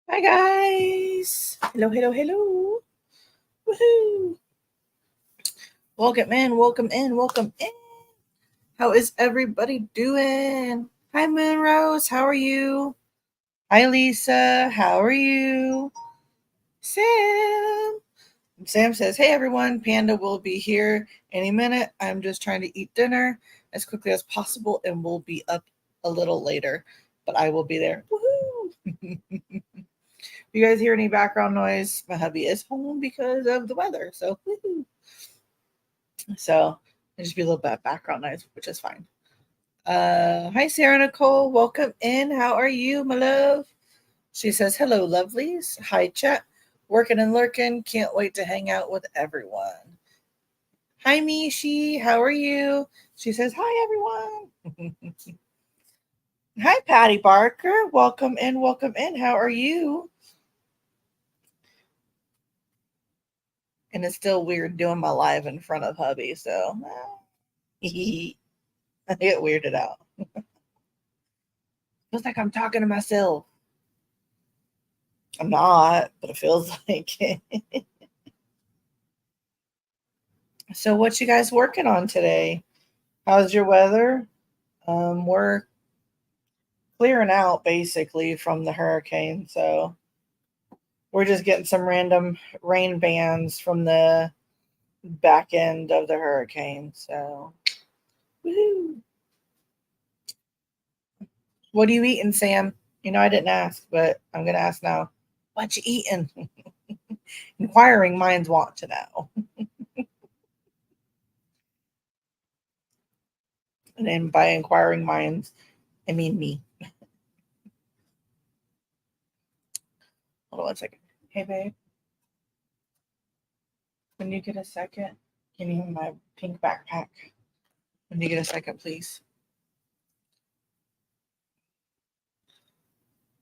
Hi guys. Hello. Woohoo. Welcome in. How is everybody doing? Hi Moon Rose, how are you? Hi Lisa, how are you? Sam. Sam says, "Hey everyone, Panda will be here any minute. I'm just trying to eat dinner as quickly as possible and will be up a little later, but I will be there." Woohoo. If you guys hear any background noise, my hubby is home because of the weather. So it just be a little bit of background noise, which is fine. Hi Sarah Nicole, welcome in. How are you, my love? She says, "Hello, lovelies. Hi chat. Working and lurking. Can't wait to hang out with everyone." Hi Mishi, how are you? She says, "Hi everyone." Hi Patty Barker, welcome in. How are you? And it's still weird doing my live in front of hubby, so I get weirded out. Feels like I'm talking to myself. I'm not, but it feels like it. So, what you guys working on today? How's your weather? We're clearing out basically from the hurricane, so we're just getting some random rain bands from the back end of the hurricane. So, woo-hoo. What are you eating, Sam? You know I didn't ask, but I'm gonna ask now. What you eating? Inquiring minds want to know. And then by inquiring minds, I mean me. Hold on one second. Hey, babe, when you get a second, can you have my pink backpack? When you get a second, please.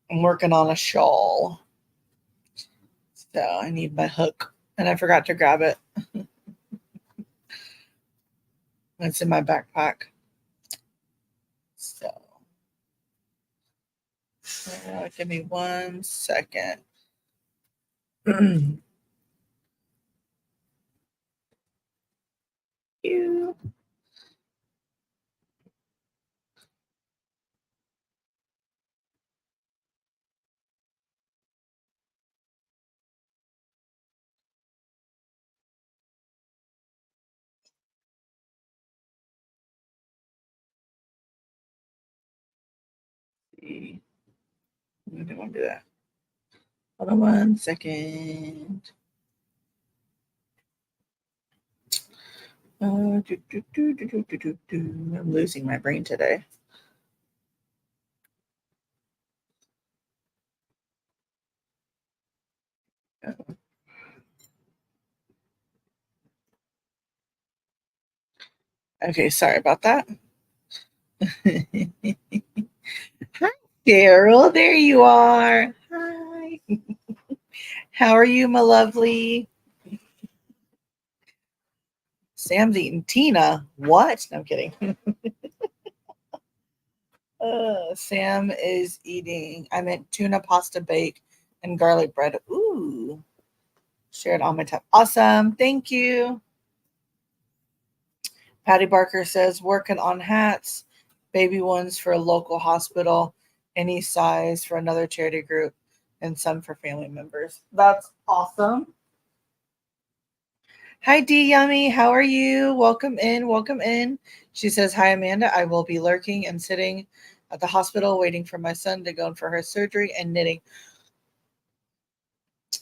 I'm working on a shawl, so I need my hook, and I forgot to grab it. It's in my backpack. So, give me 1 second. You. See, I didn't want to do that. Hold on 1 second. I'm losing my brain today. Okay, sorry about that. Hi, Daryl. There you are. Hi. How are you, my lovely? Sam's eating Tina. What? No, I'm kidding. Sam is eating, I meant tuna pasta bake and garlic bread. Ooh, shared on my tab. Awesome. Thank you. Patty Barker says, working on hats, baby ones for a local hospital, any size for another charity group, and some for family members. That's awesome. Hi, D Yummy. How are you? Welcome in. She says, "Hi, Amanda. I will be lurking and sitting at the hospital waiting for my son to go in for her surgery and knitting.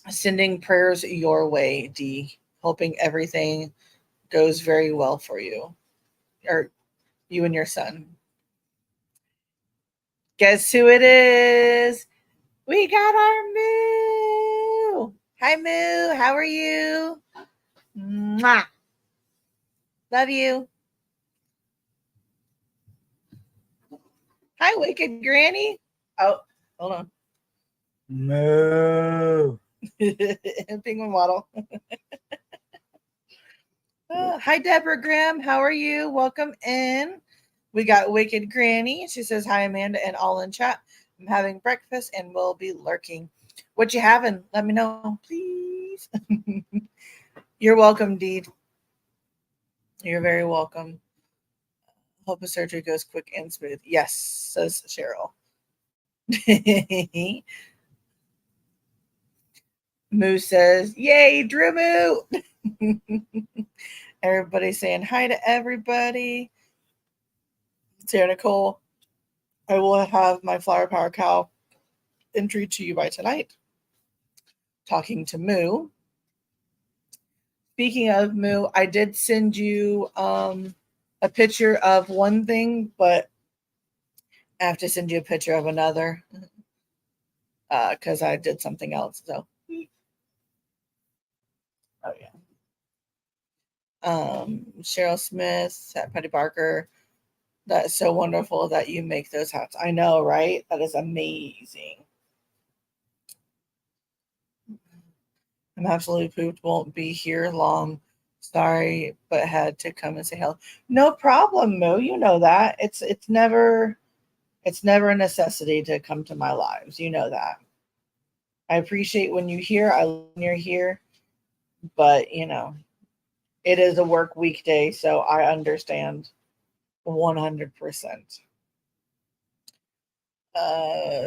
Sending prayers your way, D. Hoping everything goes very well for you, or you and your son." Guess who it is? We got our Moo. Hi, Moo. How are you? Mwah. Love you. Hi, Wicked Granny. Oh, hold on. Moo. Penguin Waddle. Hi, Deborah Graham. How are you? Welcome in. We got Wicked Granny. She says, "Hi, Amanda, and all in chat. I'm having breakfast and will be lurking. What you having? Let me know, please. You're welcome, Deed. You're very welcome. Hope the surgery goes quick and smooth. Yes, says Cheryl. Moo says, "Yay, Drew Moo!" Everybody saying hi to everybody. Sarah Nicole, I will have my Flower Power Cow entry to you by tonight. Talking to Moo. Speaking of Moo, I did send you a picture of one thing, but I have to send you a picture of another because I did something else. So, oh yeah. Cheryl Smith, Patty Barker. That's so wonderful that you make those hats. I know, right? That is amazing. I'm absolutely pooped. Won't be here long. Sorry, but had to come and say hello. No problem, Mo. You know that. It's never a necessity to come to my lives. You know that. I appreciate when you hear. I love when you're here, but it is a work weekday, so I understand 100%.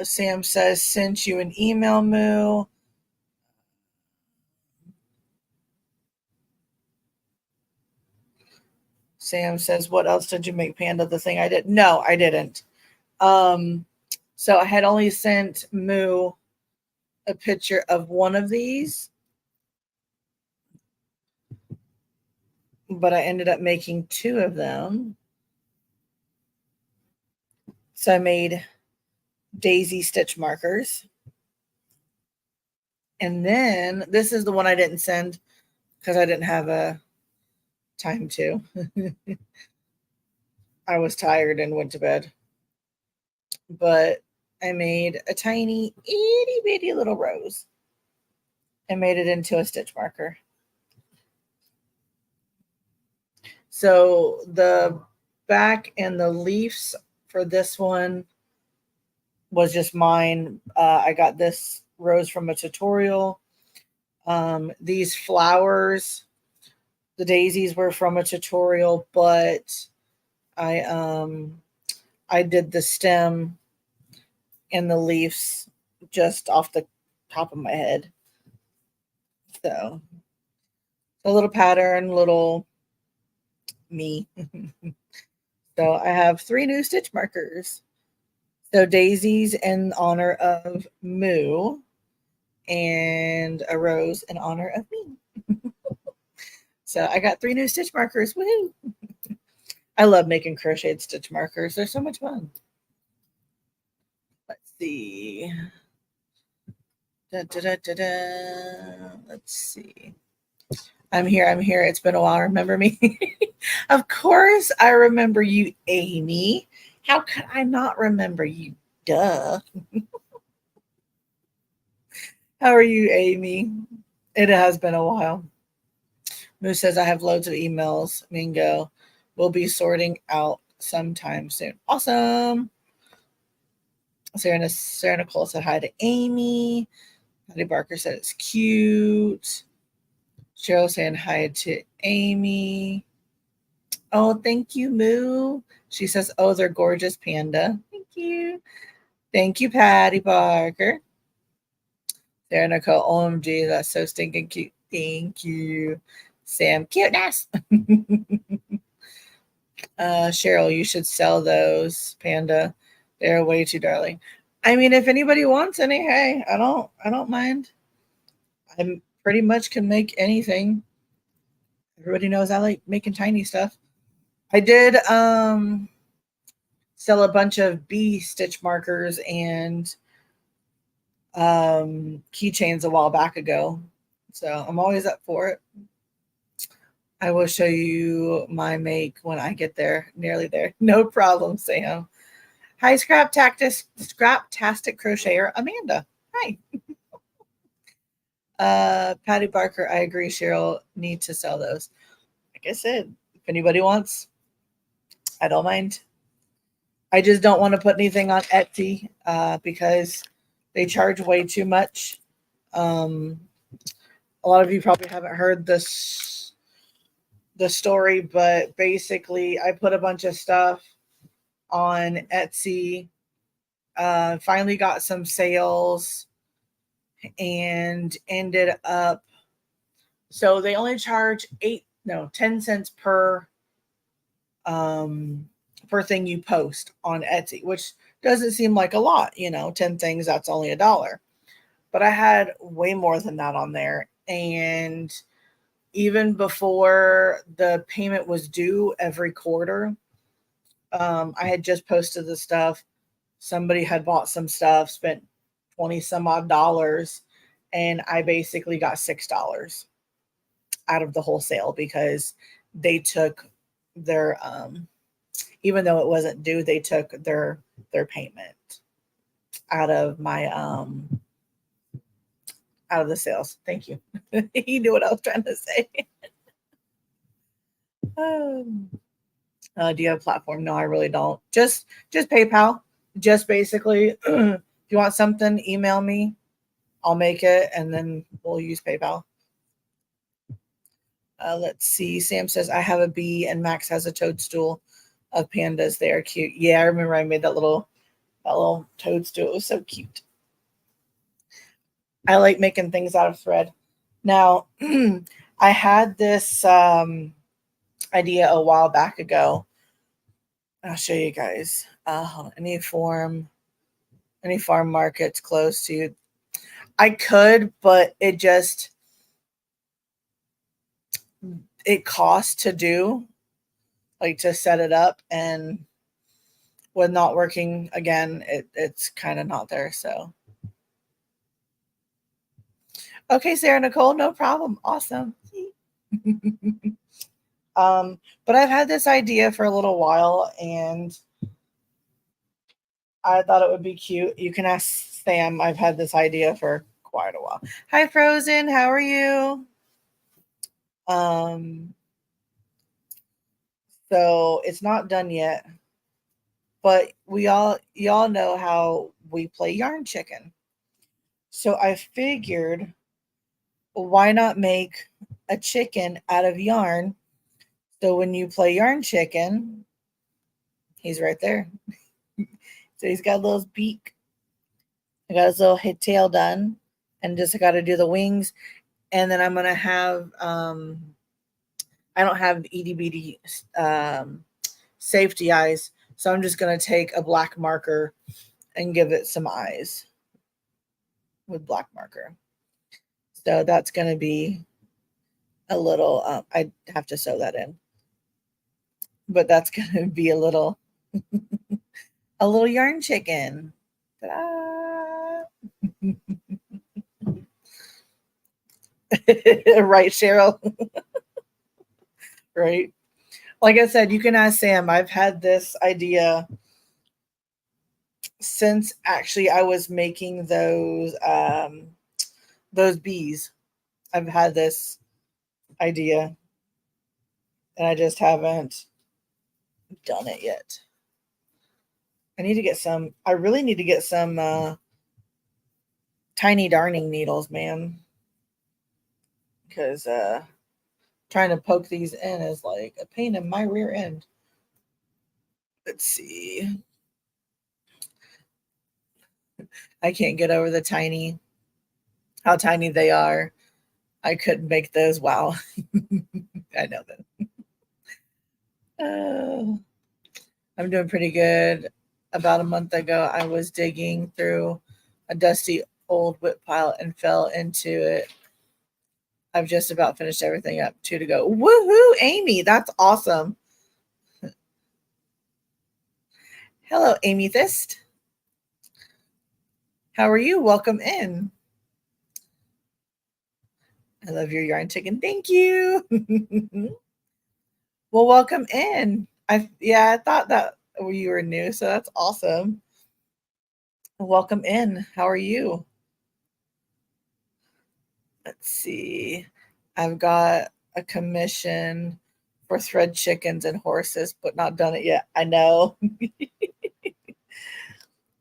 Sam says sent you an email, Moo. Sam says, what else did you make, Panda? The thing I did? No, I didn't. So I had only sent Moo a picture of one of these, but I ended up making two of them. So I made daisy stitch markers. And then this is the one I didn't send because I didn't have a time to. I was tired and went to bed. But I made a tiny, itty bitty little rose and made it into a stitch marker. So the back and the leaves for this one was just mine. I got this rose from a tutorial. These flowers, the daisies were from a tutorial, but I did the stem and the leaves just off the top of my head. So a little pattern, little me. So I have 3 new stitch markers. So daisies in honor of Moo and a rose in honor of me. So I got 3 new stitch markers. Woohoo! I love making crocheted stitch markers. They're so much fun. Let's see. Da, da, da, da, da. Let's see. I'm here. I'm here. It's been a while. Remember me? Of course, I remember you, Amy. How could I not remember you? Duh. How are you, Amy? It has been a while. Moose says, I have loads of emails. Mingo. We'll be sorting out sometime soon. Awesome. Sarah Nicole said hi to Amy. Patty Barker said it's cute. Cheryl saying hi to Amy. Oh, thank you, Moo. She says, oh, they're gorgeous, Panda. Thank you. Thank you, Patty Barker. Sarah Nicole, OMG, that's so stinking cute. Thank you. Sam, cuteness. Cheryl, you should sell those, Panda. They're way too darling. I mean, if anybody wants any, hey, I don't mind. I pretty much can make anything. Everybody knows I like making tiny stuff. I did sell a bunch of bee stitch markers and keychains a while back ago. So I'm always up for it. I will show you my make when I get there, nearly there. No problem, Sam. Hi, Scraptastic Crocheter, Amanda. Hi. Patty Barker, I agree, Cheryl, need to sell those. Like I said, if anybody wants, I don't mind. I just don't want to put anything on Etsy because they charge way too much. Um, a lot of you probably haven't heard the story, but basically, I put a bunch of stuff on Etsy. Finally got some sales and ended up. So they only charge 10 cents um, per thing you post on Etsy, which doesn't seem like a lot. 10 things, that's only $1. But I had way more than that on there. And even before the payment was due every quarter, I had just posted the stuff. Somebody had bought some stuff, spent 20 some odd dollars, and I basically got $6 out of the whole sale because they took their even though it wasn't due, they took their payment out of my out of the sales. Thank you. You knew what I was trying to say. um, do you have a platform? No, I really don't. Just PayPal. Just basically, if you want something, email me. I'll make it, and then we'll use PayPal. Let's see. Sam says I have a bee, and Max has a toadstool of pandas. They are cute. Yeah, I remember I made that little toadstool. It was so cute. I like making things out of thread. Now, I had this idea a while back ago. I'll show you guys. Any farm markets close to you. I could, but it costs to do, like to set it up, and with not working again, it's kind of not there. So, okay, Sarah Nicole, no problem. Awesome. But I've had this idea for a little while, and I thought it would be cute. You can ask Sam. I've had this idea for quite a while. Hi, Frozen. How are you? Um, so it's not done yet, but y'all know how we play yarn chicken. So I figured, why not make a chicken out of yarn? So when you play yarn chicken, he's right there. So he's got a little beak. I got his little head tail done, and just got to do the wings. And then I'm gonna have I don't have itty bitty safety eyes, so I'm just gonna take a black marker and give it some eyes with black marker. So that's gonna be a little. I have to sew that in, but that's gonna be a little yarn chicken. Ta-da! Right, Cheryl. Right. Like I said, you can ask Sam. I've had this idea since actually I was making those bees. I've had this idea, and I just haven't done it yet. I need to get some. I really need to get some tiny darning needles, man, because trying to poke these in is like a pain in my rear end. Let's see. I can't get over how tiny they are. I couldn't make those. Wow. I know that. Uh, I'm doing pretty good. About a month ago, I was digging through a dusty old wood pile and fell into it. I've just about finished everything up. 2 to go. Woohoo, Amy. That's awesome. Hello, Amy Thist. How are you? Welcome in. I love your yarn chicken. Thank you. Well, welcome in. I thought that you were new, so that's awesome. Welcome in. How are you? Let's see. I've got a commission for thread chickens and horses, but not done it yet. I know.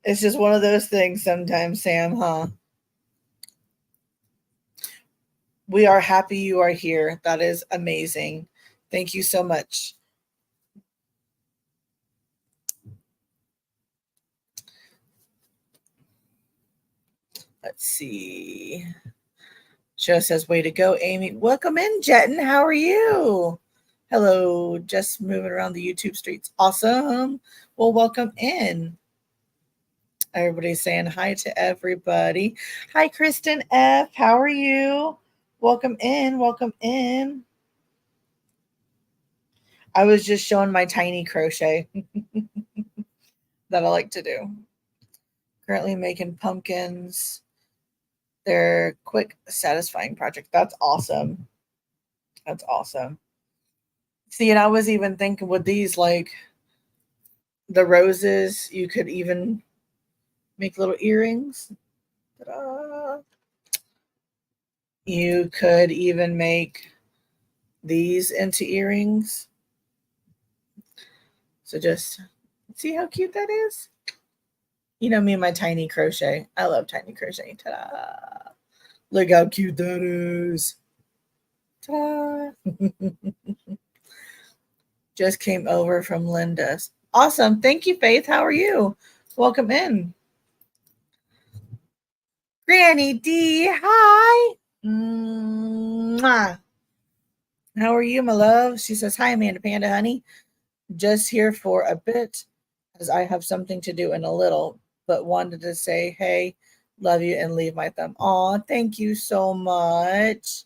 It's just one of those things sometimes, Sam, huh? We are happy you are here. That is amazing. Thank you so much. Let's see. Joe says, way to go, Amy. Welcome in, Jetton. How are you? Hello. Just moving around the YouTube streets. Awesome. Well, welcome in. Everybody's saying hi to everybody. Hi, Kristen F. How are you? Welcome in. Welcome in. I was just showing my tiny crochet that I like to do. Currently making pumpkins. They're quick, satisfying project. That's awesome. That's awesome. See, and I was even thinking with these, like the roses, you could even make little earrings. Ta-da. You could even make these into earrings. So just see how cute that is. You know me and my tiny crochet. I love tiny crochet. Ta-da. Look how cute that is. Ta-da. Just came over from Linda's. Awesome. Thank you, Faith. How are you? Welcome in. Granny D, hi. Mwah. How are you, my love? She says, hi, Amanda Panda, honey. Just here for a bit as I have something to do in a little, but wanted to say, hey, love you and leave my thumb. Aw, thank you so much.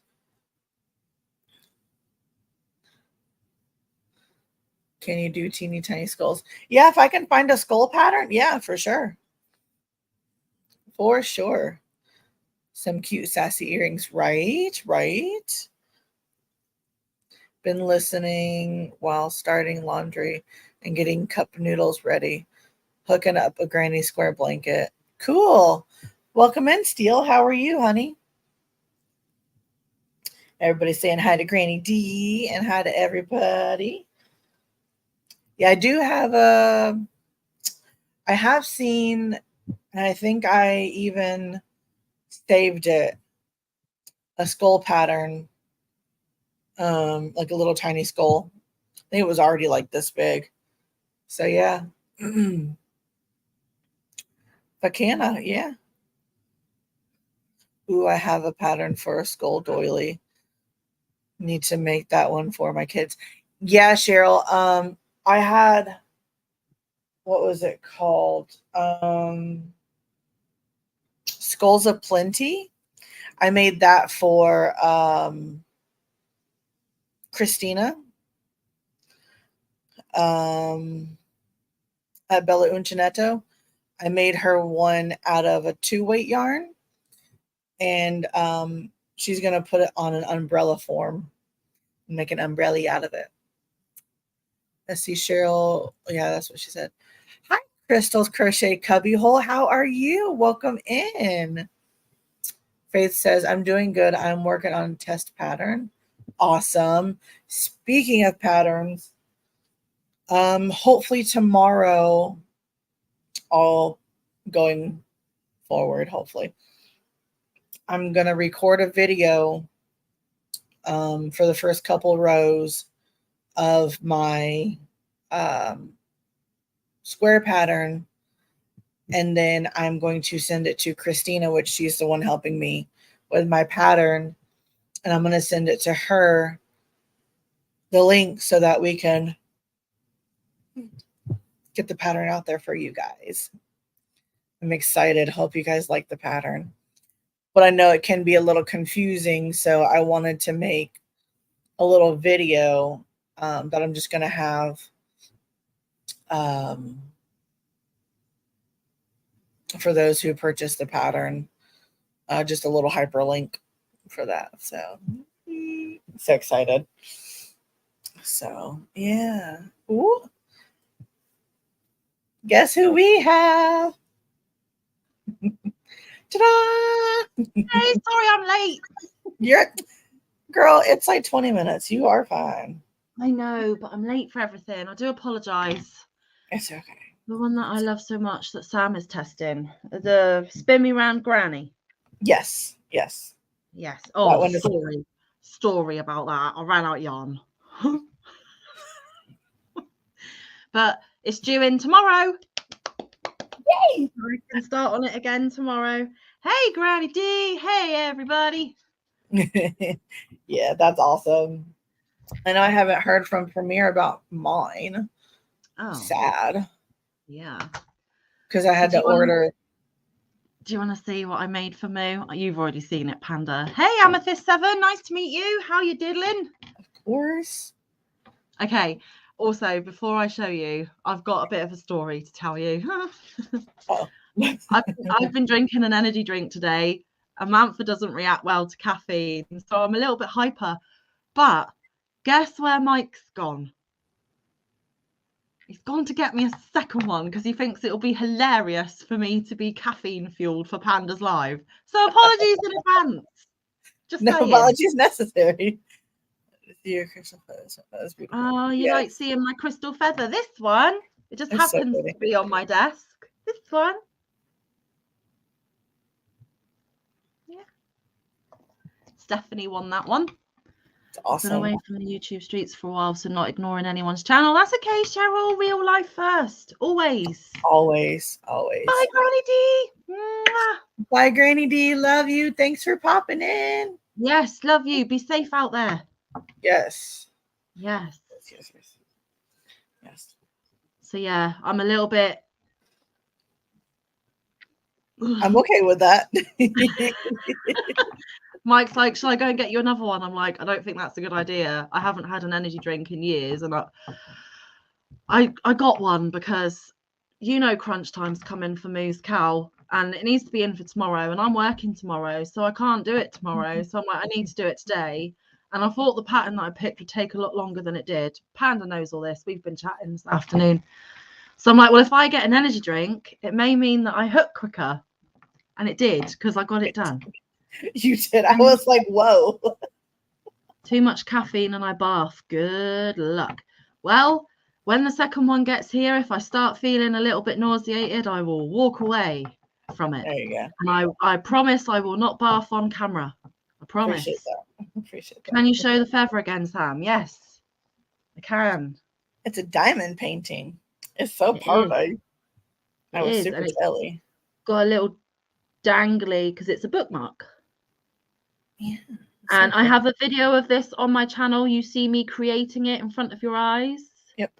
Can you do teeny tiny skulls? Yeah, if I can find a skull pattern, yeah, for sure. For sure. Some cute sassy earrings, right? Right. Been listening while starting laundry and getting cup noodles ready. Hooking up a granny square blanket. Cool. Welcome in, Steele. How are you, honey? Everybody's saying hi to Granny D and hi to everybody. Yeah, I do have a. I have seen, and I think I even saved it, a skull pattern, like a little tiny skull. I think it was already like this big. So yeah. Bacana, yeah. Ooh, I have a pattern for a skull doily. Need to make that one for my kids. Yeah, Cheryl. I had, what was it called? Skulls of Plenty. I made that for Christina at Bella Uncinetto. I made her one out of a 2-weight yarn, and she's gonna put it on an umbrella form and make an umbrella out of it. Let's see, Cheryl. Yeah, that's what she said. Hi, Crystal's Crochet Cubbyhole. How are you? Welcome in. Faith says, I'm doing good. I'm working on a test pattern. Awesome. Speaking of patterns, hopefully tomorrow, all going forward, hopefully, I'm going to record a video for the first couple rows of my square pattern, and then I'm going to send it to Christina, which she's the one helping me with my pattern, and I'm going to send it to her, the link, so that we can get the pattern out there for you guys. I'm excited. Hope you guys like the pattern. But I know it can be a little confusing, so I wanted to make a little video that I'm just going to have for those who purchase the pattern, just a little hyperlink for that. So excited. So yeah. Ooh. Guess who we have? Ta-da! Hey, sorry I'm late. You're, girl, it's like 20 minutes. You are fine. I know, but I'm late for everything. I do apologise. It's okay. The one that I love so much that Sam is testing, the Spin Me Round Granny. Yes, yes. Yes. That Oh, one is story about that. I ran out of yarn. But it's due in tomorrow. yay. I can start on it again tomorrow. Hey, Granny D. Hey, everybody. Yeah, that's awesome. I know I haven't heard from Premiere about mine. Oh, Sad. yeah. Because I had to order. Do you want to see what I made for Moo? You've already seen it, Panda. Hey, Amethyst7. Nice to meet you. How you diddling? Of course. Okay. Also, before I show you, I've got a bit of a story to tell you. Oh. I've been drinking an energy drink today, and Manfa doesn't react well to caffeine, so I'm a little bit hyper. But guess where Mike's gone? He's gone to get me a second one because he thinks it'll be hilarious for me to be caffeine fueled for Panda's Live. So apologies in advance. Just No saying. apologies necessary. Your crystal feathers. That was beautiful. Oh, you like seeing my crystal feather? This one, it just It's happens so to be on my desk. This one. Yeah. Stephanie won that one. It's awesome. Been away from the YouTube streets for a while, so not ignoring anyone's channel. That's okay, Cheryl. Real life first. Always. Always. Bye, Granny D. Mwah. Bye, Granny D. Love you. Thanks for popping in. Yes, love you. Be safe out there. Yes. Yes. Yes. So yeah, I'm a little bit. I'm okay with that. Mike's like, shall I go and get you another one? I'm like, I don't think that's a good idea. I haven't had an energy drink in years, and I got one because crunch time's coming for Moo's cow, and it needs to be in for tomorrow, and I'm working tomorrow, so I can't do it tomorrow. So I'm like, I need to do it today. And I thought the pattern that I picked would take a lot longer than it did. Panda knows all this. We've been chatting this afternoon. So I'm like, well, if I get an energy drink, it may mean that I hook quicker. And it did, because I got it done. You did. I was like, whoa. Too much caffeine and I bath. Good luck. Well, when the second one gets here, if I start feeling a little bit nauseated, I will walk away from it. There you go. And I promise I will not bath on camera. I promise. Appreciate that. Can you show the feather again, Sam? Yes, I can. It's a diamond painting. It's so party. I was super jelly. Got a little dangly because it's a bookmark. Yeah. And I have a video of this on my channel. You see me creating it in front of your eyes. Yep.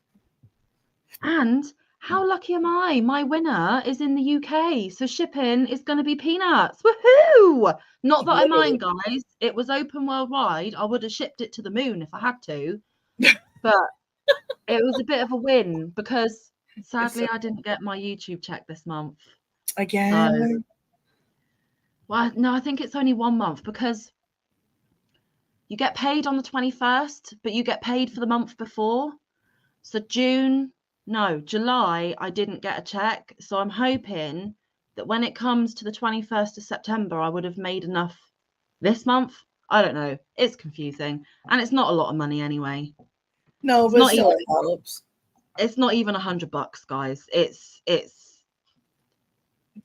And how lucky am I? My winner is in the UK. So shipping is going to be peanuts. Woohoo! Not that I mind, guys. It was open worldwide. I would have shipped it to the moon if I had to. But it was a bit of a win because sadly I didn't get my YouTube check this month. Again? So, well, no, I think it's only 1 month because you get paid on the 21st, but you get paid for the month before. So July, I didn't get a check. So I'm hoping that when it comes to the 21st of September, I would have made enough this month. I don't know. It's confusing. And it's not a lot of money anyway. No, it's but not still even, helps. It's not even $100, guys. It's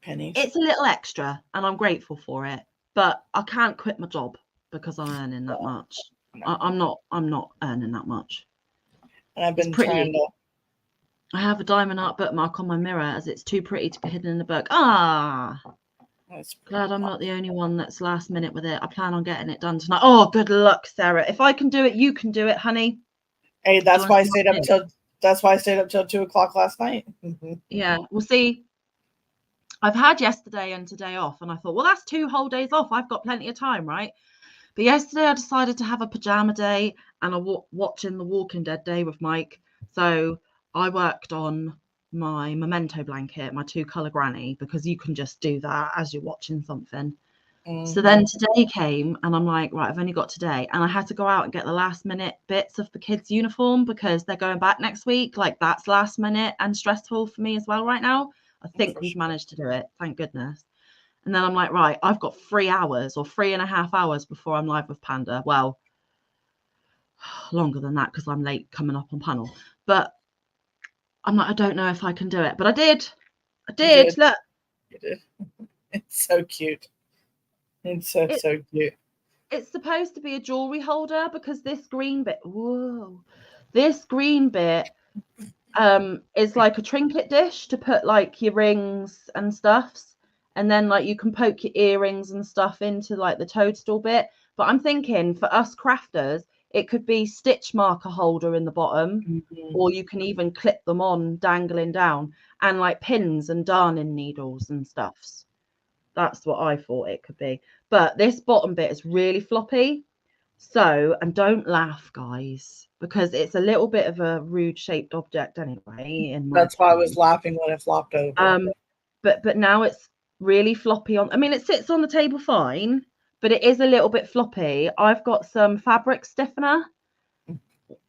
pennies. It's a little extra, and I'm grateful for it. But I can't quit my job because I'm earning that much. No. I'm not earning that much. And I've been trying to. I have a diamond art bookmark on my mirror as it's too pretty to be hidden in the book. Ah, glad I'm not the only one that's last minute with it. I plan on getting it done tonight. Oh, good luck, Sarah. If I can do it, you can do it, honey. Hey, that's why I stayed up till 2:00 last night. Yeah, we'll see. I've had yesterday and today off, and I thought, well, that's 2 whole days off. I've got plenty of time, right? But yesterday I decided to have a pajama day and watching The Walking Dead day with Mike. So I worked on my memento blanket, my 2-color granny, because you can just do that as you're watching something. Mm-hmm. So then today came and I'm like, right, I've only got today. And I had to go out and get the last minute bits of the kids' uniform because they're going back next week. Like that's last minute and stressful for me as well right now. I think we've managed to do it. Thank goodness. And then I'm like, right, I've got 3 hours or 3.5 hours before I'm live with Panda. Well, longer than that because I'm late coming up on panel. But I'm like, I don't know if I can do it. But I did. Look. You did. It's so cute. It's so cute. It's supposed to be a jewelry holder because this green bit, this green bit is like a trinket dish to put like your rings and stuffs, and then like you can poke your earrings and stuff into like the toadstool bit. But I'm thinking for us crafters, it could be stitch marker holder in the bottom, or you can even clip them on dangling down, and like pins and darning needles and stuffs. That's what I thought it could be. But this bottom bit is really floppy. So, and don't laugh, guys, because it's a little bit of a rude shaped object anyway. In my That's why I opinion. was laughing when it flopped over. But now it's really floppy on. I mean, it sits on the table fine, but it is a little bit floppy. I've got some fabric stiffener,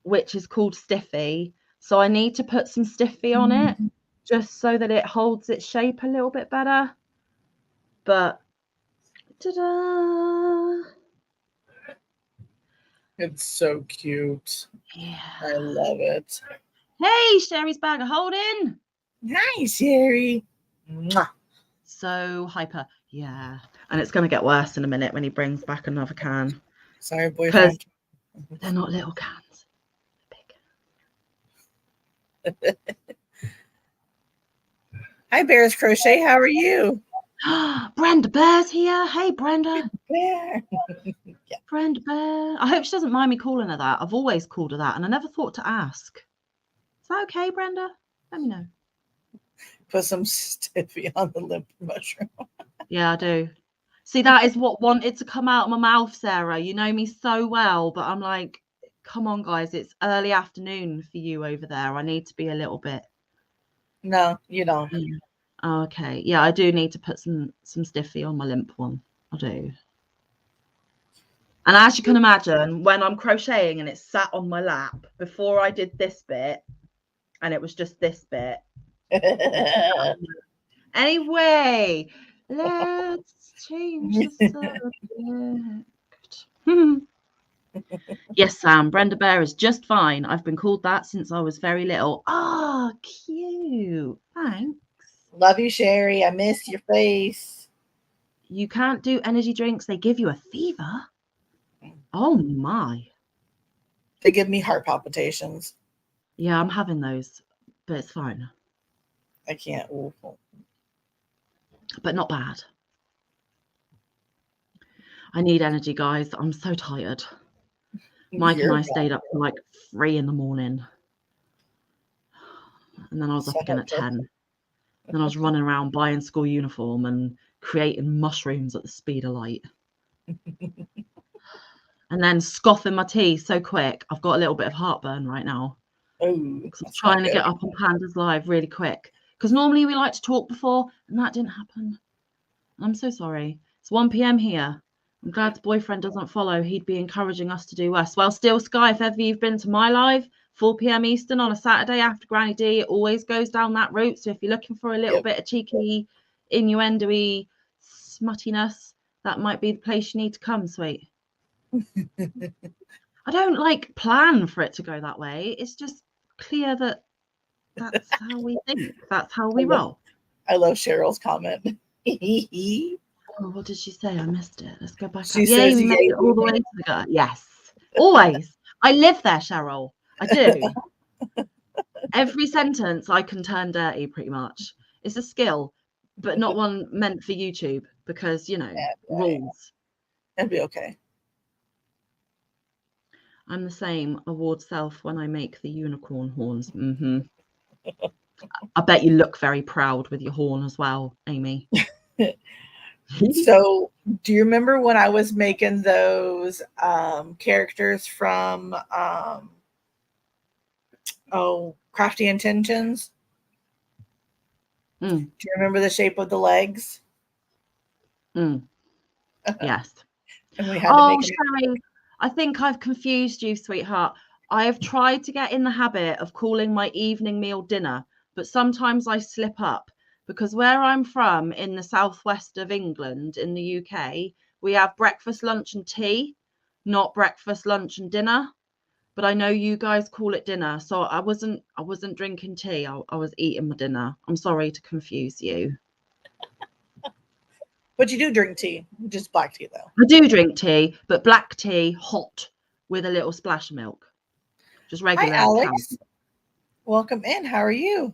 which is called Stiffy. So I need to put some Stiffy on it just so that it holds its shape a little bit better. But ta-da! It's so cute. Yeah. I love it. Hey, Sherry's bag of holding. Hi, Sherry. Mwah. So hyper. Yeah. And it's going to get worse in a minute when he brings back another can. Sorry, boyfriend. They're not little cans. They're big. Hi, Bears Crochet. How are you? Brenda Bear's here. Hey, Brenda. Bear. Yeah. Brenda Bear. I hope she doesn't mind me calling her that. I've always called her that, and I never thought to ask. Is that okay, Brenda? Let me know. Put some Stiffy on the limp mushroom. Yeah, I do. See, that is what wanted to come out of my mouth, Sarah. You know me so well, but I'm like, come on, guys. It's early afternoon for you over there. I need to be a little bit. No, you don't. Oh, okay. Yeah, I do need to put some Stiffy on my limp one. I do. And as you can imagine, when I'm crocheting and it's sat on my lap, before I did this bit, and it was just this bit. Anyway, let's change the subject. Yes, Sam, Brenda Bear is just fine. I've been called that since I was very little. Ah, cute. Thanks. Love you, Sherry. I miss your face. You can't do energy drinks. They give you a fever. Oh, my. They give me heart palpitations. Yeah, I'm having those, but it's fine. I can't. Ooh. But not bad. I need energy, guys. I'm so tired. Mike and I stayed up till like 3 in the morning. And then I was up again at 10. Then I was running around buying school uniform and creating mushrooms at the speed of light. And then scoffing my tea so quick. I've got a little bit of heartburn right now. Oh, I'm trying to get up on Pandas Live really quick. Because normally we like to talk before, and that didn't happen. I'm so sorry. It's 1 p.m. here. I'm glad the boyfriend doesn't follow. He'd be encouraging us to do worse. Well, still, Sky, if ever you've been to my live, 4 p.m. Eastern on a Saturday after Granny D, it always goes down that route. So if you're looking for a little bit of cheeky, innuendo-y smuttiness, that might be the place you need to come, sweet. I don't like plan for it to go that way. It's just clear that that's how we think. That's how we roll. I love Cheryl's comment. Oh, what did she say? I missed it. Let's go back she up. Yay, we made it all the way to the gut. Yes. Always. I live there, Cheryl. I do. Every sentence I can turn dirty pretty much. It's a skill, but not one meant for YouTube because, you know, rules. It'll be okay. I'm the same award self when I make the unicorn horns. Mm-hmm. I bet you look very proud with your horn as well, Amy. So do you remember when I was making those characters from Crafty Intentions? Do you remember the shape of the legs? Yes. And we had to make Sherry, I think I've confused you, sweetheart. I have tried to get in the habit of calling my evening meal dinner, but sometimes I slip up because where I'm from in the southwest of England, in the UK, we have breakfast, lunch and tea, not breakfast, lunch and dinner. But I know you guys call it dinner, so I wasn't drinking tea. I was eating my dinner. I'm sorry to confuse you. But you do drink tea, just black tea though. I do drink tea, but black tea, hot, with a little splash of milk. Just regular. Hi, Alex. Welcome in. How are you?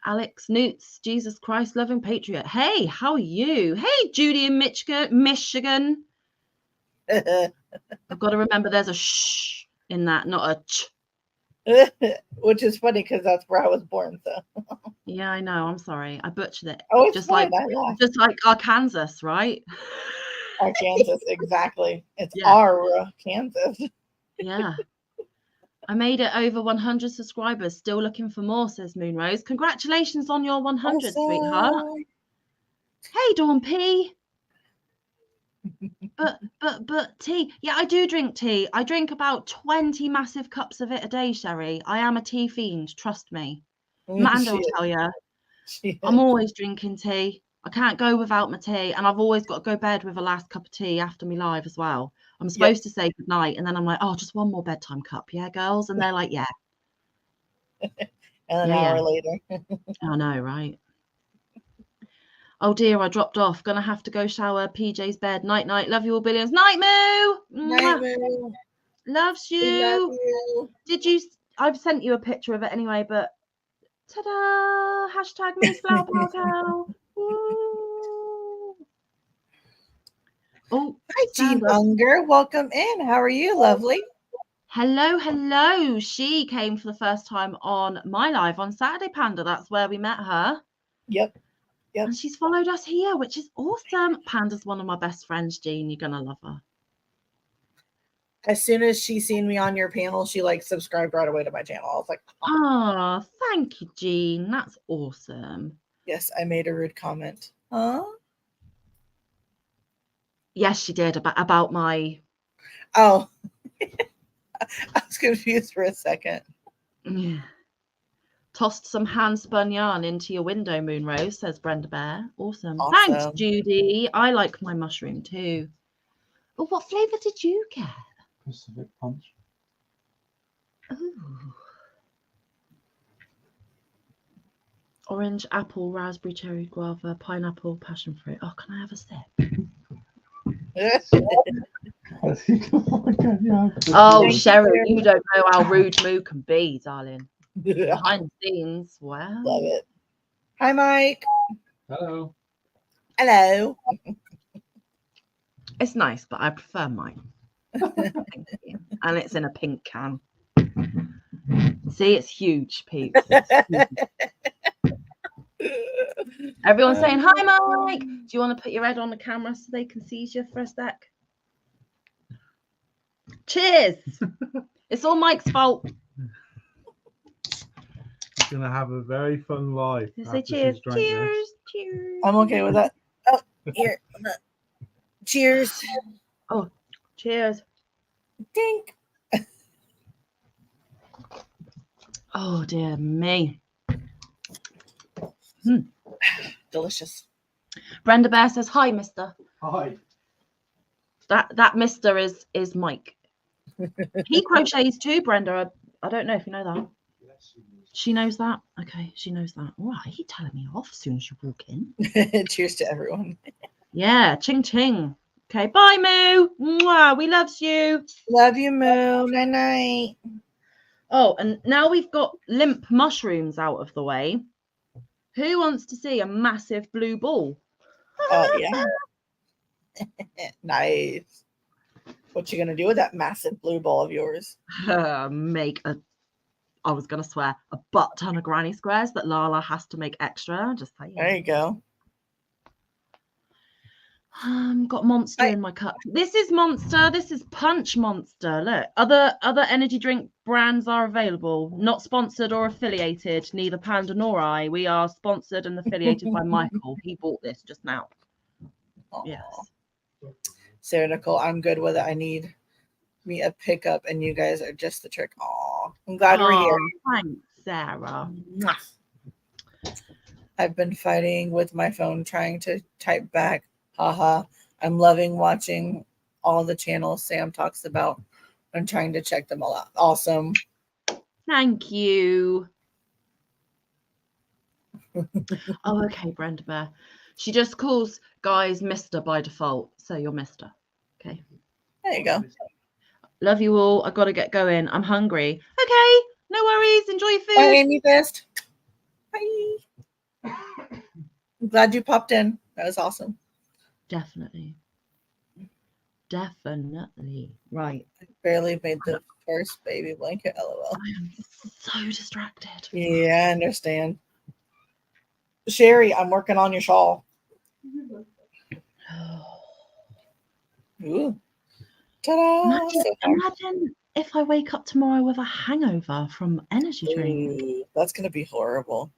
Alex Newts, Jesus Christ loving patriot. Hey, how are you? Hey, Judy in Michigan. I've got to remember there's a shh in that, not a ch. Which is funny because that's where I was born. So yeah, I know. I'm sorry, I butchered it. oh, it's just fine. like Arkansas, right? Arkansas, exactly. It's Yeah. our Kansas. Yeah. I made it over 100 subscribers. Still looking for more, says Moonrose. Congratulations on your 100, sweetheart. Hey, Dawn P. But tea. Yeah, I do drink tea. I drink about 20 massive cups of it a day, Sherry. I am a tea fiend, trust me. Amanda will tell you. I'm always drinking tea. I can't go without my tea, and I've always got to go bed with a last cup of tea after my live as well. I'm supposed to say goodnight, and then I'm like, oh, just one more bedtime cup, yeah, girls? And they're like, yeah. And an hour later. I know, right? Oh dear, I dropped off. Gonna have to go shower. PJ's bed. Night, night. Love you all billions. Night, Moo. Night, Moo. Loves you. We love you. Did you? I've sent you a picture of it anyway, but ta-da! Hashtag Moose Flower Pow Cow. Oh, hi, Jean Unger. Welcome in. How are you, lovely? Hello, hello. She came for the first time on my live on Saturday, Panda. That's where we met her. Yep. And she's followed us here, which is awesome. Panda's one of my best friends, Jean. You're gonna love her. As soon as she seen me on your panel, she subscribed right away to my channel. I was like, oh, thank you, Jean. That's awesome. Yes, I made a rude comment. Huh? Yes, she did about my. Oh, I was confused for a second. Yeah. Tossed some hand-spun yarn into your window, Moonrose, says Brenda Bear. Awesome. Thanks, Judy. I like my mushroom too. Oh, what flavour did you get? Pacific Punch. Ooh. Orange, apple, raspberry, cherry, guava, pineapple, passion fruit. Oh, can I have a sip? Oh, Sherry, you don't know how rude Moo can be, darling. Behind the scenes, wow. Love it. Hi, Mike. Hello. Hello. It's nice, but I prefer mine. Thank you. And it's in a pink can. See, it's huge, peeps. Everyone's saying, hi, Mike. Do you want to put your head on the camera so they can see you for a sec? Cheers. It's all Mike's fault. He's going to have a very fun life. Say cheers. Cheers. Cheers. I'm okay with that. Oh, here. Cheers. Oh, cheers. Dink. Oh, dear me. Delicious. Brenda Bear says, hi, mister. Hi. That mister is Mike. He crochets too, Brenda. I don't know if you know that. Yes, she knows that. Okay, she knows that. All right, he's telling me off as soon as you walk in. Cheers to everyone. Yeah, ching ching. Okay, bye, Moo. Mwah, we loves you. Love you, Moo. Night night. Oh, and now we've got limp mushrooms out of the way. Who wants to see a massive blue ball? Yeah. Nice. What you gonna do with that massive blue ball of yours? Make I was gonna swear, a butt ton of granny squares that Lala has to make extra. Just saying. There you go. Got Monster in my cup. This is Monster. This is Punch Monster. Look, other energy drink brands are available. Not sponsored or affiliated. Neither Panda nor I. We are sponsored and affiliated by Michael. He bought this just now. Aww. Yes. Sarah Nicole, I'm good with it. I need me a pickup, and you guys are just the trick. Aw, I'm glad we're here. Thanks, Sarah. I've been fighting with my phone trying to type back. Haha. I'm loving watching all the channels Sam talks about. I'm trying to check them all out. Awesome. Thank you. Oh, okay, Brenda Bear. She just calls guys Mr. by default, so you're Mr. Okay. There you go. Love you all. I got to get going. I'm hungry. Okay, no worries. Enjoy your food. Bye, Amy Fist. Bye. I'm glad you popped in. That was awesome. Definitely. Right. I barely made the first baby blanket. LOL. I am so distracted. Yeah, I understand. Sherry, I'm working on your shawl. Ooh. Ta-da! Imagine if I wake up tomorrow with a hangover from energy drink. Ooh, that's going to be horrible.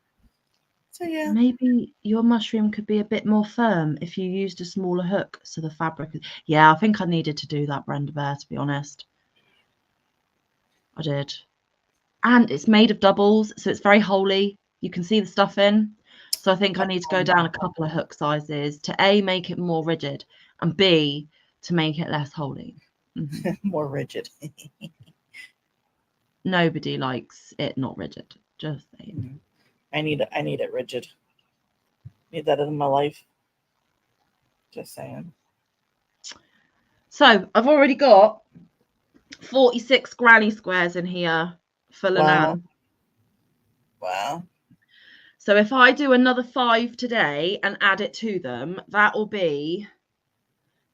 So, yeah. Maybe your mushroom could be a bit more firm if you used a smaller hook so the fabric. Yeah, I think I needed to do that, Brenda Bear, to be honest. I did. And it's made of doubles, so it's very holy. You can see the stuff in. So I think I need to go down a couple of hook sizes to A, make it more rigid, and B, to make it less holy. Mm-hmm. More rigid. Nobody likes it not rigid. Just saying. I need it rigid. Need that in my life. Just saying. So I've already got 46 granny squares in here for Lanan. Wow. So if I do another 5 today and add it to them, that will be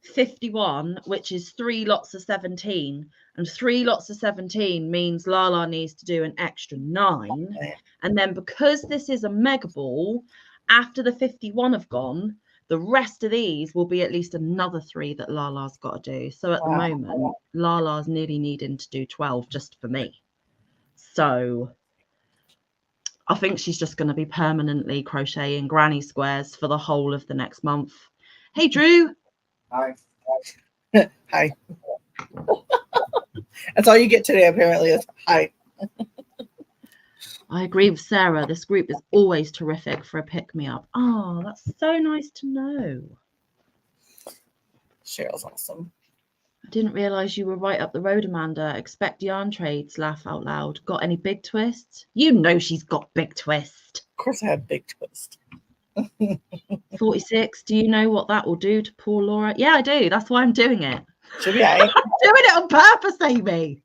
51, which is 3 lots of 17. And 3 lots of 17 means Lala needs to do an extra 9. Okay. And then because this is a mega ball, after the 51 have gone, the rest of these will be at least another 3 that Lala's got to do. So at the moment, Lala's nearly needing to do 12 just for me. So I think she's just going to be permanently crocheting granny squares for the whole of the next month. Hey, Drew. Hi. Hi. That's all you get today, apparently, is hi. I agree with Sarah. This group is always terrific for a pick-me-up. Oh, that's so nice to know. Cheryl's awesome. I didn't realise you were right up the road, Amanda. Expect yarn trades, laugh out loud. Got any big twists? You know she's got big twist. Of course I have big twist. 46, do you know what that will do to poor Laura? Yeah, I do. That's why I'm doing it. Should be all right. I'm doing it on purpose, Amy.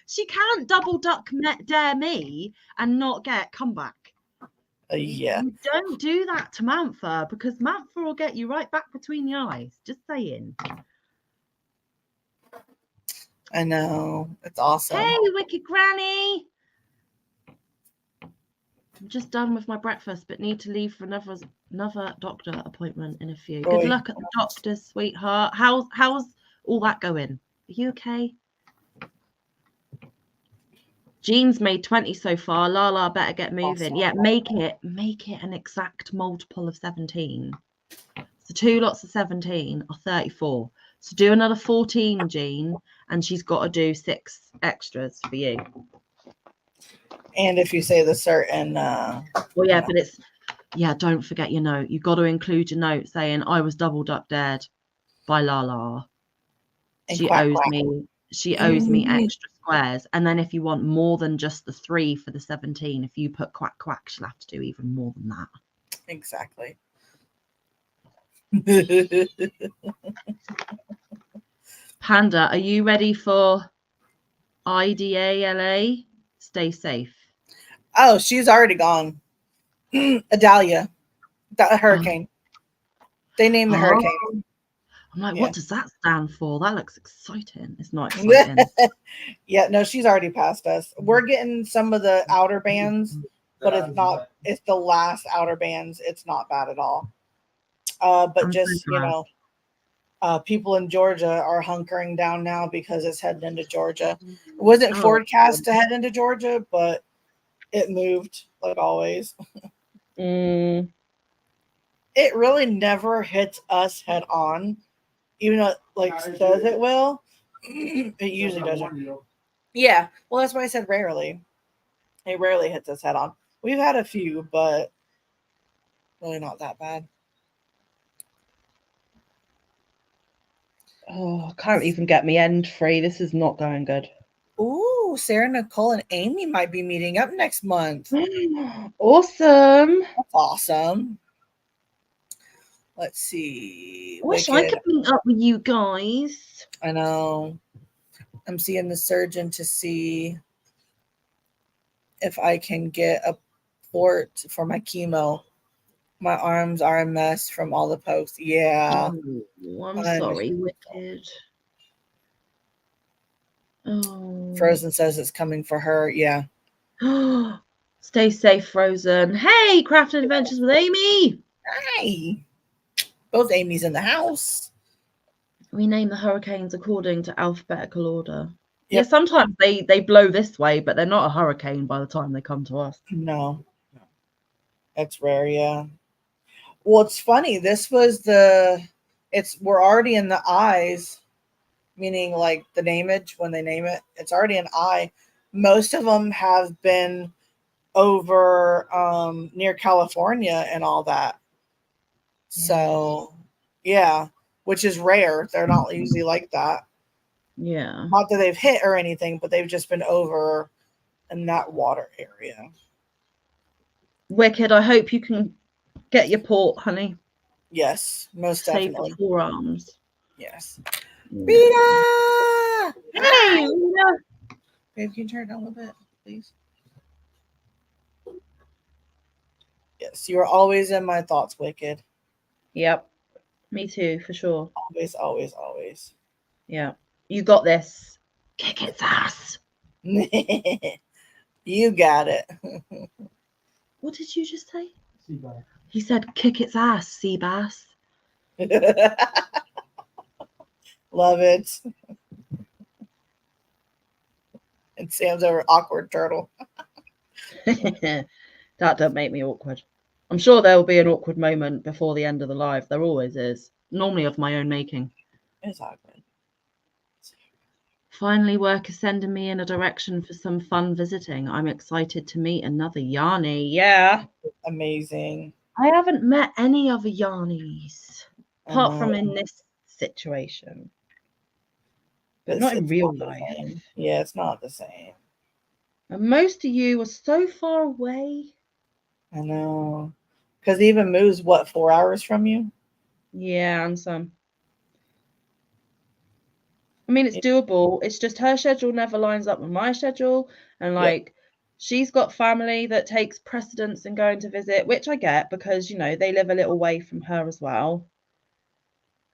She can't double duck dare me and not get comeback. Yeah. You don't do that to Manfa because Manfa will get you right back between the eyes. Just saying. I know. It's awesome. Hey, wicked granny. I'm just done with my breakfast, but need to leave for another doctor appointment in a few. Good luck at the doctor, sweetheart. How's all that going? Are you okay? Jean's made 20 so far. Lala better get moving. Awesome. Yeah, make it an exact multiple of 17. So 2 lots of 17 are 34. So do another 14, Jean, and she's got to do 6 extras for you. And if you say the certain well, yeah, but it's don't forget your note. You've got to include your note saying I was double duck dared by Lala. She owes me extra squares. And then if you want more than just the 3 for the 17, if you put quack quack, she'll have to do even more than that. Exactly. Panda, are you ready for IDALA? Stay safe. Oh, she's already gone. Adalia. The hurricane. They named the hurricane. I'm like, what does that stand for? That looks exciting. It's not exciting. Yeah, no, she's already passed us. We're getting some of the outer bands, but it's not. It's the last outer bands. It's not bad at all. But just, people in Georgia are hunkering down now because it's heading into Georgia. It wasn't forecast to head into Georgia, but it moved like always. It really never hits us head on. Even though it says it will, it usually doesn't. Yeah, well, that's why I said rarely. It rarely hits us head on. We've had a few, but really not that bad. Oh, can't even get me end free. This is not going good. Ooh, Sarah, Nicole, and Amy might be meeting up next month. Awesome. That's awesome. Let's see. I wish I Wicked. could meet up with you guys. I know. I'm seeing the surgeon to see if I can get a port for my chemo. My arms are a mess from all the pokes. Yeah. Oh, I'm I sorry, understand. Wicked. Oh. Frozen says it's coming for her. Yeah. Stay safe, Frozen. Hey, Crafting Adventures with Amy. Hi. Both Amy's in the house. We name the hurricanes according to alphabetical order. Yeah, Yep. sometimes they blow this way, but they're not a hurricane by the time they come to us. No. That's rare, yeah. Well, it's funny. We're already in the eyes, meaning like the nameage when they name it. It's already an I. Most of them have been over near California and all that. So, yeah, which is rare. They're not usually like that. Yeah. Not that they've hit or anything, but they've just been over in that water area. Wicked, I hope you can get your port, honey. Yes, most Save definitely. the forearms. Yes. Yeah. Rita! Hey, Rita. Babe, can you turn it down a little bit, please? Yes, you are always in my thoughts, Wicked. Yep. Me too, for sure. Always, always, always. Yeah. You got this. Kick its ass. You got it. What did you just say? Sea bass. He said, kick its ass, sea bass. Love it. And Sam's over awkward turtle. That don't make me awkward. I'm sure there will be an awkward moment before the end of the live. There always is. Normally of my own making. It's awkward. Finally, work is sending me in a direction for some fun visiting. I'm excited to meet another Yarny. Yeah. Amazing. I haven't met any other Yarnies. Apart from know. in this situation. But It's- not in it's real not the life. same. Yeah, it's not the same. And most of you are so far away. I know. Because even Moo's, what, 4 hours from you? Yeah, and some. I mean, it's doable. It's just her schedule never lines up with my schedule. And like, she's got family that takes precedence in going to visit, which I get because, you know, they live a little way from her as well.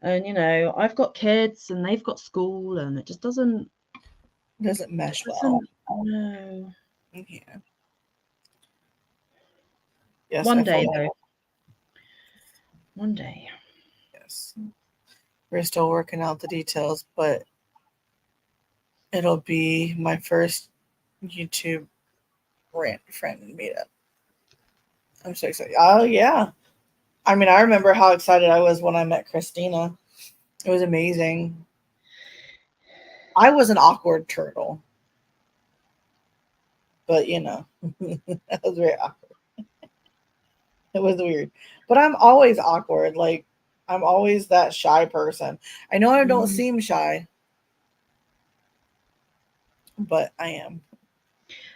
And, you know, I've got kids and they've got school and it just doesn't Mesh well. No. Yeah. Yes, One I day, fully- though. One day. Yes. We're still working out the details, but it'll be my first YouTube friend meetup. I'm so excited. Oh, yeah. I mean, I remember how excited I was when I met Christina. It was amazing. I was an awkward turtle. But, you know, that was very awkward. It was weird. But I'm always awkward. Like, I'm always that shy person. I know I don't seem shy, but I am.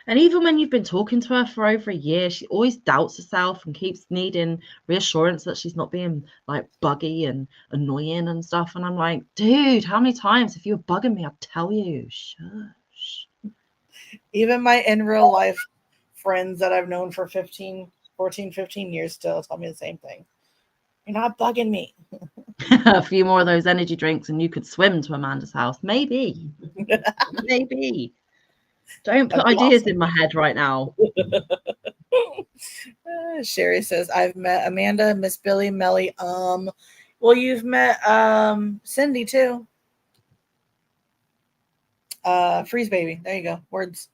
And even when you've been talking to her for over a year, she always doubts herself and keeps needing reassurance that she's not being like buggy and annoying and stuff. And I'm like, dude, how many times if you were bugging me, I'd tell you, shush. Even my in real life friends that I've known for 15 years still tell me the same thing. You're not bugging me. A few more of those energy drinks and you could swim to Amanda's house. Maybe. Maybe. Don't put ideas in my head right now. Sherry says, I've met Amanda, Miss Billy, Melly. Well, you've met Cindy too. Freeze baby. There you go. Words.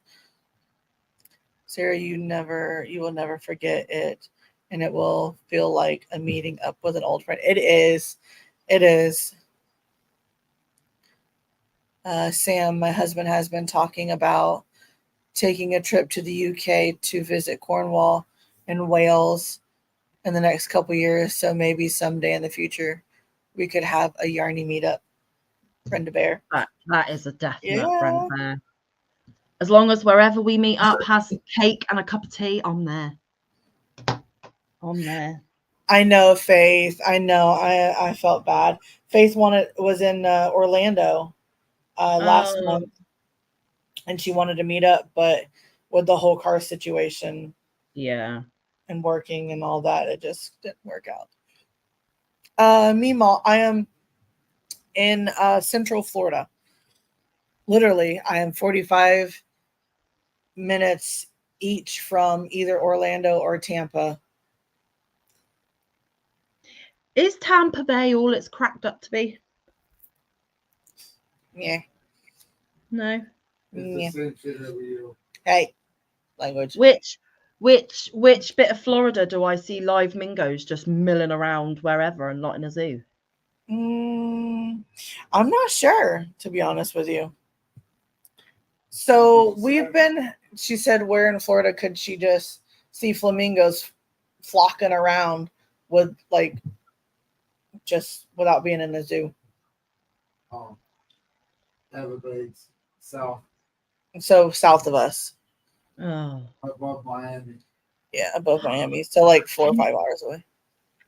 Sarah, you will never forget it. And it will feel like a meeting up with an old friend. It is. It is. Sam, my husband, has been talking about taking a trip to the UK to visit Cornwall and Wales in the next couple years. So maybe someday in the future we could have a Yarny meetup. Brenda Bear. That is a definite Brenda Bear. As long as wherever we meet up has cake and a cup of tea, I'm there. I'm there. I know, Faith. I know. I felt bad. Faith was in Orlando last Oh, month, and she wanted to meet up, but with the whole car situation yeah. and working and all that, it just didn't work out. Meanwhile, I am in Central Florida. Literally, I am 45 minutes each from either Orlando or Tampa. Is Tampa Bay all it's cracked up to be? Yeah. No. Yeah. Hey, language. Which bit of Florida do I see live mingos just milling around wherever and not in a zoo? I'm not sure, to be honest with you. So she said, where in Florida could she just see flamingos flocking around with like just without being in the zoo? Everglades, south, So south of us. Oh. above Miami. Yeah, above Miami. So like 4 or 5 hours away.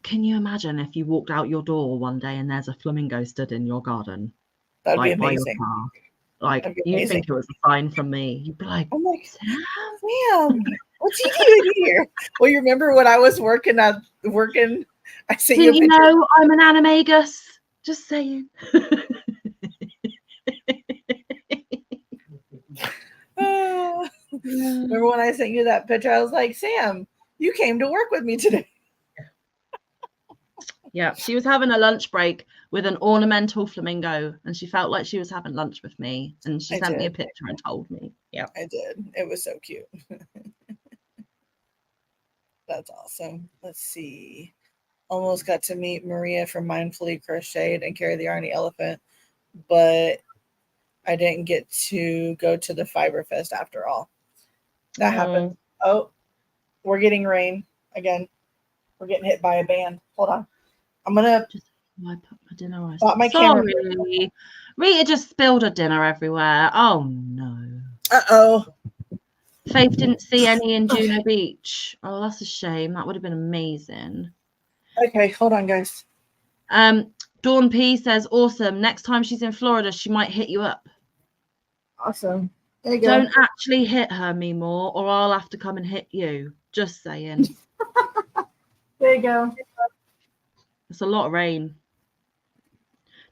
Can you imagine if you walked out your door one day and there's a flamingo stood in your garden? That'd be Like by your amazing. car. Like That'd be you'd amazing. think it was a sign from me. You'd be like, I'm like, Sam? Sam, what's he doing here? Well, you remember when I was working? I sent you a Didn't you picture. know I'm an animagus? Just saying. Remember when I sent you that picture? I was like, Sam, you came to work with me today. Yeah, she was having a lunch break with an ornamental flamingo and she felt like she was having lunch with me and she sent me a picture and told me. Yeah. I did. It was so cute. That's awesome. Let's see. Almost got to meet Maria from Mindfully Crocheted and Carry the Arnie Elephant, but I didn't get to go to the Fiber Fest after all. That happened. Oh, we're getting rain again. We're getting hit by a band. Hold on. I'm gonna I put my dinner rice. my Sorry. camera. Rita just spilled her dinner everywhere. Oh no. Uh-oh. Faith didn't see any in Juno Beach. Oh, that's a shame. That would have been amazing. Okay, hold on, guys. Dawn P says, awesome. Next time she's in Florida, she might hit you up. Awesome. There you go. Don't actually hit her, Meemore, or I'll have to come and hit you. Just saying. There you go. It's a lot of rain.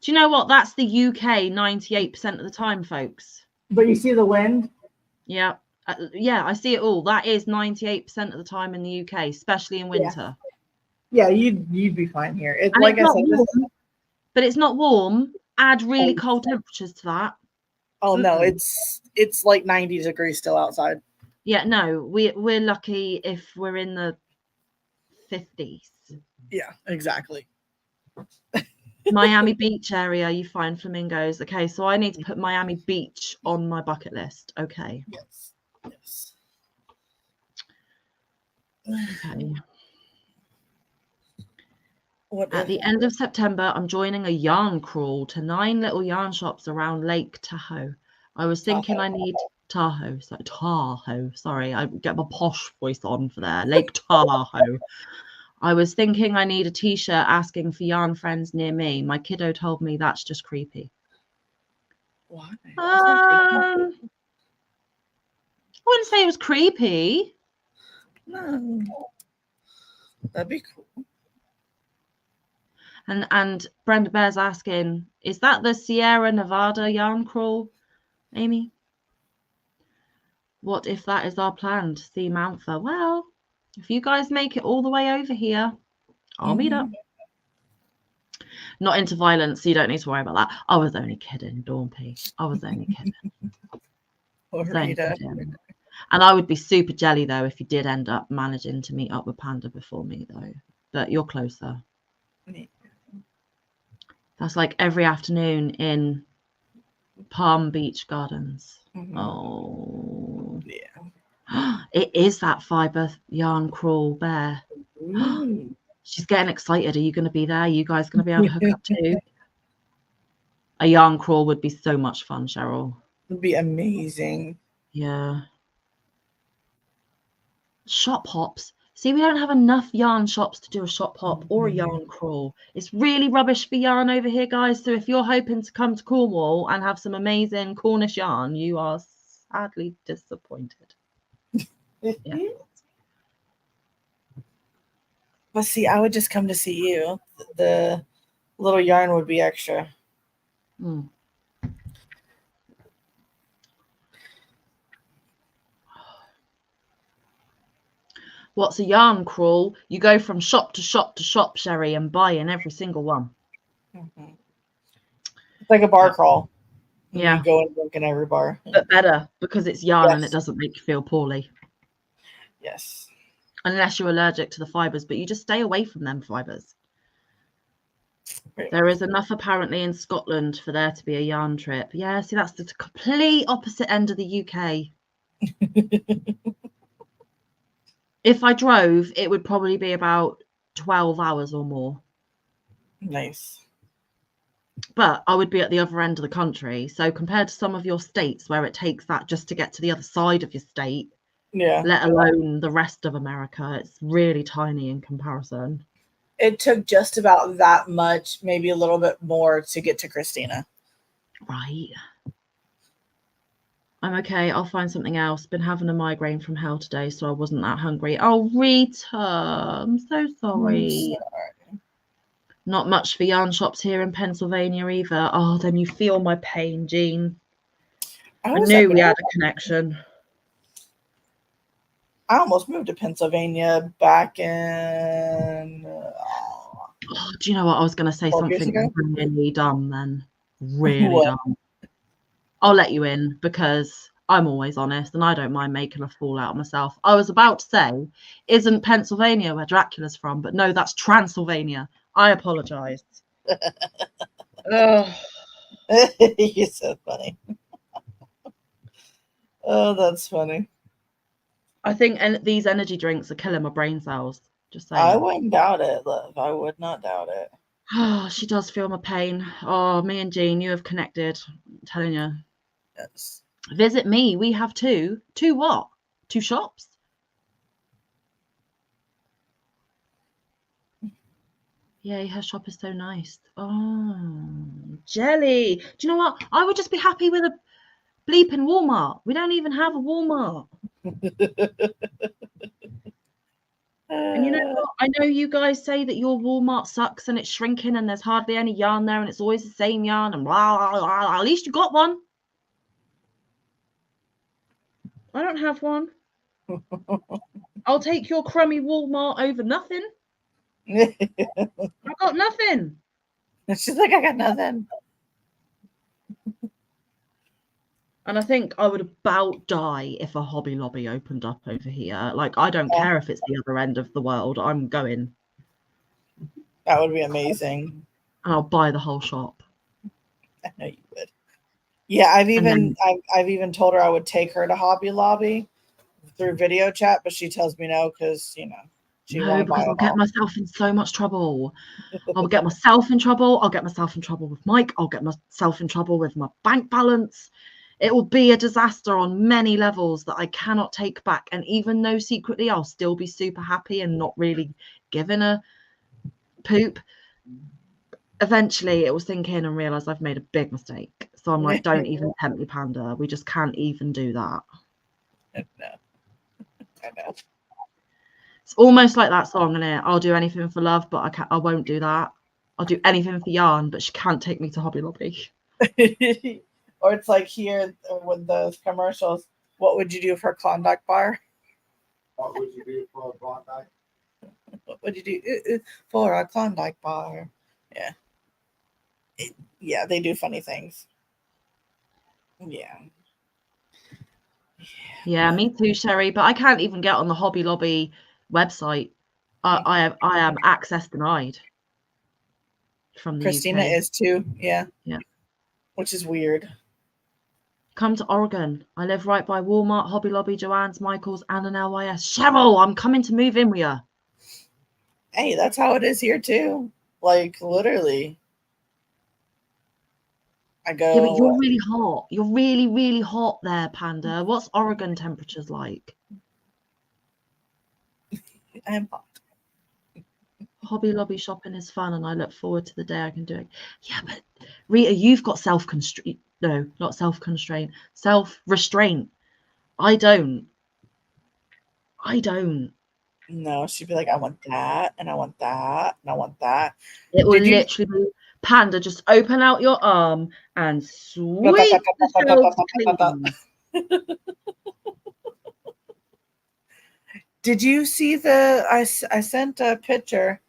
Do you know what? That's the UK 98% of the time, folks. But you see the wind? Yeah. Yeah, I see it all. That is 98% of the time in the UK, especially in winter. Yeah, you'd be fine here. It's and like it's I said, warm, but it's not warm. Add really cold temperatures to that. Oh no, it's like 90 degrees still outside. Yeah, no, we're lucky if we're in the 50s. Yeah, exactly. Miami Beach area, you find flamingos. Okay, so I need to put Miami Beach on my bucket list. Okay. Yes. Yes. Okay. What At the end of September, I'm joining a yarn crawl to 9 little yarn shops around Lake Tahoe. I was thinking I need Tahoe. Sorry, I get my posh voice on for there. Lake Tahoe. I was thinking I need a t-shirt asking for yarn friends near me. My kiddo told me that's just creepy. Why? I wouldn't say it was creepy. No. That'd be cool. And Brenda Bear's asking, is that the Sierra Nevada yarn crawl, Amy? What if that is our plan to see Manfa? Well, if you guys make it all the way over here, I'll meet up. Not into violence, so you don't need to worry about that. I was only kidding, Dawn P. I was only kidding. And I would be super jelly, though, if you did end up managing to meet up with Panda before me, though. But you're closer. That's like every afternoon in Palm Beach Gardens. Oh. Yeah. It is that fiber yarn crawl bear. She's getting excited. Are you going to be there? Are you guys going to be able to hook up too? A yarn crawl would be so much fun, Cheryl. It would be amazing. Yeah. Shop hops. See, we don't have enough yarn shops to do a shop hop or a yarn crawl. It's really rubbish for yarn over here, guys. So if you're hoping to come to Cornwall and have some amazing Cornish yarn, you are sadly disappointed. Yeah. But see, I would just come to see you. The little yarn would be extra. Mm. What's a yarn crawl? You go from shop to shop to shop, Sherry, and buy in every single one. Mm-hmm. It's like a bar crawl. Yeah. You go and look in every bar. But better because it's yarn and it Yes. doesn't make you feel poorly. Yes. Unless you're allergic to the fibres, but you just stay away from them fibres. Right. There is enough apparently in Scotland for there to be a yarn trip. Yeah, see, that's the complete opposite end of the UK. If I drove, it would probably be about 12 hours or more. Nice. But I would be at the other end of the country. So compared to some of your states where it takes that just to get to the other side of your state, Yeah. let alone the rest of America, it's really tiny in comparison. It took just about that much, maybe a little bit more, to get to Christina. Right. I'm okay. I'll find something else. Been having a migraine from hell today, so I wasn't that hungry. Oh, Rita, I'm so sorry. Not much for yarn shops here in Pennsylvania either. Oh, then you feel my pain, Jean. I knew we had a connection. I almost moved to Pennsylvania back in. Oh, do you know what? I was going to say something really dumb then. Really dumb. I'll let you in because I'm always honest and I don't mind making a fool out of myself. I was about to say, isn't Pennsylvania where Dracula's from? But no, that's Transylvania. I apologise. Oh. You're so funny. Oh, that's funny. I think these energy drinks are killing my brain cells. Just saying. I wouldn't doubt it, love. I would not doubt it. Oh, she does feel my pain. Oh, me and Jean, you have connected. I'm telling you. Yes. Visit me. We have two. Two what? Two shops? Yeah, her shop is so nice. Oh, jelly. Do you know what? I would just be happy with a bleeping Walmart. We don't even have a Walmart. And you know what? I know you guys say that your Walmart sucks and it's shrinking and there's hardly any yarn there and it's always the same yarn and blah, blah, blah. At least you got one. I don't have one. I'll take your crummy Walmart over nothing. I got nothing. She's like, I got nothing. And I think I would about die if a Hobby Lobby opened up over here. Like, I don't care if it's the other end of the world. I'm going. That would be amazing. And I'll buy the whole shop. I know you would. Yeah, I've even told her I would take her to Hobby Lobby through video chat, but she tells me no because she won't buy it. I'll get myself in so much trouble. I'll get myself in trouble. I'll get myself in trouble with Mike. I'll get myself in trouble with my bank balance. It will be a disaster on many levels that I cannot take back. And even though secretly I'll still be super happy and not really giving a poop, eventually it will sink in and realize I've made a big mistake. So I'm like, don't even tempt me, Panda. We just can't even do that. No. I know. It's almost like that song, isn't it? I'll do anything for love, but I won't do that. I'll do anything for yarn, but she can't take me to Hobby Lobby. Or it's like here with those commercials. What would you do for a Klondike bar? What would you do for a Klondike? What would you do for a Klondike bar? Yeah. Yeah, they do funny things. Yeah. Yeah, me too, Sherry. But I can't even get on the Hobby Lobby website. I am access denied from the Christina UK. is too. Yeah. Yeah. Which is weird. Come to Oregon. I live right by Walmart, Hobby Lobby, Joann's, Michael's, and an LYS. Cheryl, I'm coming to move in with you. Hey, that's how it is here too. Like literally. I go. Yeah, but you're really hot. You're really, really hot there, Panda. What's Oregon temperatures like? am hot. Hobby Lobby shopping is fun, and I look forward to the day I can do it. Yeah, but Rita, you've got self-constraint. No, not self-constraint. Self-restraint. I don't. No, she'd be like, I want that, and I want that, and I want that. It will Did you- literally be, Panda, just open out your arm and sweep the shelves clean. Did you see I sent a picture.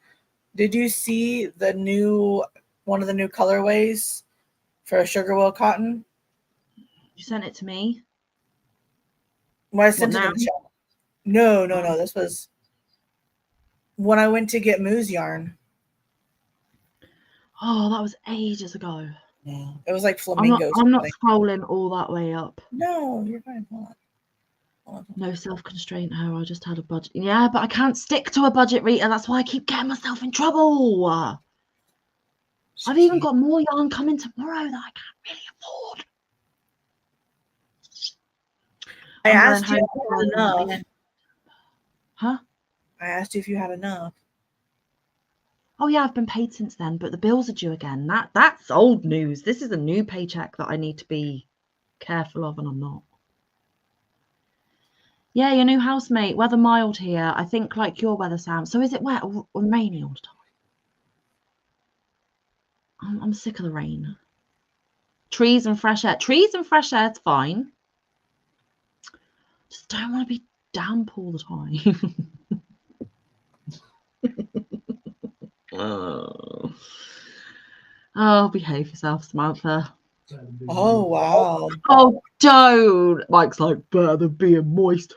Did you see one of the new colorways for Sugar Will Cotton? You sent it to me? Well, I sent it now? in the show. No. Oh. This was when I went to get Moo's yarn. Oh, that was ages ago. Yeah. It was like flamingos. I'm not scrolling all that way up. No, you're fine. Hold on. No self-constraint, her. I just had a budget. Yeah, but I can't stick to a budget, Rita. That's why I keep getting myself in trouble. I've even got more yarn coming tomorrow that I can't really afford. I asked you if you had enough. Huh? I asked you if you had enough. Oh yeah, I've been paid since then, but the bills are due again. That's old news. This is a new paycheck that I need to be careful of, and I'm not. Yeah, your new housemate. Weather mild here. I think like your weather, Sam. So is it wet or rainy all the time? I'm sick of the rain. Trees and fresh air. Trees and fresh air is fine. Just don't want to be damp all the time. Oh, behave yourself, Samantha. Oh, wow. Oh, don't. Mike's like, better than being moist.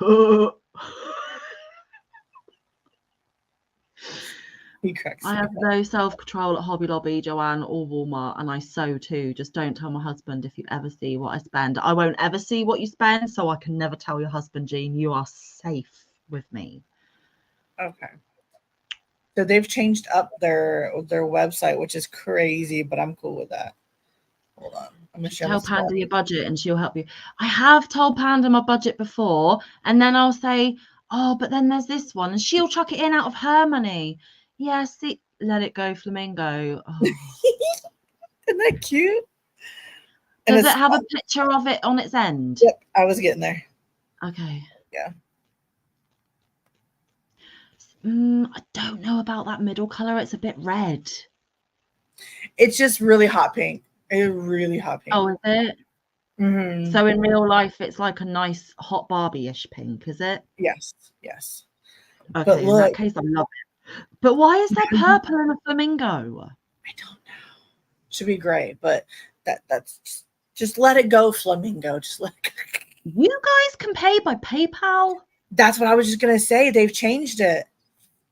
He cracks. I have no self-control at Hobby Lobby, Joanne, or Walmart, and I sew too. Just don't tell my husband if you ever see what I spend. I won't ever see what you spend, so I can never tell your husband, Jean. You are safe with me. Okay. So they've changed up their website, which is crazy, but I'm cool with that. Hold on. I'm gonna share Tell Panda your budget and she'll help you. I have told Panda my budget before, and then I'll say, oh, but then there's this one, and she'll chuck it in out of her money. Yeah, see, let it go, Flamingo. Oh. Isn't that cute? Does it have a picture of it on its end? Yep, I was getting there. Okay. Yeah. I don't know about that middle color. It's a bit red. It's just really hot pink. It's really hot pink. Oh, is it? Mm-hmm. So in real life, it's like a nice hot Barbie-ish pink, is it? Yes. Okay, but look, in that case, I love it. But why is there purple in a flamingo? I don't know. Should be great, but that's just let it go, Flamingo. Just let it go. You guys can pay by PayPal? That's what I was just gonna say. They've changed it.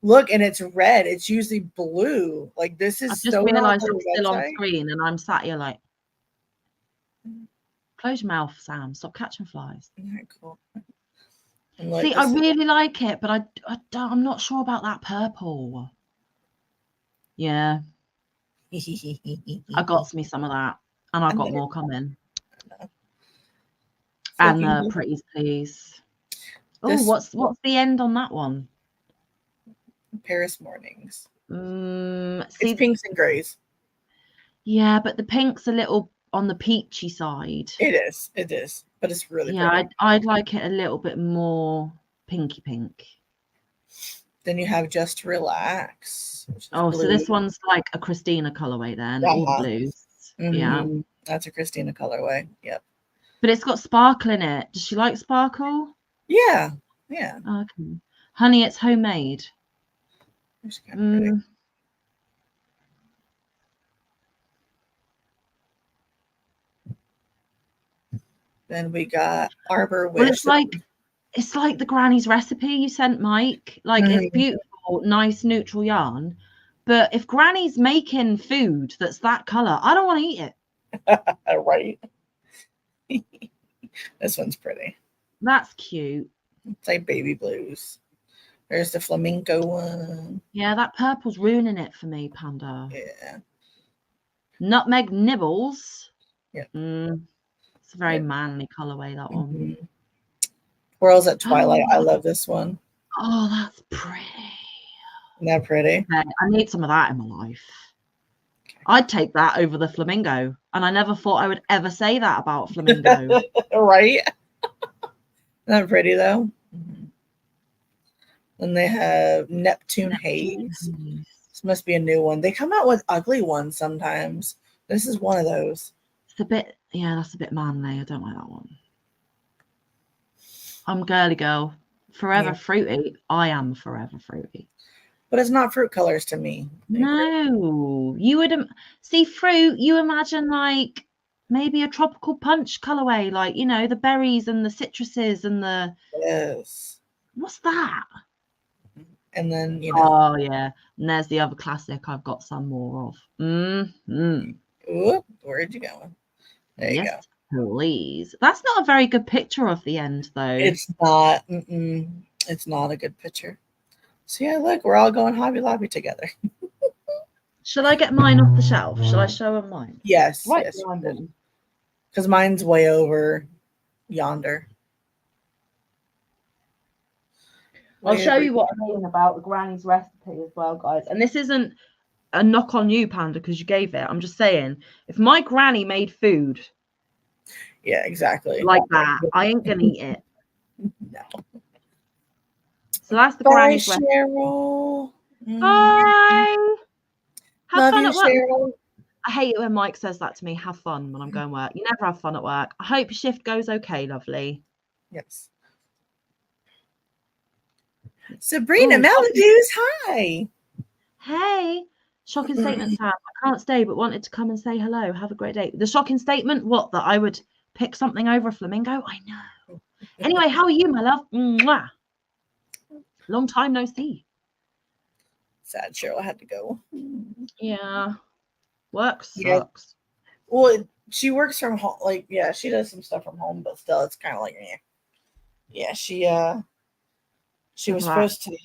Look, and it's red. It's usually blue. Like this is. I've just realised it's still on screen, and I'm sat here like, close your mouth, Sam. Stop catching flies. Right, cool. See, I really like it, but I'm not sure about that purple. Yeah, I got me some of that, and I got more coming. And pretties, please. Oh, what's the end on that one? Paris Mornings. See, it's pinks and grays. Yeah, but the pink's a little on the peachy side. It is, but it's really pretty. I'd like it a little bit more pinky pink. Then you have Just Relax. Oh, blue. So this one's like a Christina colorway then, all the blues. Mm-hmm. Yeah, that's a Christina colorway. Yep. But it's got sparkle in it. Does she like sparkle? Yeah. Okay. Honey, it's homemade. Then we got Arbor Wish. Well, it's like the granny's recipe you sent Mike. Like it's beautiful, nice neutral yarn. But if granny's making food that's that color, I don't want to eat it. Right. This one's pretty. That's cute. It's like baby blues. There's the flamenco one. Yeah, that purple's ruining it for me, Panda. Yeah. Nutmeg Nibbles. Yeah. It's a very manly colorway, that one. Whirls at Twilight. I love this one. Oh, that's pretty. Isn't that pretty? Okay, I need some of that in my life. I'd take that over the flamingo. And I never thought I would ever say that about flamingo. Right? Not pretty though. Then they have Neptune Haze. This must be a new one. They come out with ugly ones sometimes. This is one of those. It's a bit, yeah, that's a bit manly. I don't like that one. I'm girly girl. Forever Yeah. fruity. I am forever fruity. But it's not fruit colors to me. No, you would see fruit. You imagine like maybe a tropical punch colorway, like the berries and the citruses and the Yes. what's that? And then Oh yeah, and there's the other classic. I've got some more of. Oop, where'd you go? There you go. Please. That's not a very good picture of the end, though. It's not. It's not a good picture. So yeah, look, we're all going Hobby Lobby together. Shall I get mine off the shelf? Shall I show them mine? Yes. Right Yes. behind them. Because mine's way over yonder. I'll show you what I mean about the granny's recipe as well, guys. And this isn't a knock on you, Panda, because you gave it. I'm just saying, if my granny made food, yeah, exactly, like that, I ain't gonna eat it. No. So that's the Bye, granny's recipe. Cheryl. Bye. Have Love fun you, at work. Cheryl. I hate it when Mike says that to me. Have fun when I'm going to work. You never have fun at work. I hope your shift goes okay, lovely. Yes. Sabrina Melodies, hi. Hey. Shocking statement, Sam. I can't stay, but wanted to come and say hello. Have a great day. The shocking statement? What? That I would pick something over a flamingo? I know. Anyway, how are you, my love? Mwah. Long time no see. Sad Cheryl had to go. Yeah. Work sucks. Yeah. Well, she works from home. Like, yeah, she does some stuff from home, but still, it's kind of like, yeah. She was supposed to.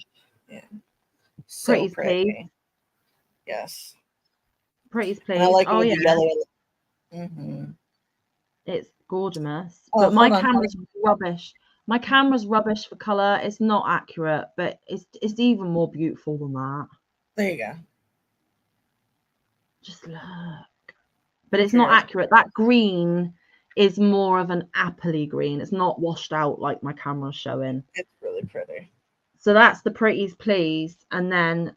Yeah. So pretty. Yes. Pretty's please. And I like it with the yellow. Mm-hmm. It's gorgeous. Oh, but my camera's rubbish. My camera's rubbish for color. It's not accurate, but it's even more beautiful than that. There you go. Just look. But it's not accurate. That green is more of an appley green. It's not washed out like my camera's showing. It's really pretty. So that's the pretties please. And then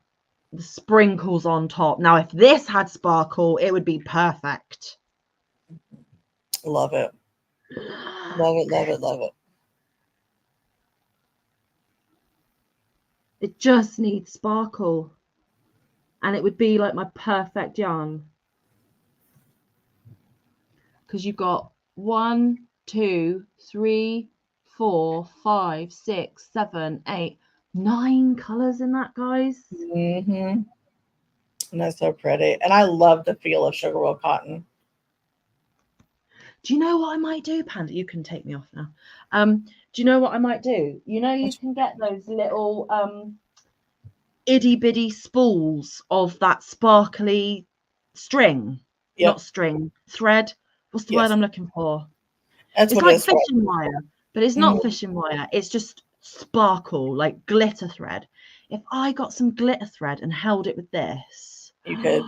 the sprinkles on top. Now, if this had sparkle, it would be perfect. Love it. Love it, love it, love it. It just needs sparkle. And it would be like my perfect yarn. Because you've got 1, 2, 3, 4, 5, 6, 7, 8, 9 colors in that, guys. Mm-hmm. And that's so pretty. And I love the feel of sugar roll cotton. Do you know what I might do, Panda? You can take me off now. Do you know what I might do? You can get those little itty bitty spools of that sparkly string. Yep. Not string, thread. What's the word I'm looking for? It's like fishing wire, but it's not fishing wire. It's just sparkle, like glitter thread. If I got some glitter thread and held it with this, you could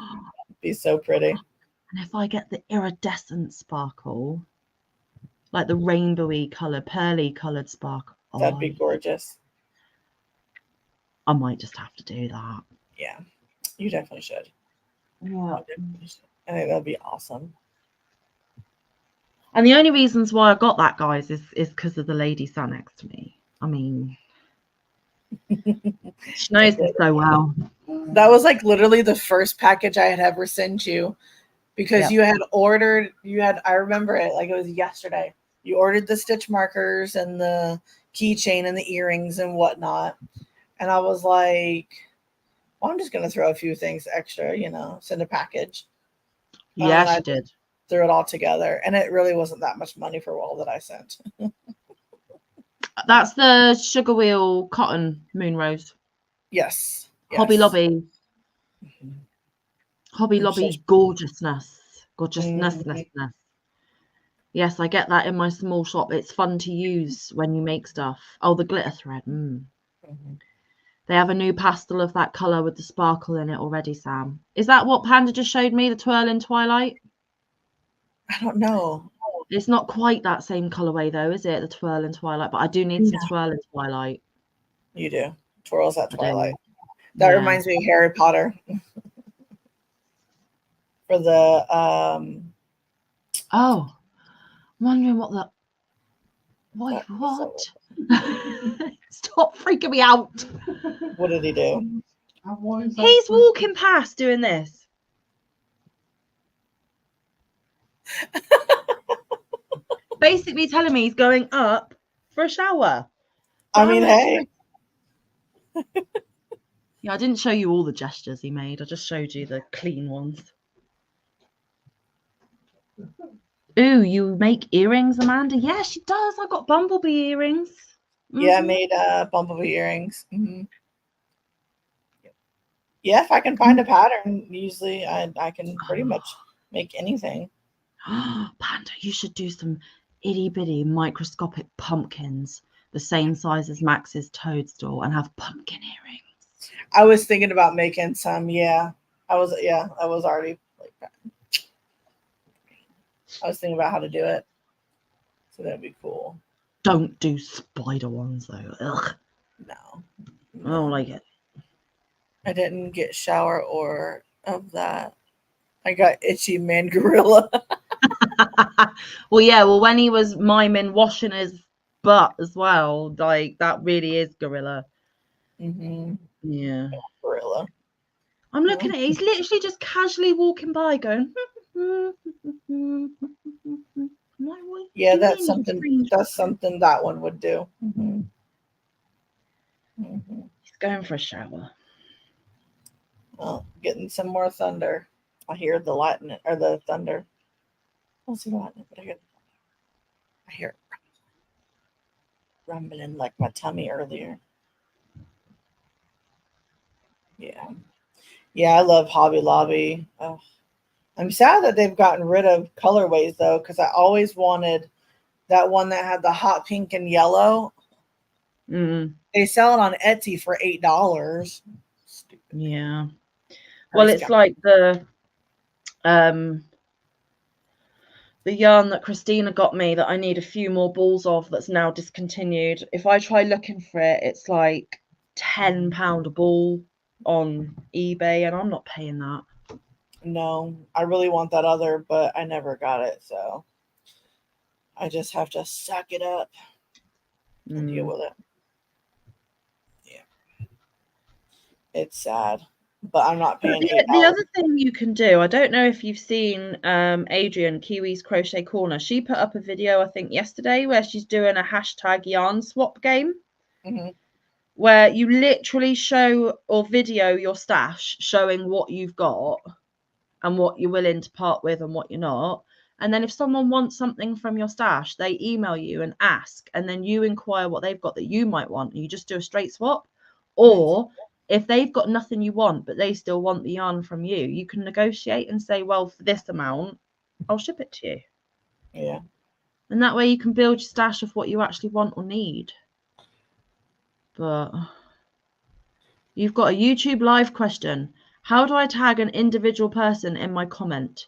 be so pretty. And if I get the iridescent sparkle, like the rainbowy color, pearly colored sparkle, that'd be gorgeous. I might just have to do that. Yeah, you definitely should. Yeah, I think that'd be awesome. And the only reasons why I got that, guys, is because of the lady sat next to me. I mean, she knows me so well. That was like literally the first package I had ever sent you, because you had ordered. I remember it like it was yesterday. You ordered the stitch markers and the keychain and the earrings and whatnot, and I was like, well, I'm just gonna throw a few things extra, send a package. Yeah, she did. Threw it all together, and it really wasn't that much money for all that I sent. That's the Sugar Wheel Cotton Moon Rose. Yes. Hobby Lobby. Hobby Lobby gorgeousness. Yes, I get that in my small shop. It's fun to use when you make stuff. Oh, the glitter thread. There They have a new pastel of that colour with the sparkle in it already, Sam. Is that what Panda just showed me, the Twirl in Twilight? I don't know. It's not quite that same colourway though, is it? The Twirl in Twilight, but I do need some Twirl in Twilight. You do. Twirls at I do. Twilight. That Yeah. reminds me of Harry Potter. For the Oh, I'm wondering what What? Stop freaking me out. What did he do? He's walking past doing this. Basically telling me he's going up for a shower. I mean, hey. Yeah, I didn't show you all the gestures he made. I just showed you the clean ones. Ooh, you make earrings, Amanda? Yeah, she does. I got bumblebee earrings. Yeah, I made bumblebee earrings. Mm-hmm. Yeah, if I can find a pattern, usually I can pretty much make anything. Panda, you should do some itty bitty microscopic pumpkins the same size as Max's toadstool and have pumpkin earrings. I was thinking about making some. Yeah, I was already like that. I was thinking about how to do it, so that'd be cool. Don't do spider ones though. Ugh. No, I don't like it. I didn't get shower or of that. I got itchy man gorilla. Well, yeah. Well, when he was miming washing his butt as well, like that really is gorilla. Mm-hmm. Yeah. Gorilla. I'm looking at it. He's literally just casually walking by, going. Yeah, that's something. That's something that one would do. Mm-hmm. Mm-hmm. He's going for a shower. Well, getting some more thunder. I hear the lightning or the thunder. I don't see the lightning, but I hear it rumbling like my tummy earlier. Yeah. Yeah, I love Hobby Lobby. Oh, I'm sad that they've gotten rid of colorways though, because I always wanted that one that had the hot pink and yellow. Mm. They sell it on Etsy for $8. Stupid. Yeah. Well, it's like the yarn that Christina got me that I need a few more balls of that's now discontinued. If I try looking for it, it's like £10 a ball on eBay, and I'm not paying that. No, I really want that other, but I never got it, so I just have to suck it up and deal with it. Yeah. It's sad, but I'm not paying $8. The other thing you can do, I don't know if you've seen Adrian, Kiwi's Crochet Corner. She put up a video, I think, yesterday where she's doing a hashtag yarn swap game. Mm-hmm. Where you literally show or video your stash showing what you've got and what you're willing to part with and what you're not. And then if someone wants something from your stash, they email you and ask, and then you inquire what they've got that you might want, and you just do a straight swap. Or if they've got nothing you want, but they still want the yarn from you, you can negotiate and say, well, for this amount, I'll ship it to you. Yeah. And that way you can build your stash of what you actually want or need. But you've got a YouTube live question. How do I tag an individual person in my comment?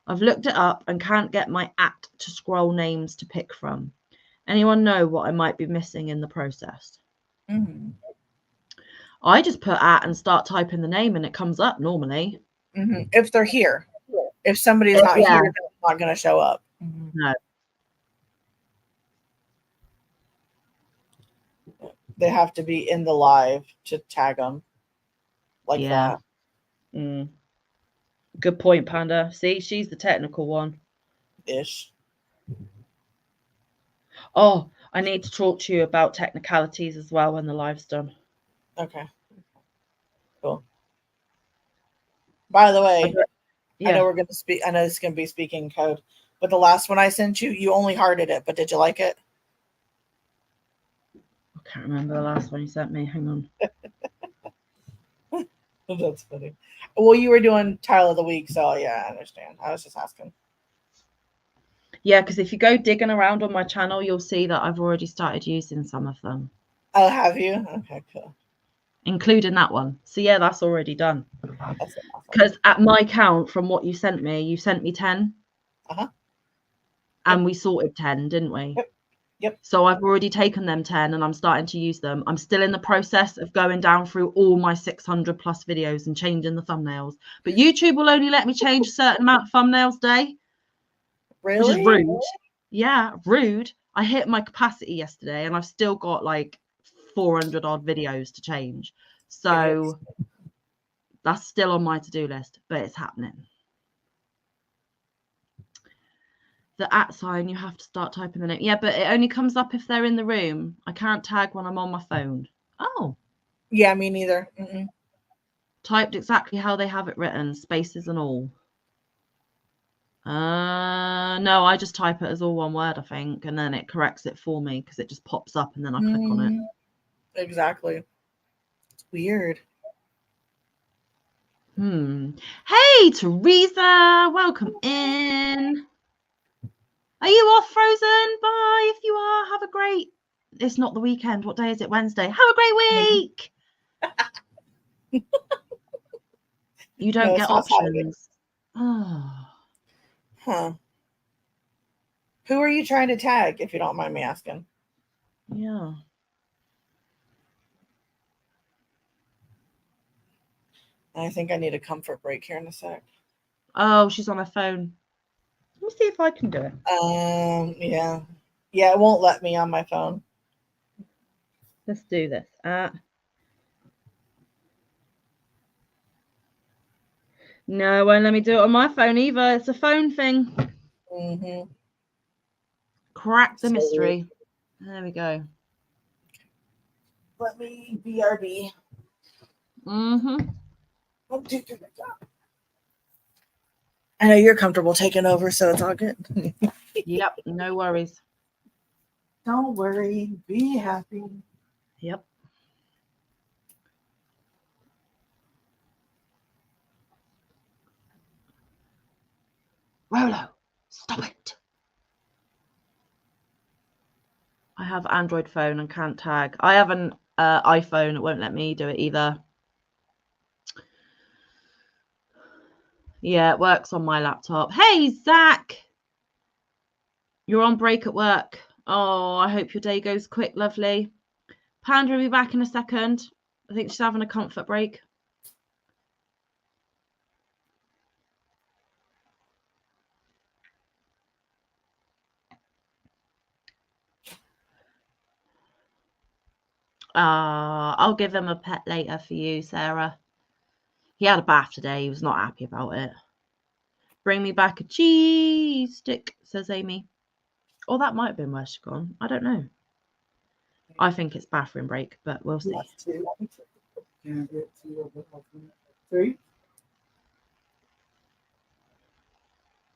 I've looked it up and can't get my @ to scroll names to pick from. Anyone know what I might be missing in the process? Mm-hmm. I just put @ and start typing the name and it comes up normally. Mm-hmm. If they're here. If somebody's not here, then it's not going to show up. Mm-hmm. No. They have to be in the live to tag them like that. Mm. Good point, Panda. See, she's the technical one. Ish. Oh, I need to talk to you about technicalities as well when the live's done. Okay. Cool. By the way, I know we're going to speak. I know this is going to be speaking code, but the last one I sent you, you only hearted it, but did you like it? I can't remember the last one you sent me. Hang on. That's funny. Well, you were doing Tile of the Week, so yeah, I understand. I was just asking. Yeah, because if you go digging around on my channel, you'll see that I've already started using some of them. Oh, have you? Okay, cool. including that one. So yeah, that's already done. That's awesome. Because at my count, from what you sent me 10. Uh-huh. And we sorted 10, didn't we? Yep. So I've already taken them 10 and I'm starting to use them. I'm still in the process of going down through all my 600 plus videos and changing the thumbnails. But YouTube will only let me change a certain amount of thumbnails a day. Really? Which is rude. Yeah, rude. I hit my capacity yesterday and I've still got like 400 odd videos to change. So that's still on my to-do list, but it's happening. The @ sign, you have to start typing the name. Yeah, but it only comes up if they're in the room. I can't tag when I'm on my phone. Oh. Yeah, me neither. Mm-mm. Typed exactly how they have it written, spaces and all. No, I just type it as all one word, I think, and then it corrects it for me because it just pops up and then I click on it. Exactly. It's weird. Hey, Teresa, welcome in. Are you off, Frozen? Bye. If you are, have a great... It's not the weekend. What day is it? Wednesday. Have a great week. You don't get options. Oh. Huh. Who are you trying to tag, if you don't mind me asking? Yeah. I think I need a comfort break here in a sec. Oh, she's on her phone. Let me see if I can do it. Yeah. Yeah, it won't let me on my phone. Let's do this. No, won't let me do it on my phone either. It's a phone thing. Mm-hmm. Crack the mystery. There we go. Let me BRB. Mm-hmm. I know you're comfortable taking over, so it's all good. Yep, no worries. Don't worry. Be happy. Yep. Rolo, stop it. I have Android phone and can't tag. I have an iPhone. It won't let me do it either. Yeah, it works on my laptop. Hey, Zach. You're on break at work. Oh, I hope your day goes quick, lovely. Panda will be back in a second. I think she's having a comfort break. I'll give him a pet later for you, Sarah. He had a bath today. He was not happy about it. Bring me back a cheese stick, says Amy. Or that might have been where she's gone. I don't know. I think it's bathroom break, but we'll see. Three.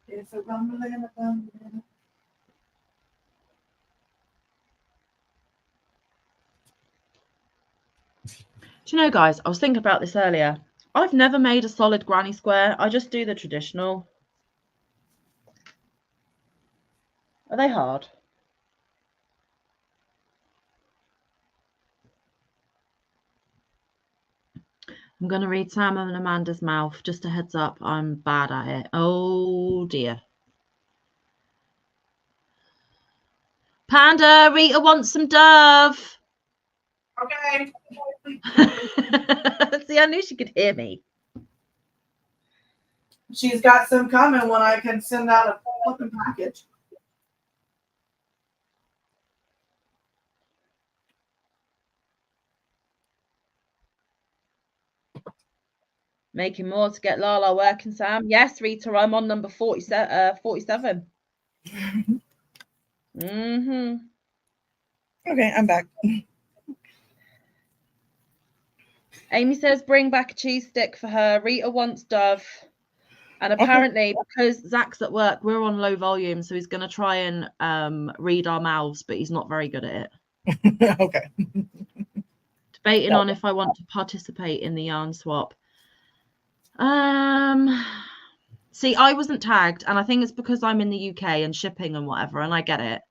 It's a rumbling, a rumbling. Do you know, guys, I was thinking about this earlier. I've never made a solid granny square. I just do the traditional. Are they hard? I'm going to read Sam and Amanda's mouth. Just a heads up, I'm bad at it. Oh, dear. Panda, Rita wants some Dove. Okay. See, I knew she could hear me. She's got some coming when I can send out a flipping package. Making more to get Lala working, Sam. Yes, Rita, I'm on number 47. Mm-hmm. Okay, I'm back. Amy says bring back a cheese stick for her. Rita wants Dove. And apparently, because Zach's at work, we're on low volume, so he's going to try and read our mouths, but he's not very good at it. Okay. Debating on if I want to participate in the yarn swap. See, I wasn't tagged, and I think it's because I'm in the UK and shipping and whatever, and I get it.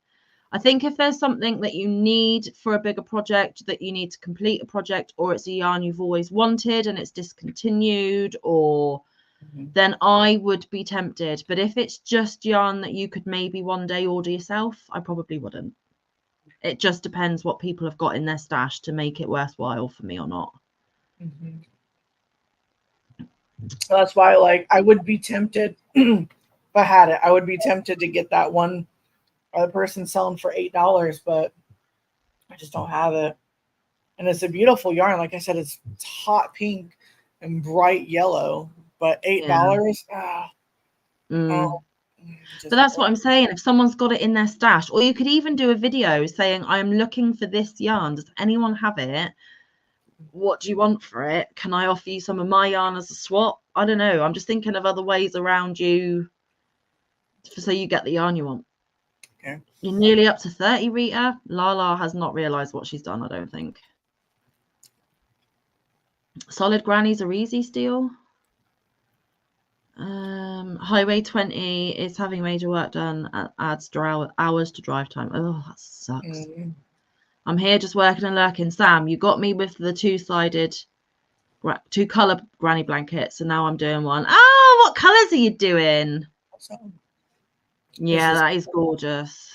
I think if there's something that you need for a bigger project, that you need to complete a project, or it's a yarn you've always wanted and it's discontinued, or then I would be tempted. But if it's just yarn that you could maybe one day order yourself, I probably wouldn't. It just depends what people have got in their stash to make it worthwhile for me or not. So that's why, like, I would be tempted if I had it. I would be tempted to get that one other person selling for $8, but I just don't have it. And it's a beautiful yarn. Like I said, it's hot pink and bright yellow, but $8. Oh, But that's what I'm saying. If someone's got it in their stash, or you could even do a video saying, I'm looking for this yarn. Does anyone have it? What do you want for it? Can I offer you some of my yarn as a swap? I don't know. I'm just thinking of other ways around you so you get the yarn you want. Okay. You're nearly up to 30, Rita. Lala has not realised what she's done, I don't think. Solid grannies are easy still. Highway 20 is having major work done. Adds hours to drive time. Oh, that sucks. I'm here just working and lurking. Sam, you got me with the two-sided, two-colour granny blankets, and now I'm doing one. Oh, what colours are you doing? Yeah, that is gorgeous.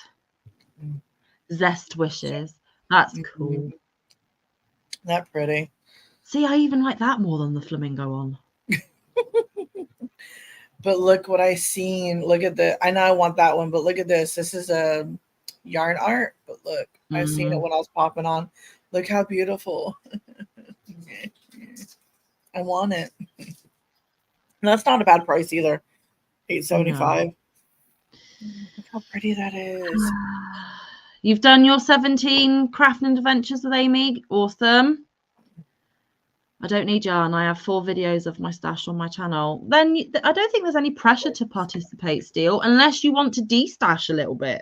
Zest wishes. That's cool. That pretty. See, I even like that more than the flamingo one. But look what I seen. Look at the. I know I want that one, but look at this. This is a yarn art. But look, I seen it when I was popping on. Look how beautiful. I want it. And that's not a bad price either. $8.75. No. Look how pretty that is. You've done your 17 crafting adventures with Amy. Awesome. I don't need yarn. I have 4 videos of my stash on my channel. Then I don't think there's any pressure to participate still, unless you want to de-stash a little bit.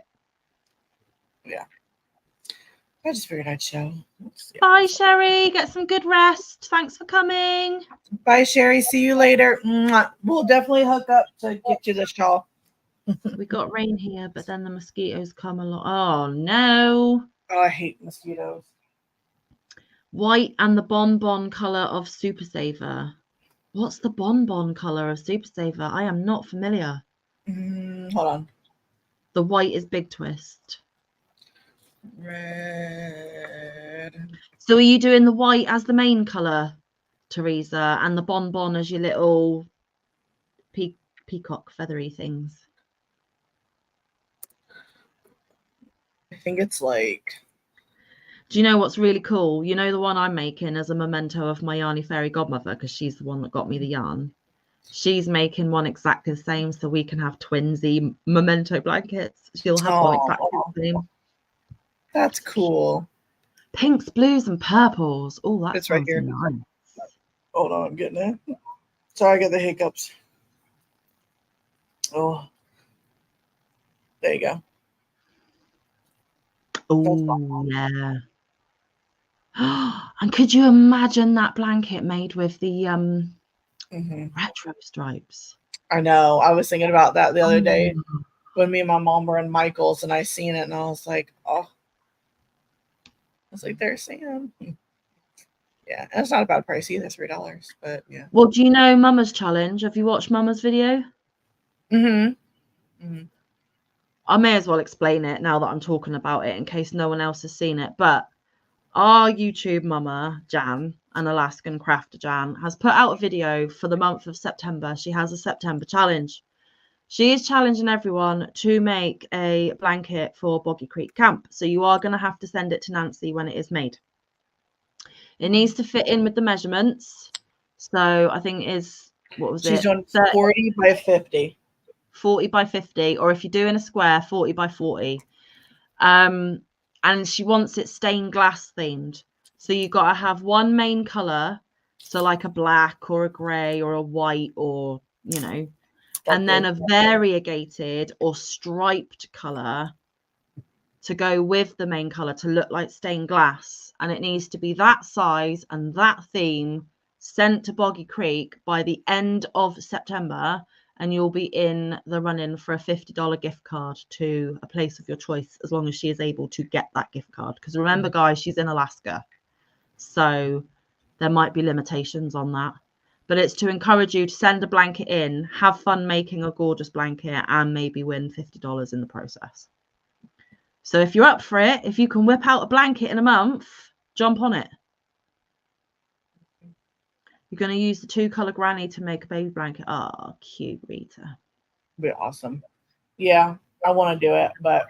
Yeah. I just figured I'd show. Bye, Sherry. Get some good rest. Thanks for coming. Bye, Sherry. See you later. We'll definitely hook up to get you the shawl. We got rain here, but then the mosquitoes come along. Oh, no. Oh, I hate mosquitoes. White and the bonbon color of Super Saver. What's the bonbon color of Super Saver? I am not familiar. Hold on. The white is Big Twist. Red. So are you doing the white as the main color, Teresa, and the bonbon as your little peacock feathery things? I think it's like... Do you know what's really cool? You know the one I'm making as a memento of my yarny fairy godmother, because she's the one that got me the yarn. She's making one exactly the same, so we can have twinsy memento blankets. She'll have one exactly the same. That's cool. Pinks, blues, and purples. Oh, that's right here. Nice. Hold on, I'm getting it. Sorry, I got the hiccups. Oh, there you go. Oh, yeah. And could you imagine that blanket made with the retro stripes? I know. I was thinking about that the other day when me and my mom were in Michael's and I seen it and I was like, oh. I was like, there's Sam. Yeah, and it's not a bad price either, $3, but yeah. Well, do you know Mama's challenge? Have you watched Mama's video? I may as well explain it now that I'm talking about it in case no one else has seen it. But our YouTube mama, Jan, an Alaskan crafter Jan, has put out a video for the month of September. She has a September challenge. She is challenging everyone to make a blanket for Boggy Creek Camp. So you are going to have to send it to Nancy when it is made. It needs to fit in with the measurements. So I think it is, what was it? She's doing 40 by 50. 40 by 50, or if you're doing a square, 40 by 40. And she wants it stained glass themed. So you've got to have one main color, so like a black or a gray or a white or, you know, and then a variegated or striped color to go with the main color to look like stained glass. And it needs to be that size and that theme sent to Boggy Creek by the end of September. and you'll be in the running for a $50 gift card to a place of your choice, as long as she is able to get that gift card. Because remember, guys, she's in Alaska, so there might be limitations on that. But it's to encourage you to send a blanket in, have fun making a gorgeous blanket, and maybe win $50 in the process. So if you're up for it, if you can whip out a blanket in a month, jump on it. You're going to use the 2-color granny to make a baby blanket. Oh, cute, Rita. Be awesome. Yeah, I want to do it, but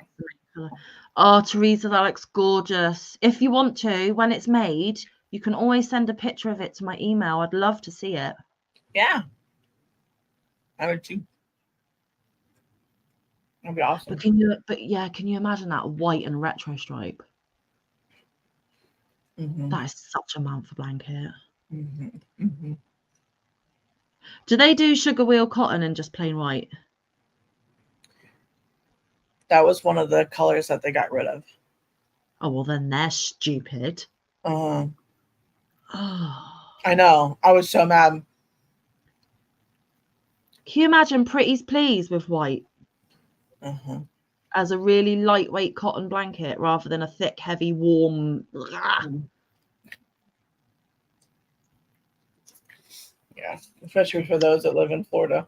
oh, Teresa, that looks gorgeous. If you want to, when it's made, you can always send a picture of it to my email. I'd love to see it. Yeah, I would too. That'd be awesome. But can you imagine that white and retro stripe? Mm-hmm. That is such a Manfa blanket. Mm-hmm. Mm-hmm. Do they do sugar wheel cotton and just plain white? That was one of the colors that they got rid of. Oh, well, then they're stupid. Oh, I know. I was so mad. Can you imagine Pretty's Please with white Uh-huh. as a really lightweight cotton blanket rather than a thick, heavy, warm? Yeah, especially for those that live in Florida.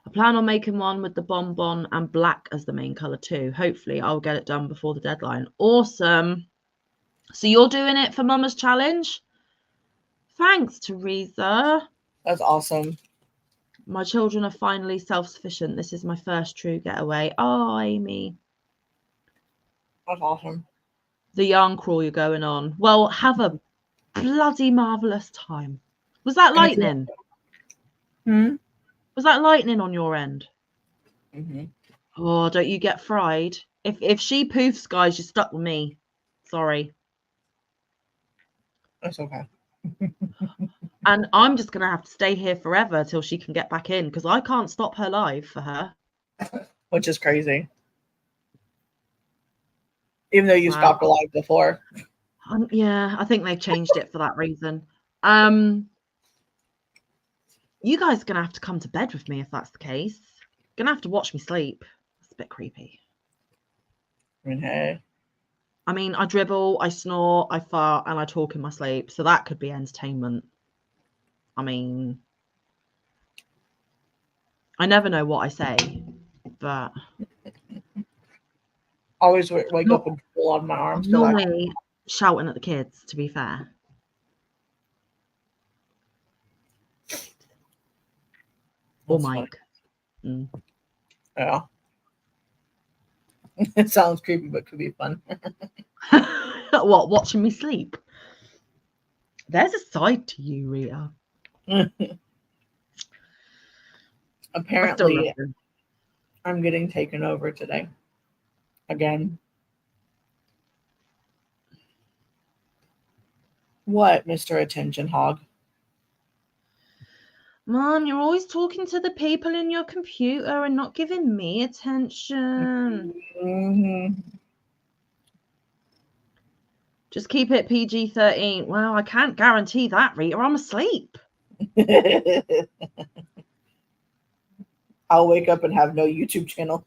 I plan on making one with the bonbon and black as the main color too. Hopefully, I'll get it done before the deadline. Awesome. So you're doing it for Mama's Challenge? Thanks, Teresa. That's awesome. My children are finally self-sufficient. This is my first true getaway. Oh, Amy. That's awesome. The yarn crawl you're going on. Well, have a bloody marvellous time. Was that lightning? Was that lightning on your end? Mm-hmm. Oh, don't you get fried? If she poofs, guys, you're stuck with me. Sorry. That's okay. And I'm just going to have to stay here forever till she can get back in, because I can't stop her live for her. Which is crazy. Even though you Wow. stopped alive before. Yeah, I think they've changed it for that reason. You guys are going to have to come to bed with me if that's the case. Going to have to watch me sleep. It's a bit creepy. Okay. I mean, I dribble, I snore, I fart, and I talk in my sleep. So that could be entertainment. I mean, I never know what I say, but Always wake up and pull on my arms. Normally shouting at the kids, to be fair. Or Mike. Yeah. It sounds creepy, but could be fun. What, watching me sleep? There's a side to you, Rita. Apparently, I'm getting taken over today. Again. What, Mr. Attention Hog? Mom, you're always talking to the people in your computer and not giving me attention. Mm-hmm. Just keep it PG-13. Well, I can't guarantee that, Rita. I'm asleep. I'll wake up and have no YouTube channel.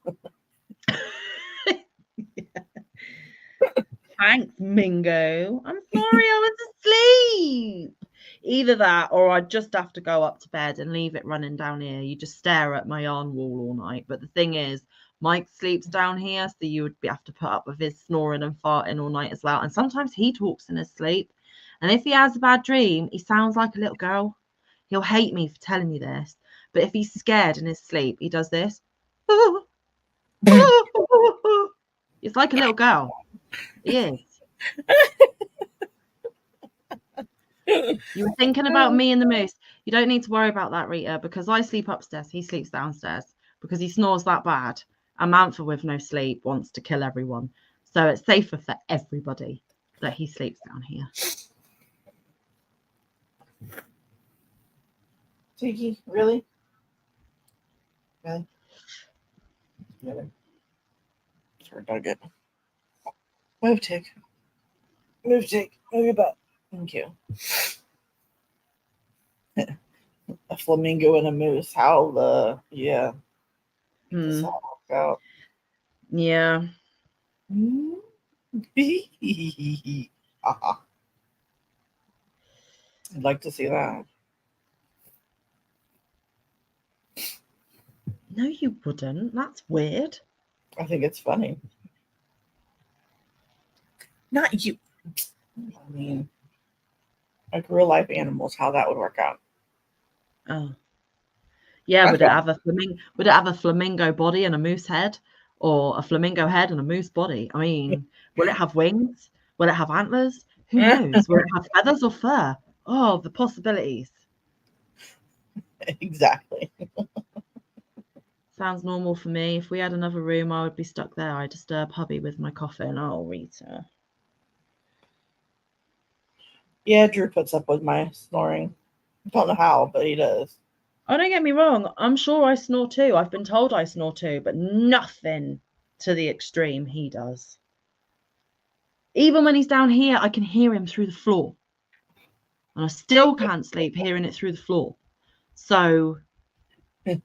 Thanks, Mingo. I'm sorry I was asleep. Either that or I'd just have to go up to bed and leave it running down here. You just stare at my yarn wall all night. But the thing is, Mike sleeps down here, so you would have to put up with his snoring and farting all night as well. And sometimes he talks in his sleep. And if he has a bad dream, he sounds like a little girl. He'll hate me for telling you this. But if he's scared in his sleep, he does this. It's like a little girl. He is. You were thinking about me and the moose. You don't need to worry about that, Rita, because I sleep upstairs. He sleeps downstairs because he snores that bad. And Manfa with no sleep wants to kill everyone. So it's safer for everybody that he sleeps down here. Tiki, really? Really? Really? Sorry, Nugget. Move, Tick. Move, Tick. Move your butt. Thank you. a flamingo and a moose. How the this all worked out. Yeah. I'd like to see that. No, you wouldn't. That's weird. I think it's funny. Not you. I mean, like real life animals, how that would work out. Oh. Yeah, That's would it fine. have a flamingo body and a moose head, or a flamingo head and a moose body? I mean, will it have wings? Will it have antlers? Who knows? Will it have feathers or fur? Oh, the possibilities. Exactly. Sounds normal for me. If we had another room, I would be stuck there. I disturb hubby with my coffin. Oh, Rita. Yeah, Drew puts up with my snoring. Don't know how, but he does. Oh, don't get me wrong. I'm sure I snore too. I've been told I snore too, but nothing to the extreme he does. Even when he's down here, I can hear him through the floor. And I still can't sleep hearing it through the floor. So, and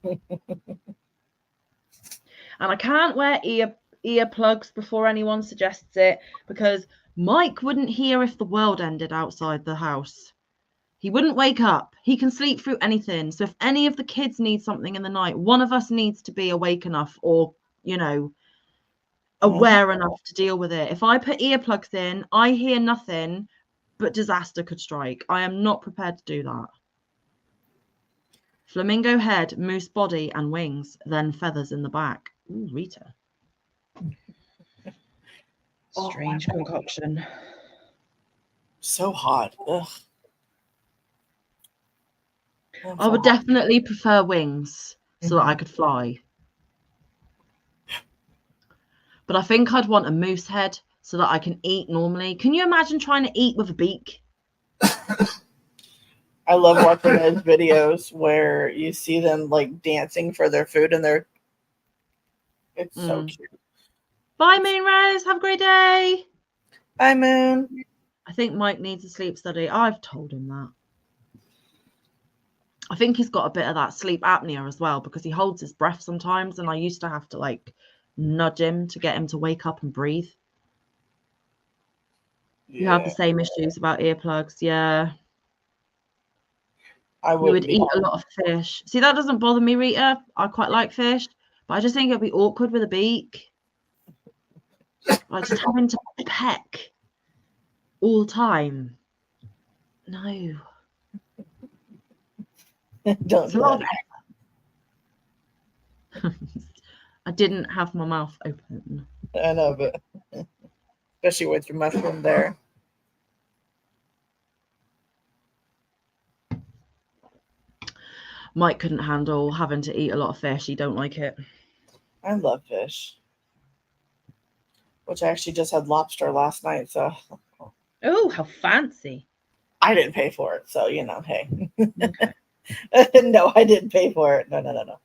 I can't wear earplugs before anyone suggests it, because Mike wouldn't hear if the world ended outside the house. He wouldn't wake up. He can sleep through anything. So if any of the kids need something in the night, one of us needs to be awake enough or, aware enough to deal with it. If I put earplugs in, I hear nothing, but disaster could strike. I am not prepared to do that. Flamingo head, moose body and wings, then feathers in the back. Ooh, Rita. Strange concoction. So hot. Ugh. I would definitely prefer wings so that I could fly. But I think I'd want a moose head so that I can eat normally. Can you imagine trying to eat with a beak? I love watching those videos where you see them like dancing for their food and it's so cute. Bye, Moonrose. Have a great day. Bye, Moon. I think Mike needs a sleep study. I've told him that. I think he's got a bit of that sleep apnea as well because he holds his breath sometimes, and I used to have to nudge him to get him to wake up and breathe. You have the same issues about earplugs, yeah. You would eat a lot of fish. See, that doesn't bother me, Rita. I quite like fish, but I just think it'd be awkward with a beak. Like just having to peck all the time. No. Don't do that. I didn't have my mouth open. I know, but especially with your mushroom there. Mike couldn't handle having to eat a lot of fish. He don't like it. I love fish. Which I actually just had lobster last night, so. Oh, how fancy. I didn't pay for it, so, hey. Okay. No, I didn't pay for it. No.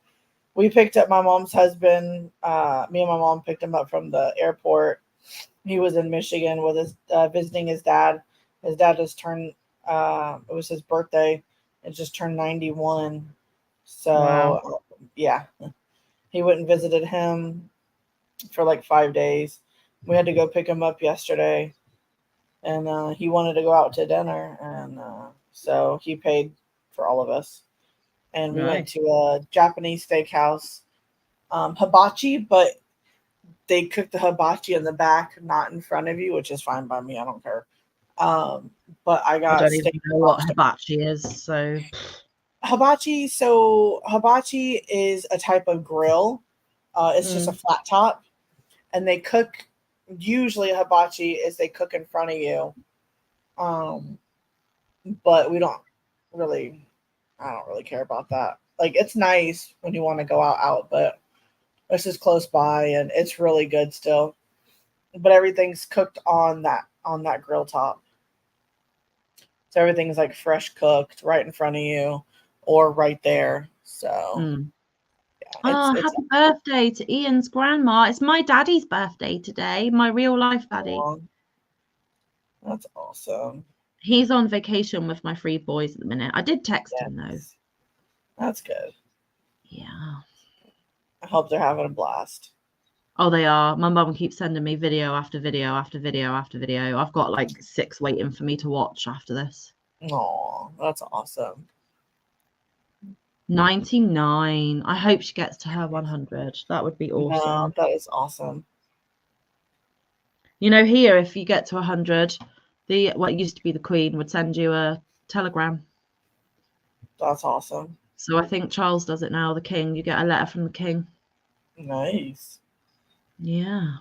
We picked up my mom's husband. Me and my mom picked him up from the airport. He was in Michigan with his visiting his dad. His dad just turned. It was his birthday. It just turned 91. So wow. Yeah, he went and visited him for 5 days. We had to go pick him up yesterday, and he wanted to go out to dinner, and so he paid for all of us. And we went to a Japanese steakhouse, hibachi, but they cook the hibachi in the back, not in front of you, which is fine by me. I don't care. But I got. I don't even know what hibachi is. So hibachi is a type of grill. It's just a flat top, and they cook. Usually, hibachi is they cook in front of you. But we don't really. I don't really care about that. It's nice when you want to go out, but this is close by and it's really good still. But everything's cooked on that grill top. So everything's fresh cooked right in front of you or right there. So happy birthday to Ian's grandma. It's my daddy's birthday today, my real life daddy. That's awesome. He's on vacation with my 3 boys at the minute. I did text him though. That's good. Yeah. I hope they're having a blast. Oh, they are. My mum keeps sending me video after video after video after video. I've got like 6 waiting for me to watch after this. Aw, that's awesome. 99. I hope she gets to her 100. That would be awesome. No, that is awesome. You know, here, if you get to 100, what used to be the Queen would send you a telegram. That's awesome. So I think Charles does it now, the King. You get a letter from the King. Nice. Yeah.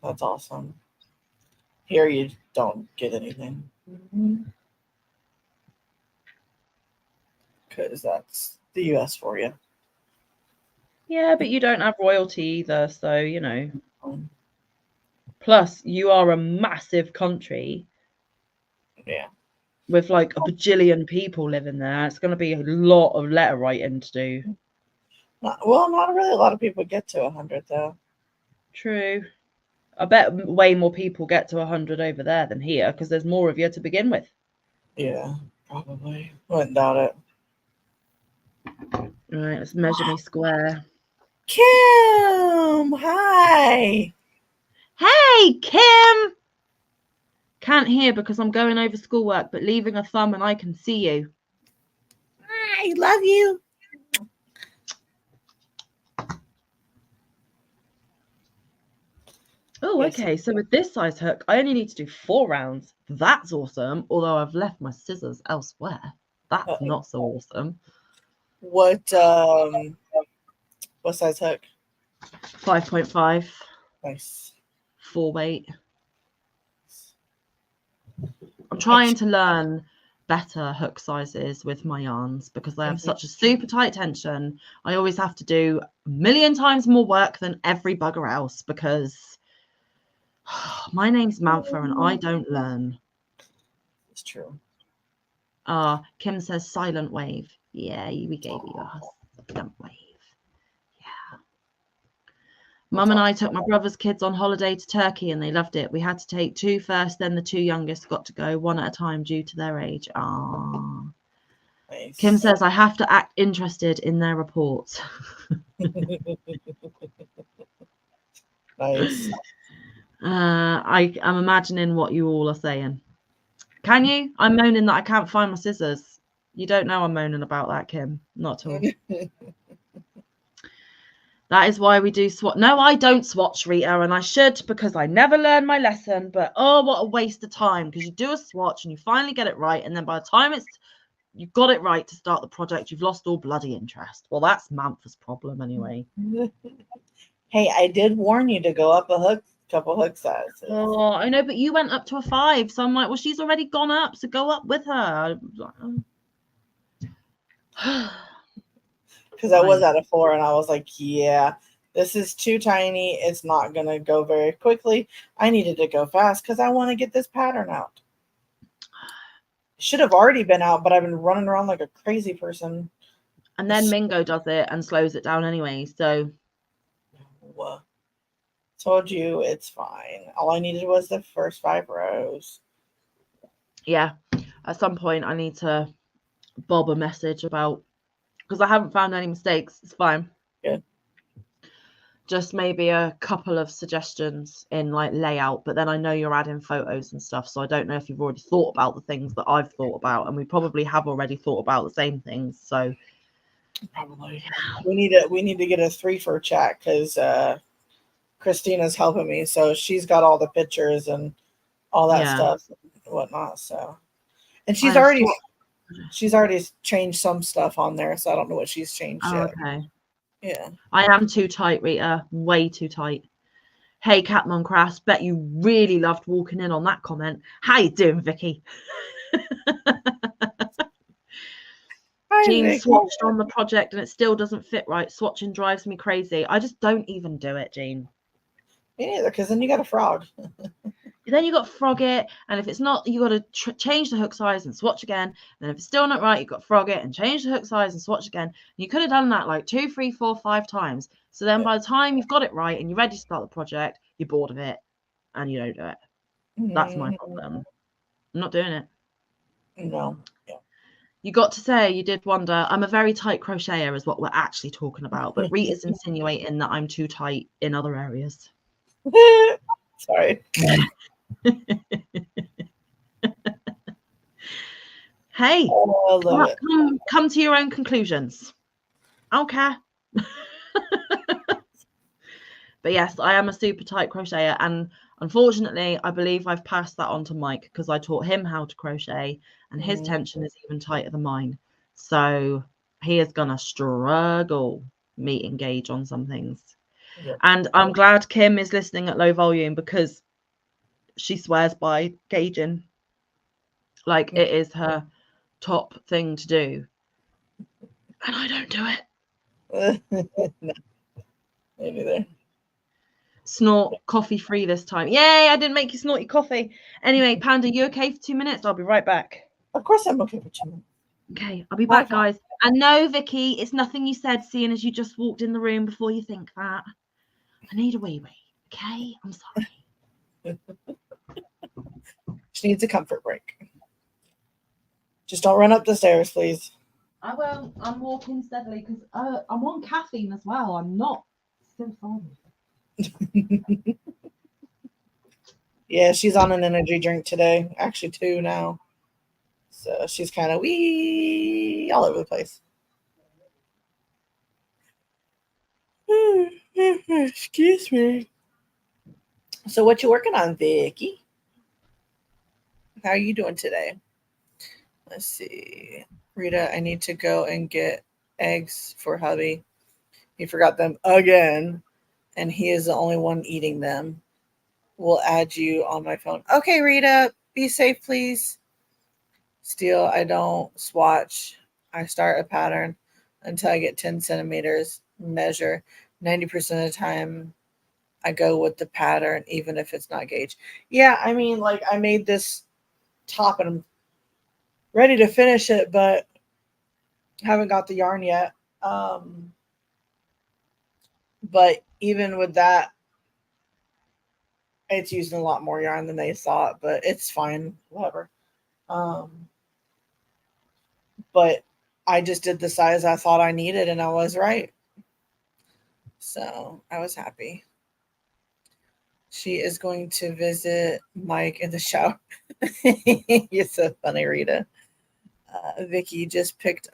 That's awesome. Here you don't get anything. Because that's the US for you. Yeah, but you don't have royalty either, so, you know. Um, Plus, you are a massive country. Yeah. With like a bajillion people living there. It's going to be a lot of letter writing to do. Not really a lot of people get to 100, though. True. I bet way more people get to 100 over there than here because there's more of you to begin with. Yeah, probably. Wouldn't doubt it. Right, let's measure me square. Kim! Hi! Hey, Kim! Can't hear because I'm going over schoolwork, but leaving a thumb and I can see you. Hi, love you. Oh, Yes. okay. So with this size hook, I only need to do 4 rounds. That's awesome. Although I've left my scissors elsewhere. That's not so awesome. What size hook? 5.5. Nice. 4 weight. I'm trying to learn better hook sizes with my yarns because they have such a super tight tension. I always have to do a million times more work than every bugger else because my name's Manfa and I don't learn. It's true. Kim says silent wave. Yeah, we gave you a silent wave. Yeah. Mum and I took my brother's kids on holiday to Turkey and they loved it. We had to take 2 first, then the 2 youngest got to go 1 at a time due to their age. Nice. Kim says I have to act interested in their reports. Nice. I'm imagining what you all are saying. Can you? I'm moaning that I can't find my scissors. You don't know I'm moaning about that, Kim. Not at all. That is why we do swatch. No, I don't swatch, Rita, and I should because I never learned my lesson. But oh, what a waste of time because you do a swatch and you finally get it right, and then by the time you've got it right to start the project, you've lost all bloody interest. Well, that's Manfa's problem anyway. Hey, I did warn you to go up a couple hook sizes. Oh, I know, but you went up to a 5, so I'm like, well, she's already gone up, so go up with her. Because I was at a 4 and I was like, yeah, this is too tiny. It's not going to go very quickly. I needed to go fast because I want to get this pattern out. It should have already been out, but I've been running around like a crazy person. And then Mingo does it and slows it down anyway, so. Told you it's fine. All I needed was the first 5 rows. Yeah, at some point I need to bob a message about, because I haven't found any mistakes. It's fine. Good. Just maybe a couple of suggestions in like layout, but then I know you're adding photos and stuff, so I don't know if you've already thought about the things that I've thought about, and we probably have already thought about the same things. So probably we need to get a 3 for chat because Christina's helping me, so she's got all the pictures and all that stuff and whatnot. So, and she's already changed some stuff on there, so I don't know what she's changed yet. Okay. Yeah. I am too tight, Rita. Way too tight. Hey, Catmon Crass, bet you really loved walking in on that comment. How you doing, Vicky? Jean swatched on the project and it still doesn't fit right. Swatching drives me crazy. I just don't even do it, Jean. Me neither, because then you got a frog. Then you got to frog it, and if it's not, you got to change the hook size and swatch again. And then if it's still not right, you've got to frog it and change the hook size and swatch again. And you could have done that like 2, 3, 4, 5 times. So then by the time you've got it right and you're ready to start the project, you're bored of it and you don't do it. That's my problem. I'm not doing it. No. Yeah. You got to say you did wonder. I'm a very tight crocheter is what we're actually talking about, but Rita's insinuating that I'm too tight in other areas. Sorry. Hey, Oh, I love it. come to your own conclusions. I don't care. But yes, I am a super tight crocheter, and unfortunately, I believe I've passed that on to Mike because I taught him how to crochet, and his tension is even tighter than mine. So he is gonna struggle me engage on some things. Yep. And I'm glad Kim is listening at low volume because she swears by gauging. Like it is her top thing to do. And I don't do it. No, me neither. Snort coffee free this time. Yay, I didn't make you snort your coffee. Anyway, Panda, you okay for 2 minutes? I'll be right back. Of course I'm okay for 2 minutes. Okay, I'll be back, guys. And no, Vicky, it's nothing you said, seeing as you just walked in the room before you think that. I need a wee wee. Okay, I'm sorry. She needs a comfort break. Just don't run up the stairs, please. I will. I'm walking steadily because I'm on caffeine as well. I'm not still sorry. Yeah, she's on an energy drink today. Actually, 2 now. So she's kind of wee all over the place. Excuse me. So what you working on, Vicky? How are you doing today? Let's see. Rita, I need to go and get eggs for hubby. He forgot them again, and he is the only one eating them. We'll add you on my phone. Okay, Rita, be safe, please. Still, I don't swatch. I start a pattern until I get 10 centimeters, measure. 90% of the time, I go with the pattern, even if it's not gauge. Yeah, I mean, like, I made this top and I'm ready to finish it, but haven't got the yarn yet. But even with that, it's using a lot more yarn than they thought, but it's fine, whatever. But I just did the size I thought I needed, and I was right. So I was happy. She is going to visit Mike in the shower. You're so funny, Rita. Vicky just picked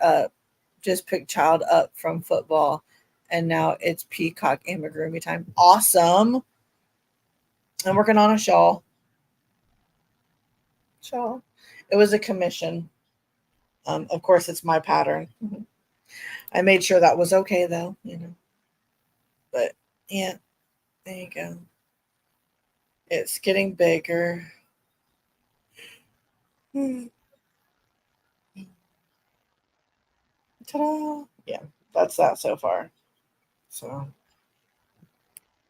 child up from football, and now it's peacock amigurumi time. Awesome. I'm working on a shawl. It was a commission. Of course, it's my pattern. I made sure that was okay, though, But yeah, there you go. It's getting bigger. Ta-da! Yeah, that's that so far. So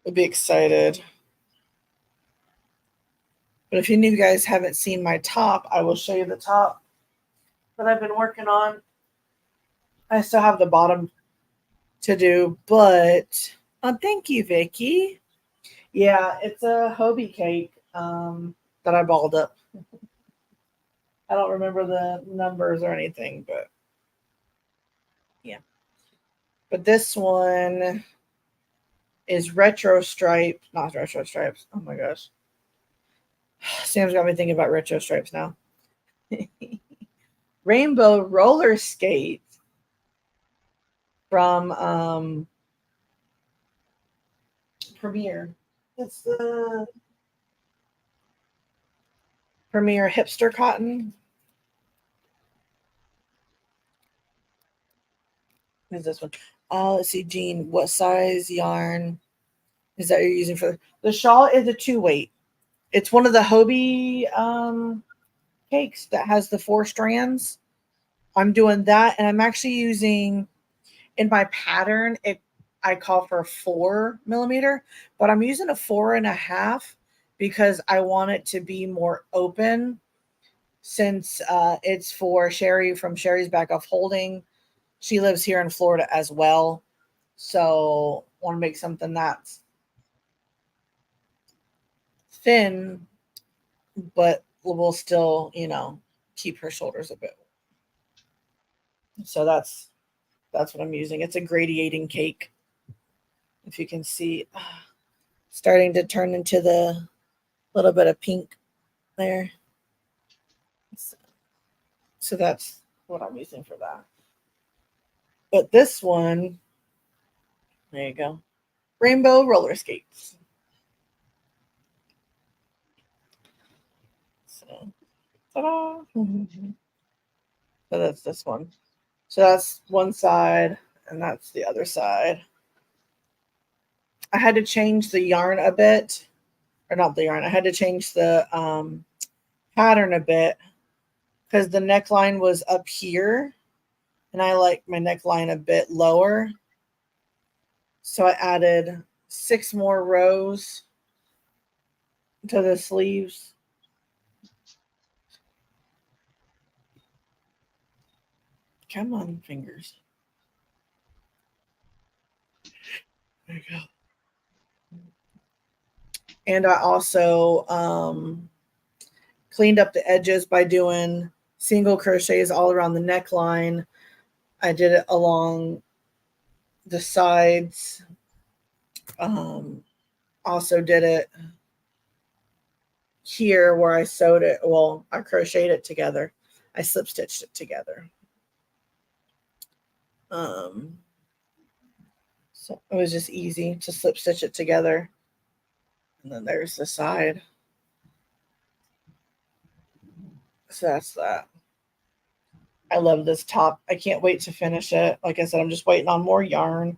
I'll be excited. But if any of you guys haven't seen my top, I will show you the top that I've been working on. I still have the bottom to do, but thank you, Vicky. Yeah, it's a Hobie cake that I balled up. I don't remember the numbers or anything, but yeah. But this one is retro stripe, not retro stripes. Oh my gosh. Sam's got me thinking about retro stripes now. Rainbow roller skates from Premiere. It's the Premiere hipster cotton. What is this one? Oh, let's see, Jean. What size yarn is that you're using for the shawl? Is a 2-weight. It's one of the Hobie cakes that has the 4 strands. I'm doing that, and I'm actually using in my pattern. I call for 4 millimeter, but I'm using a 4.5 because I want it to be more open. Since it's for Sherry from Sherry's Back Off Holding. She lives here in Florida as well. So want to make something that's thin, but will still, keep her shoulders a bit So that's what I'm using. It's a gradiating cake. If you can see, starting to turn into the little bit of pink there. So that's what I'm using for that. But this one, there you go. Rainbow roller skates. So, ta-da. So that's this one. So that's one side, and that's the other side. I had to change the yarn a bit, or not the yarn. I had to change the pattern a bit because the neckline was up here, and I like my neckline a bit lower. So I added 6 more rows to the sleeves. Come on, fingers. There you go. And I also cleaned up the edges by doing single crochets all around the neckline. I did it along the sides. Also did it here where I sewed it. Well, I crocheted it together. I slip stitched it together. So it was just easy to slip stitch it together. And then there's the side. So that's that. I love this top. I can't wait to finish it. Like I said, I'm just waiting on more yarn.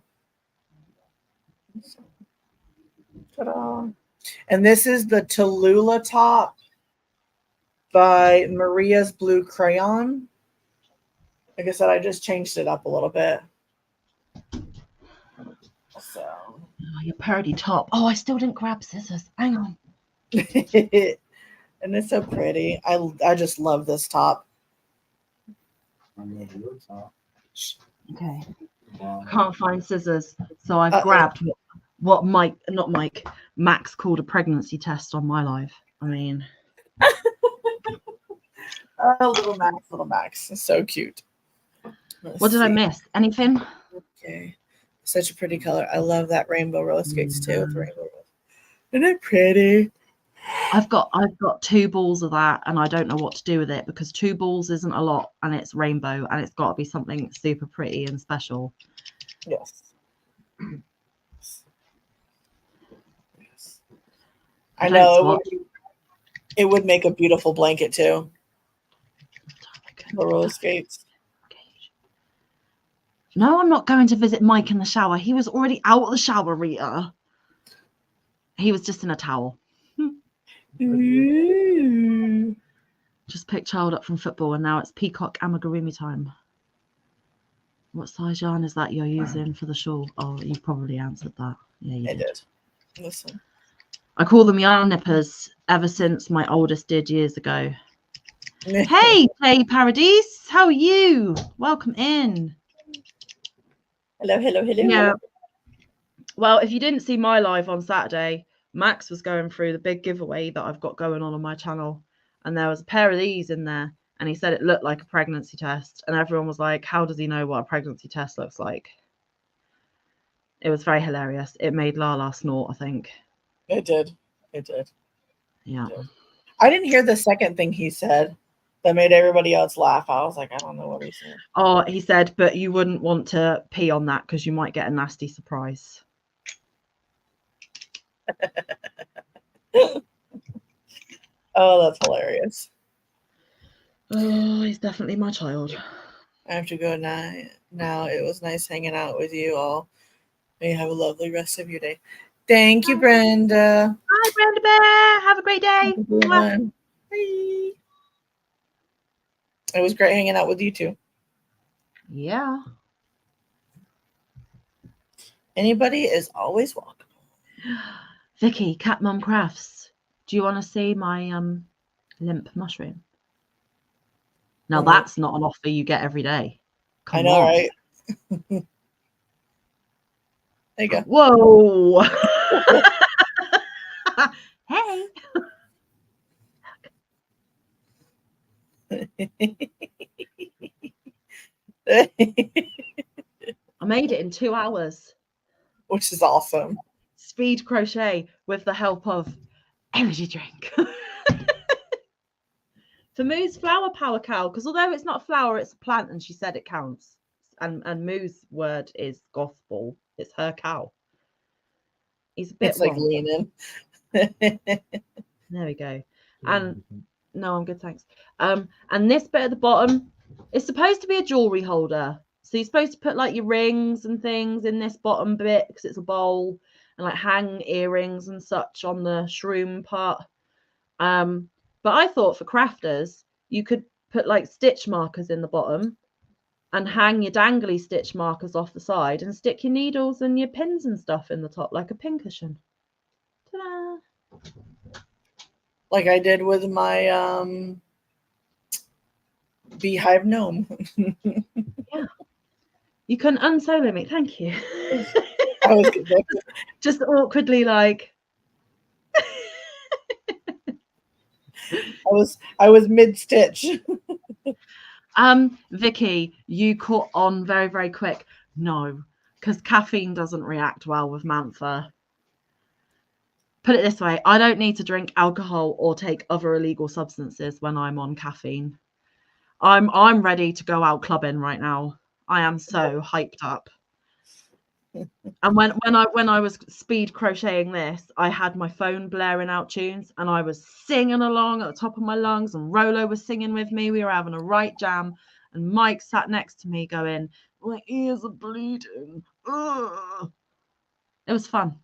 Ta-da. And this is the Tallulah top by Maria's Blue Crayon. Like I said, I just changed it up a little bit. So. Oh, your parody top. Oh, I still didn't grab scissors. Hang on. And it's so pretty. I just love this top. Okay. I can't find scissors, so I've grabbed what Max called a pregnancy test on my life. I mean, little Max. It's so cute. What did I miss? Anything? Okay. Such a pretty color. I love that rainbow roller skates too. The rainbow roller. Isn't it pretty? I've got 2 balls of that, and I don't know what to do with it because 2 balls isn't a lot, and it's rainbow, and it's got to be something super pretty and special. Yes. Yes. I know it would make a beautiful blanket too. The roller skates. No, I'm not going to visit Mike in the shower. He was already out of the shower, Rita. He was just in a towel. Ooh. Just picked child up from football, and now it's peacock amigurumi time. What size yarn is that you're using for the shawl? Oh, you probably answered that. Yeah, you did. Listen. I call them yarn nippers ever since my oldest did years ago. Hey, Play Paradise, how are you? Welcome in. Hello. Yeah. Well, if you didn't see my live on Saturday, Max was going through the big giveaway that I've got going on my channel, and there was a pair of these in there, and he said it looked like a pregnancy test, and everyone was like, how does he know what a pregnancy test looks like? It was very hilarious. It made Lala snort, I think. It did. Yeah. It did. I didn't hear the second thing he said that made everybody else laugh. I was like, I don't know what he said. Oh, he said, but you wouldn't want to pee on that because you might get a nasty surprise. Oh, that's hilarious. Oh, he's definitely my child. I have to go now. It was nice hanging out with you all. May you have a lovely rest of your day. Thank you, Brenda. Hi, Brenda Bear. Have a great day. Bye. It was great hanging out with you too. Yeah. Anybody is always welcome. Vicky, Cat Mum Crafts. Do you want to see my limp mushroom? Now that's not an offer you get every day. Come I know, on. right? There you go. Whoa. Hey. I made it in 2 hours. Which is awesome. Speed crochet with the help of energy drink. For Moo's flower power cow, because although it's not a flower, it's a plant, and she said it counts. And Moo's word is gospel. It's her cow. He's a bit It's like wrong. leaning. There we go. And no, I'm good, thanks. And this bit at the bottom is supposed to be a jewelry holder. So you're supposed to put like your rings and things in this bottom bit because it's a bowl, and like hang earrings and such on the shroom part. But I thought for crafters, you could put like stitch markers in the bottom and hang your dangly stitch markers off the side and stick your needles and your pins and stuff in the top like a pin cushion. Ta-da! Like I did with my beehive gnome. Yeah. You can unsolo me. Thank you. I was just awkwardly like I was mid-stitch. Vicky, you caught on very, very quick. No, because caffeine doesn't react well with Manfa. Put it this way, I don't need to drink alcohol or take other illegal substances when I'm on caffeine. I'm ready to go out clubbing right now. I am so hyped up. And when I was speed crocheting this, I had my phone blaring out tunes and I was singing along at the top of my lungs, and Rolo was singing with me. We were having a right jam, and Mike sat next to me going, "My ears are bleeding." Ugh. It was fun.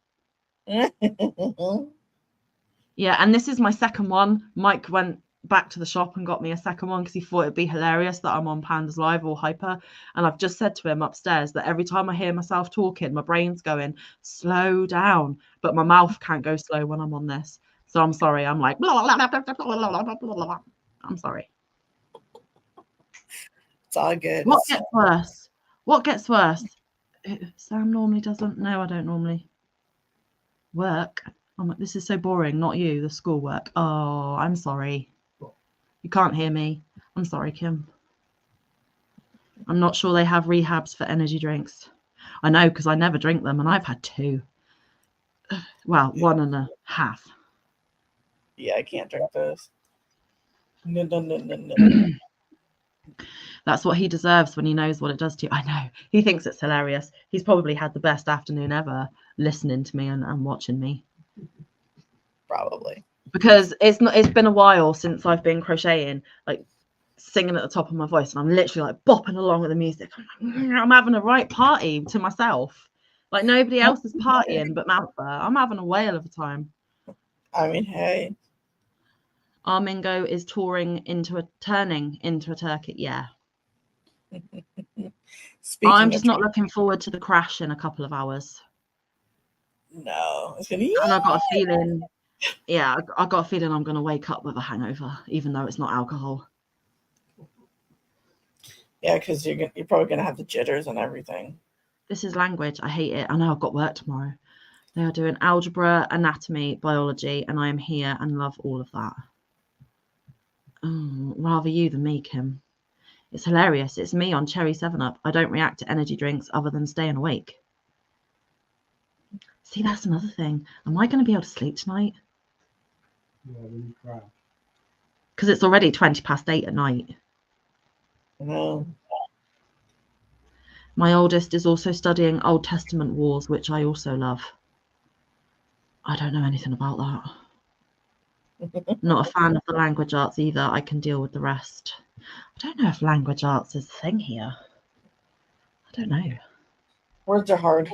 Yeah, and this is my second one. Mike went back to the shop and got me a second one because he thought it'd be hilarious that I'm on Pandas Live or Hyper. And I've just said to him upstairs that every time I hear myself talking, my brain's going, slow down. But my mouth can't go slow when I'm on this. So I'm sorry. I'm like, blah, blah, blah, blah, blah, blah, blah, blah. I'm sorry. It's all good. What gets worse? What gets worse? Sam normally doesn't. No, I don't normally. Work. I'm like, this is so boring. Not you, the schoolwork. Oh, I'm sorry. You can't hear me. I'm sorry, Kim. I'm not sure they have rehabs for energy drinks. I know because I never drink them, and I've had 2. Well, 1.5. Yeah, I can't drink those. No. That's what he deserves when he knows what it does to you. I know. He thinks it's hilarious. He's probably had the best afternoon ever listening to me and watching me. Probably. Because it's been a while since I've been crocheting, like singing at the top of my voice, and I'm literally like bopping along with the music. I'm having a right party to myself. Like nobody else is partying but Manfa. I'm having a whale of a time. I mean, hey. Armingo is turning into a turkey. Yeah. I'm just not looking forward to the crash in a couple of hours. No. It's And I've got a feeling, yeah, I got a feeling I'm going to wake up with a hangover, even though it's not alcohol. Yeah, because you're probably going to have the jitters and everything. This is language. I hate it. I know I've got work tomorrow. They are doing algebra, anatomy, biology, and I am here and love all of that. Oh, rather you than me, Kim. It's hilarious. It's me on Cherry 7-Up. I don't react to energy drinks other than staying awake. See, that's another thing. Am I going to be able to sleep tonight? Yeah, because it's already 8:20 at night. No. My oldest is also studying Old Testament wars, which I also love. I don't know anything about that. Not a fan of the language arts either. I can deal with the rest. I don't know if language arts is a thing here. I don't know. Words are hard.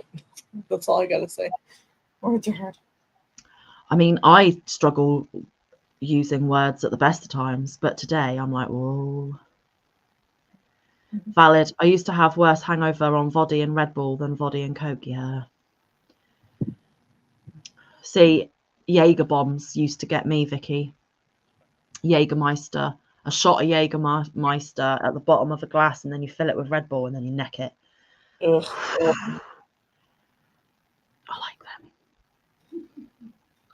That's all I got to say. Words are hard. I mean, I struggle using words at the best of times, but today I'm like, whoa. Valid. I used to have worse hangover on Voddy and Red Bull than Voddy and Coke. Yeah. See, Jaeger bombs used to get me, Vicky. Jägermeister. A shot of Jägermeister at the bottom of a glass, and then you fill it with Red Bull, and then you neck it. Ugh. I like them.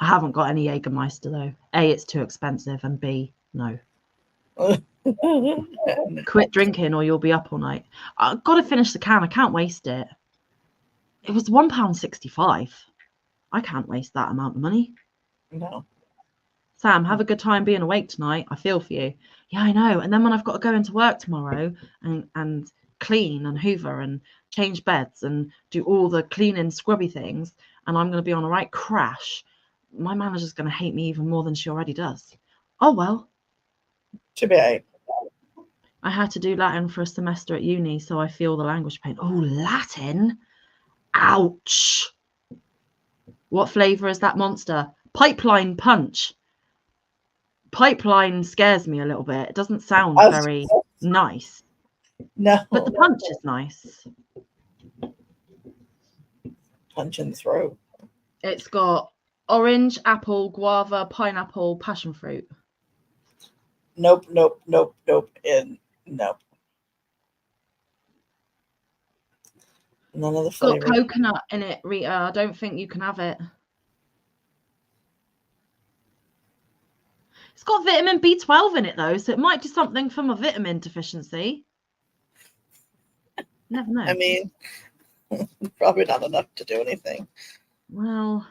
I haven't got any Jägermeister though. A, it's too expensive, and B, no. Quit drinking or you'll be up all night. I've got to finish the can. I can't waste it. It was £1.65. I can't waste that amount of money. No. Sam, have a good time being awake tonight. I feel for you. Yeah, I know. And then when I've got to go into work tomorrow and clean and hoover and change beds and do all the cleaning scrubby things, and I'm going to be on a right crash, my manager's going to hate me even more than she already does. Oh, well. Should be right. I had to do Latin for a semester at uni, so I feel the language pain. Oh, Latin? Ouch. What flavour is that monster? Pipeline punch. Pipeline scares me a little bit. It doesn't sound very nice. No. But the punch is nice. Punch in the throat. It's got orange, apple, guava, pineapple, passion fruit. Nope. And nope. None of the It's got flavors. coconut in it, Rita. I don't think you can have it. It's got vitamin B12 in it, though, so it might do something for my vitamin deficiency. Never know. I mean, probably not enough to do anything. Well,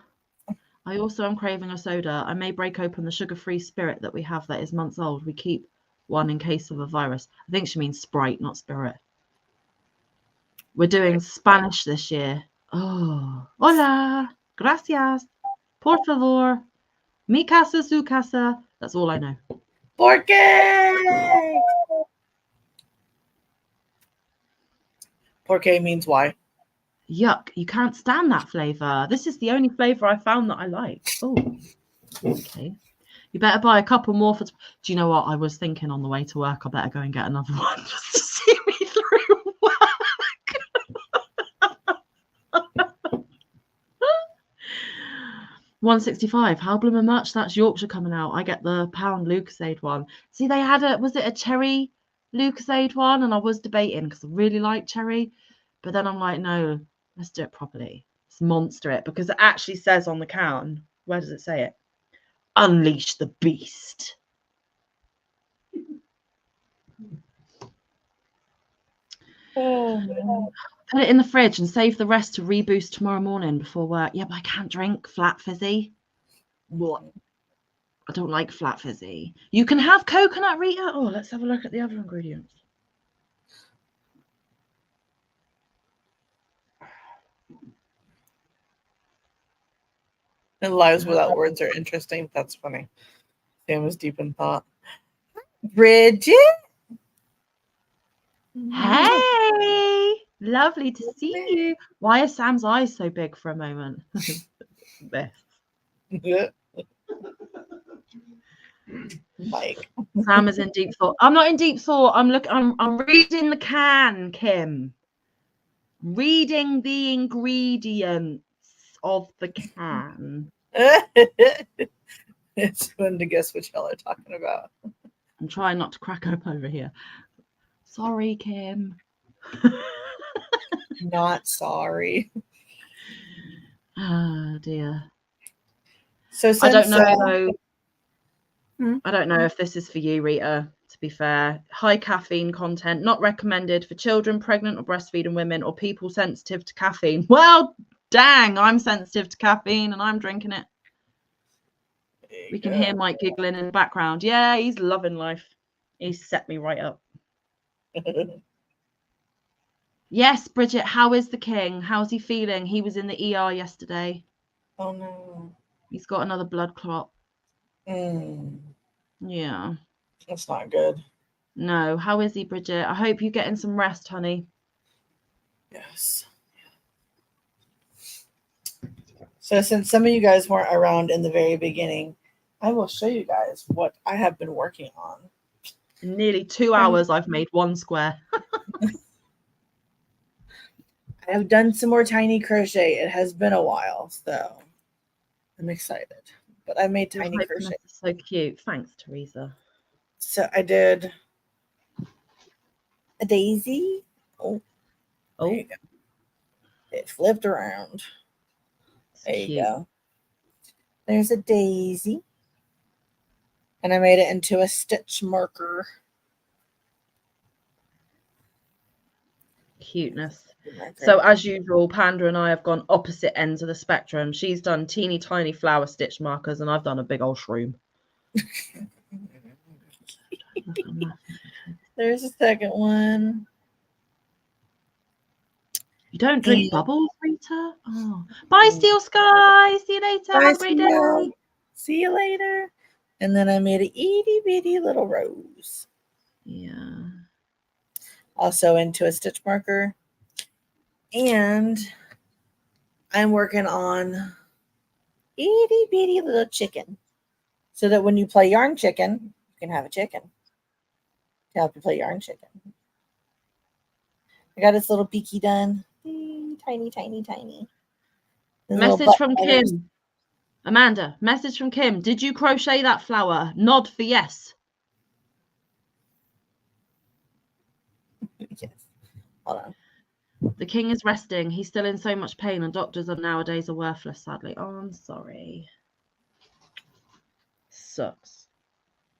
I also am craving a soda. I may break open the sugar-free spirit that we have that is months old. We keep one in case of a virus. I think she means Sprite, not spirit. We're doing Spanish this year. Oh, hola, gracias, por favor, mi casa, su casa. That's all I know. Porque! Porque means why. Yuck, you can't stand that flavour. This is the only flavour I found that I like. Oh, okay. You better buy a couple more for... Do you know what? I was thinking on the way to work, I better go and get another one just to see me through work. 165. How bloomin' much? That's Yorkshire coming out. I get the pound Lucasade one. See, they had was it a cherry Lucasade one? And I was debating because I really like cherry. But then I'm like, no, let's do it properly. Let's monster it, because it actually says on the can, where does it say it? Unleash the beast. Oh, man. Put it in the fridge and save the rest to reboost tomorrow morning before work. Yeah, but I can't drink flat fizzy. What? I don't like flat fizzy. You can have coconut, Rita. Oh, let's have a look at the other ingredients. And lives without words are interesting. That's funny. Sam was deep in thought. Bridget? Hey, lovely to see you. Why are Sam's eyes so big for a moment? This. Mike. Sam is in deep thought. I'm not in deep thought. I'm reading the can, Kim. Reading the ingredients of the can. It's fun to guess what y'all are talking about. I'm trying not to crack up over here. Sorry, Kim. Not sorry. Oh dear. So I don't since, know though. I don't know if this is for you, Rita, to be fair. High caffeine content, not recommended for children, pregnant or breastfeeding women, or people sensitive to caffeine. Well, dang, I'm sensitive to caffeine and I'm drinking it. We can hear Mike giggling in the background. Yeah, he's loving life. He's set me right up. Yes, Bridget, how is the king? How's he feeling? He was in the ER yesterday. Oh no. He's got another blood clot. Yeah. That's not good. No. How is he, Bridget? I hope you're getting some rest, honey. Yes. So since some of you guys weren't around in the very beginning, I will show you guys what I have been working on. In nearly 2 hours, I've made one square. I have done some more tiny crochet. It has been a while, so I'm excited. But I made tiny crochet. So cute. Thanks, Teresa. So I did a daisy. Oh. There you go. It flipped around. There you go. There's a daisy. And I made it into a stitch marker. cuteness. Marker. So as usual, Panda and I have gone opposite ends of the spectrum. She's done teeny tiny flower stitch markers, and I've done a big old shroom. There's a second one. You don't drink Yeah. bubbles, Rita? Oh. Bye, Steel Sky. See you later. Bye, Have a great day. Steel. See you later. And then I made an itty bitty little rose. Yeah. Also into a stitch marker. And I'm working on itty bitty little chicken. So that when you play yarn chicken, you can have a chicken to help you play yarn chicken. I got this little beaky done. Tiny, tiny, tiny. This little Message butt from feathers. Kim. Amanda, message from Kim. Did you crochet that flower? Nod for yes. Yes. Hold on. The king is resting. He's still in so much pain, and doctors are nowadays are worthless, sadly. Oh, I'm sorry. Sucks.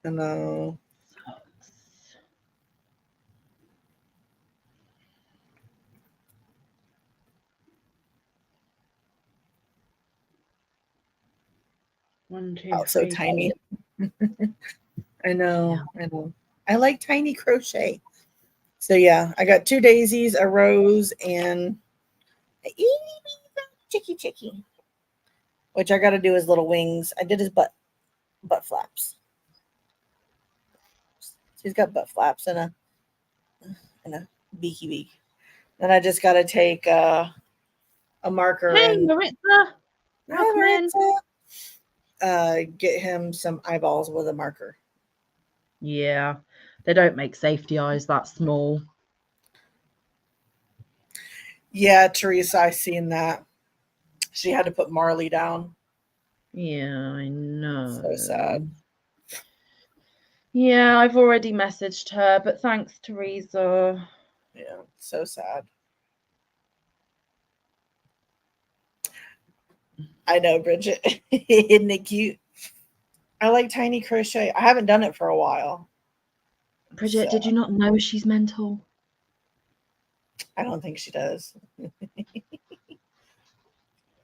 I know. Sucks. One, two, Oh, so three, tiny. I know. Yeah. I know. I like tiny crochet. So yeah, I got 2 daisies, a rose, and a itty bitty chicky. Which I got to do his little wings. I did his butt flaps. So he's got butt flaps and a beaky beak. Then I just got to take a marker Hey, and Maritza. Welcome in. get him some eyeballs with a marker. Yeah, they don't make safety eyes that small. Yeah, Teresa, I seen that. She had to put Marley down. Yeah, I know. So sad. Yeah, I've already messaged her, but thanks, Teresa. Yeah, so sad. I know, Bridget. Isn't it cute? I like tiny crochet. I haven't done it for a while. Bridget, So, did you not know she's mental? I don't think she does.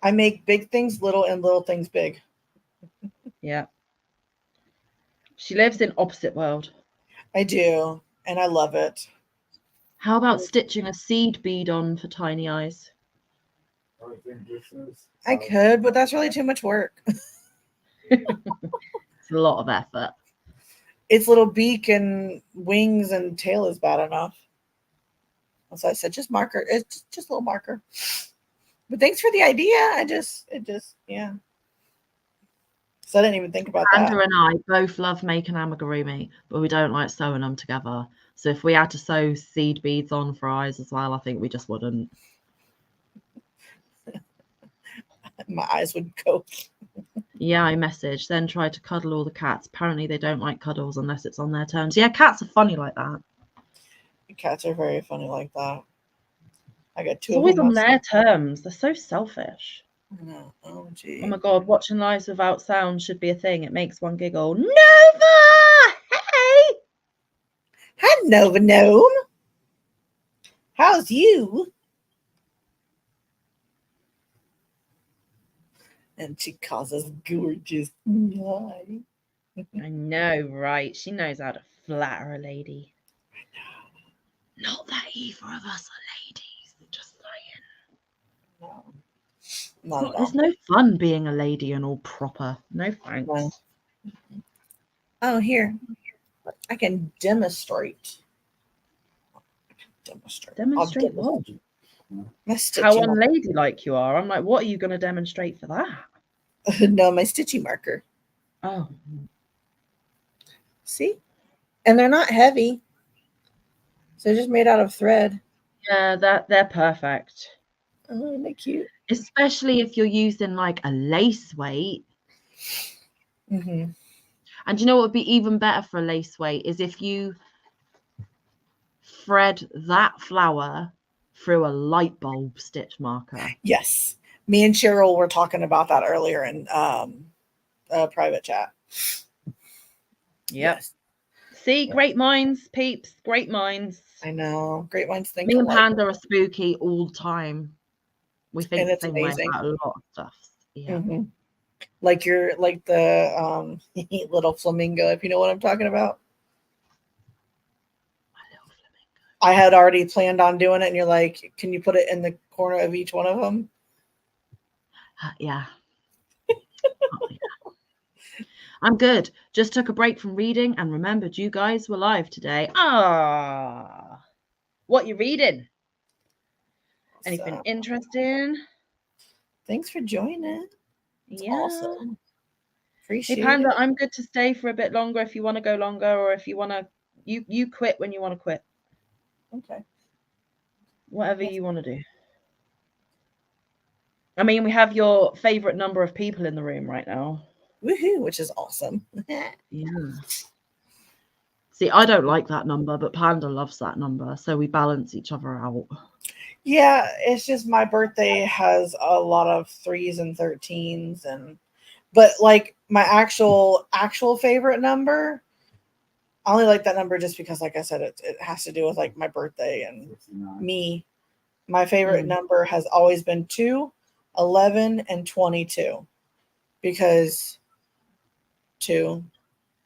I make big things little and little things big. Yeah. She lives in opposite world. I do, and I love it. How about stitching a seed bead on for tiny eyes? I could, but that's really too much work. It's a lot of effort. Its little beak and wings and tail is bad enough. So I said, just marker. It's just a little marker. But thanks for the idea. Yeah. So I didn't even think about Amanda that. and I both love making amigurumi, but we don't like sewing them together. So if we had to sew seed beads on for eyes as well, I think we just wouldn't. My eyes would go. Yeah, I messaged, then tried to cuddle all the cats. Apparently they don't like cuddles unless it's on their terms. Yeah, cats are funny like that. Cats are very funny like that. I got two It's of always them. on their terms. They're so selfish. No. Oh, gee. Oh my god, watching lives without sound should be a thing. It makes one giggle. Nova! Hey! Hi, Nova Gnome. How's you? And she calls us gorgeous. Hi. I know, right? She knows how to flatter a lady. Not that either of us are ladies. Just saying. No. Not at all. There's no fun being a lady and all proper. No thanks. No. Oh, here. I can demonstrate. Demonstrate what? My How stitching marker. unladylike you are. I'm like, what are you going to demonstrate for that? No, my stitching marker. Oh. See? And they're not heavy. So they're just made out of thread. Yeah, they're perfect. Oh, isn't they cute? Especially if you're using like a lace weight. Mm-hmm. And you know what would be even better for a lace weight is if you thread that flower through a light bulb stitch marker. Yes. Me and Cheryl were talking about that earlier in private chat. Yep. Yes. See, great minds, peeps, great minds. I know. Great minds think Me and alike. Panda are spooky all the time. We think And the it's same amazing. way about a lot of stuff. Yeah. Mm-hmm. Like you're like the little flamingo, if you know what I'm talking about. My little flamingo. I had already planned on doing it, and you're like, can you put it in the corner of each one of them? Yeah. Oh, yeah. I'm good. Just took a break from reading and remembered you guys were live today. Ah, what you reading? Anything So, interesting? thanks for joining. It's Yeah. awesome. Hey Appreciate Panda, it. I'm good to stay for a bit longer if you want to go longer, or if you want to, you quit when you want to quit. Okay. Whatever Yes. you want to do. I mean, we have your favorite number of people in the room right now. Woohoo, which is awesome. Yeah. See, I don't like that number, but Panda loves that number, so we balance each other out. Yeah, it's just my birthday has a lot of 3s and 13s, but like my actual favorite number, I only like that number just because, like I said, it has to do with like my birthday and 69. me. My favorite number has always been 2, 11, and 22, because 2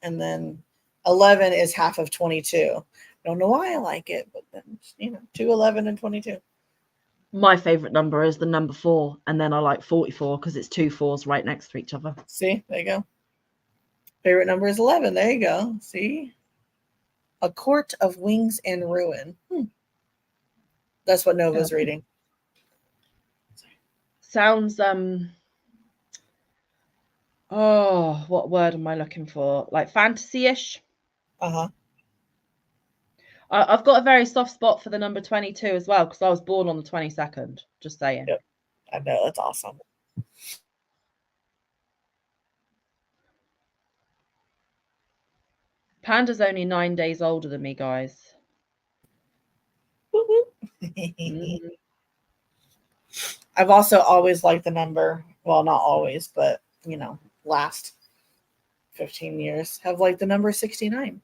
and then 11 is half of 22. Don't know why I like it, but then 2, 11, and 22. My favorite number is the number 4, and then I like 44 because it's 2 4s right next to each other. See, there you go. Favorite number is 11. There you go. See, A Court of Wings and Ruin. That's what Nova's reading. Sounds oh, what word am I looking for? Like fantasy-ish. Uh-huh. I've got a very soft spot for the number 22 as well, because I was born on the 22nd. Just saying. Yep. I know, that's awesome. Panda's only 9 days older than me, guys. Mm-hmm. I've also always liked the number. Well, not always, but last 15 years have liked the number 69.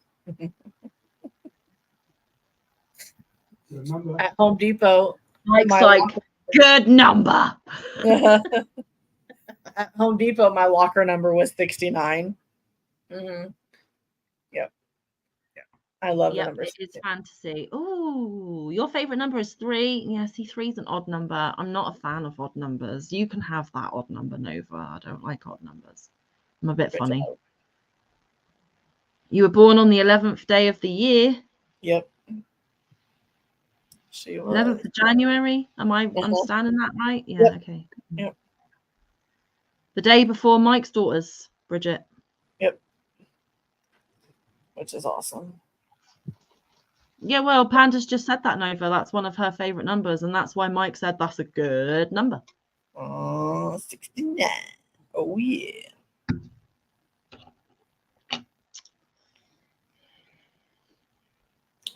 Remember, At Home Depot, Mike's my like, locker, good number. at Home Depot, my locker number was 69. Mm-hmm. Yep. Yeah. I love the number It is 69. fantasy. Oh, your favorite number is 3. Yeah, see, 3 is an odd number. I'm not a fan of odd numbers. You can have that odd number, Nova. I don't like odd numbers. I'm a bit Good funny. job. You were born on the 11th day of the year. Yep. She was. 11th of January. Am I understanding that right? Yeah, Yep. okay. Yep. The day before Mike's daughter's, Bridget. Yep. Which is awesome. Yeah, well, Panda's just said that, Nova. That's one of her favorite numbers, and that's why Mike said that's a good number. Oh, 69. Oh, yeah.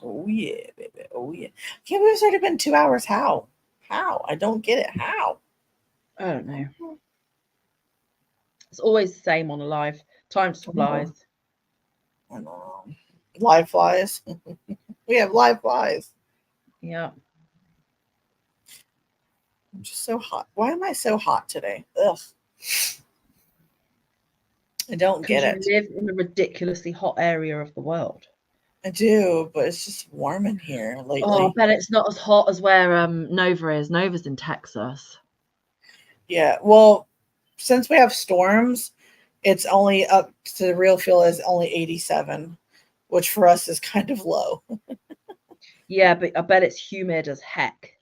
Oh, yeah, baby. Oh, yeah. Can't believe it's already been 2 hours. How? I don't get it. How? I don't know. It's always the same on a live. Time just flies. I know. Live flies. We have live flies. Yeah. I'm just so hot. Why am I so hot today? Ugh. I don't get it. You live in a ridiculously hot area of the world. I do, but it's just warm in here lately. Oh, I bet it's not as hot as where Nova is. Nova's in Texas. Yeah. Well, since we have storms, it's only up to the real feel is only 87, which for us is kind of low. Yeah, but I bet it's humid as heck.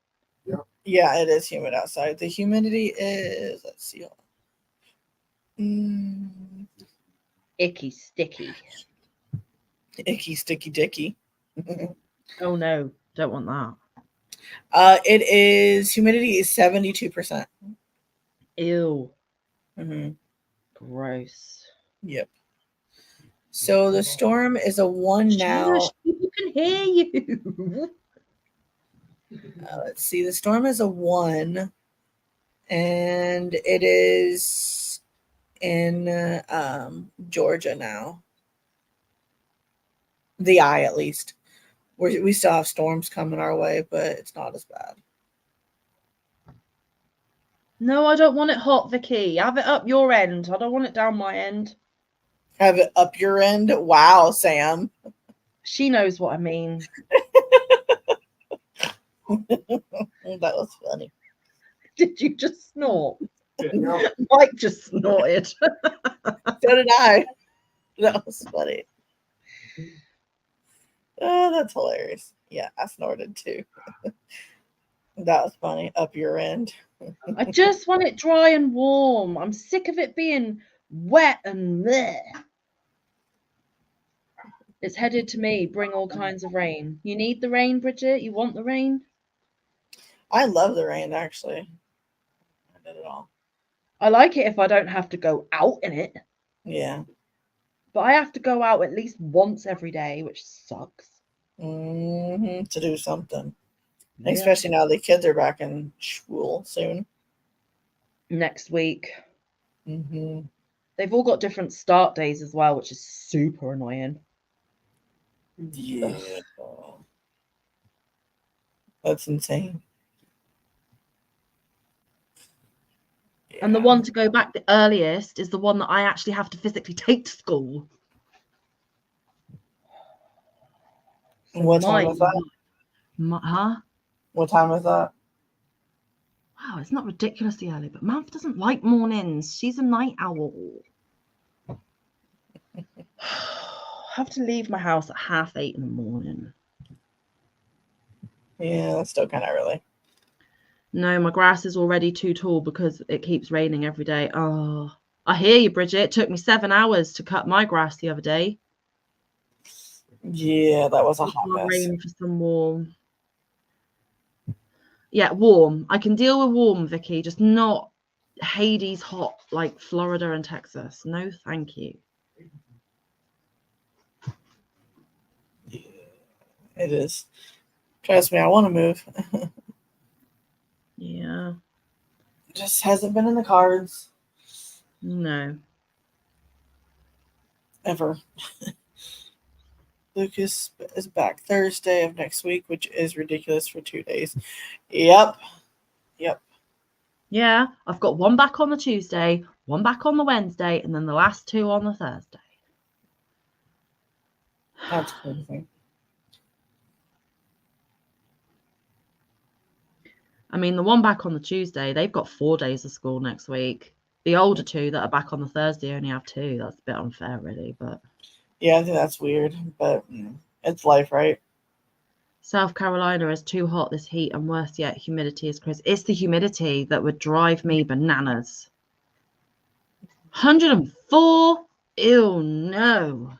Yeah, it is humid outside. The humidity is, let's see. Icky, sticky. Icky, sticky, dicky. Oh no, don't want that. It is, humidity is 72%. Ew. Mm-hmm. Gross. Yep. So the storm is a 1 now. Shush, people can hear you. Let's see. The storm is a 1, and it is in Georgia now. The eye, at least. We still have storms coming our way, but it's not as bad. No, I don't want it hot, Vicky. Have it up your end. I don't want it down my end. Have it up your end? Wow, Sam. She knows what I mean. That was funny. Did you just snort? Yeah. Mike just snorted. So did I. That was funny. Oh, that's hilarious. Yeah, I snorted too. That was funny. Up your end. I just want it dry and warm. I'm sick of it being wet and bleh. It's headed to me. Bring all kinds of rain. You need the rain, Bridget? You want the rain? I love the rain, actually. I did it all. I like it if I don't have to go out in it, Yeah. but I have to go out at least once every day, which sucks. To do something. Yeah. Especially now the kids are back in school soon. Next week. Mm-hmm. They've all got different start days as well, which is super annoying. Yeah. That's insane. And the Yeah. one to go back the earliest is the one that I actually have to physically take to school. So What time is that? Huh? What time is that? Wow, it's not ridiculously early, but Manfa doesn't like mornings. She's a night owl. Have to leave my house at 8:30 in the morning. Yeah, that's still kind of early. No, my grass is already too tall because it keeps raining every day. Oh, I hear you, Bridget. It took me 7 hours to cut my grass the other day. Yeah, that was a hot mess. Rain for some warm. Yeah, warm. I can deal with warm, Vicky, just not Hades hot like Florida and Texas. No, thank you. Yeah, it is. Trust me, I want to move. Yeah. Just hasn't been in the cards. No. Ever. Lucas is back Thursday of next week, which is ridiculous for 2 days. Yep. Yeah, I've got one back on the Tuesday, one back on the Wednesday, and then the last 2 on the Thursday. That's crazy. I mean, the one back on the Tuesday, they've got 4 days of school next week. The older 2 that are back on the Thursday only have 2. That's a bit unfair, really, but Yeah, I think that's weird, but it's life, right? South Carolina is too hot this heat, and worse yet, humidity is crazy. It's the humidity that would drive me bananas. 104? Ew, no.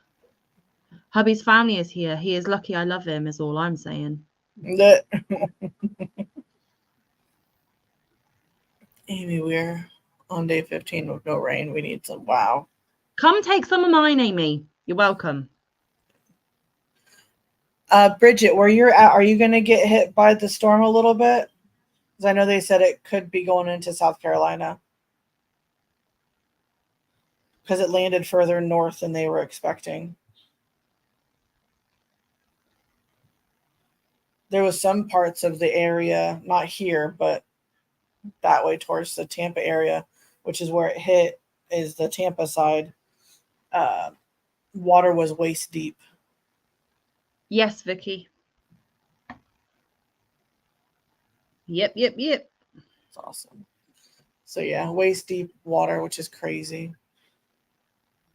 Hubby's family is here. He is lucky I love him, is all I'm saying. Amy, we're on day 15 with no rain. We need some. Wow. Come take some of mine, Amy. You're welcome. Bridget, where you're at, are you going to get hit by the storm a little bit? Because I know they said it could be going into South Carolina. Because it landed further north than they were expecting. There was some parts of the area, not here, but that way towards the Tampa area, which is where it hit, is the Tampa side. Water was waist deep. Yes, Vicky. Yep. It's awesome. So yeah, waist deep water, which is crazy.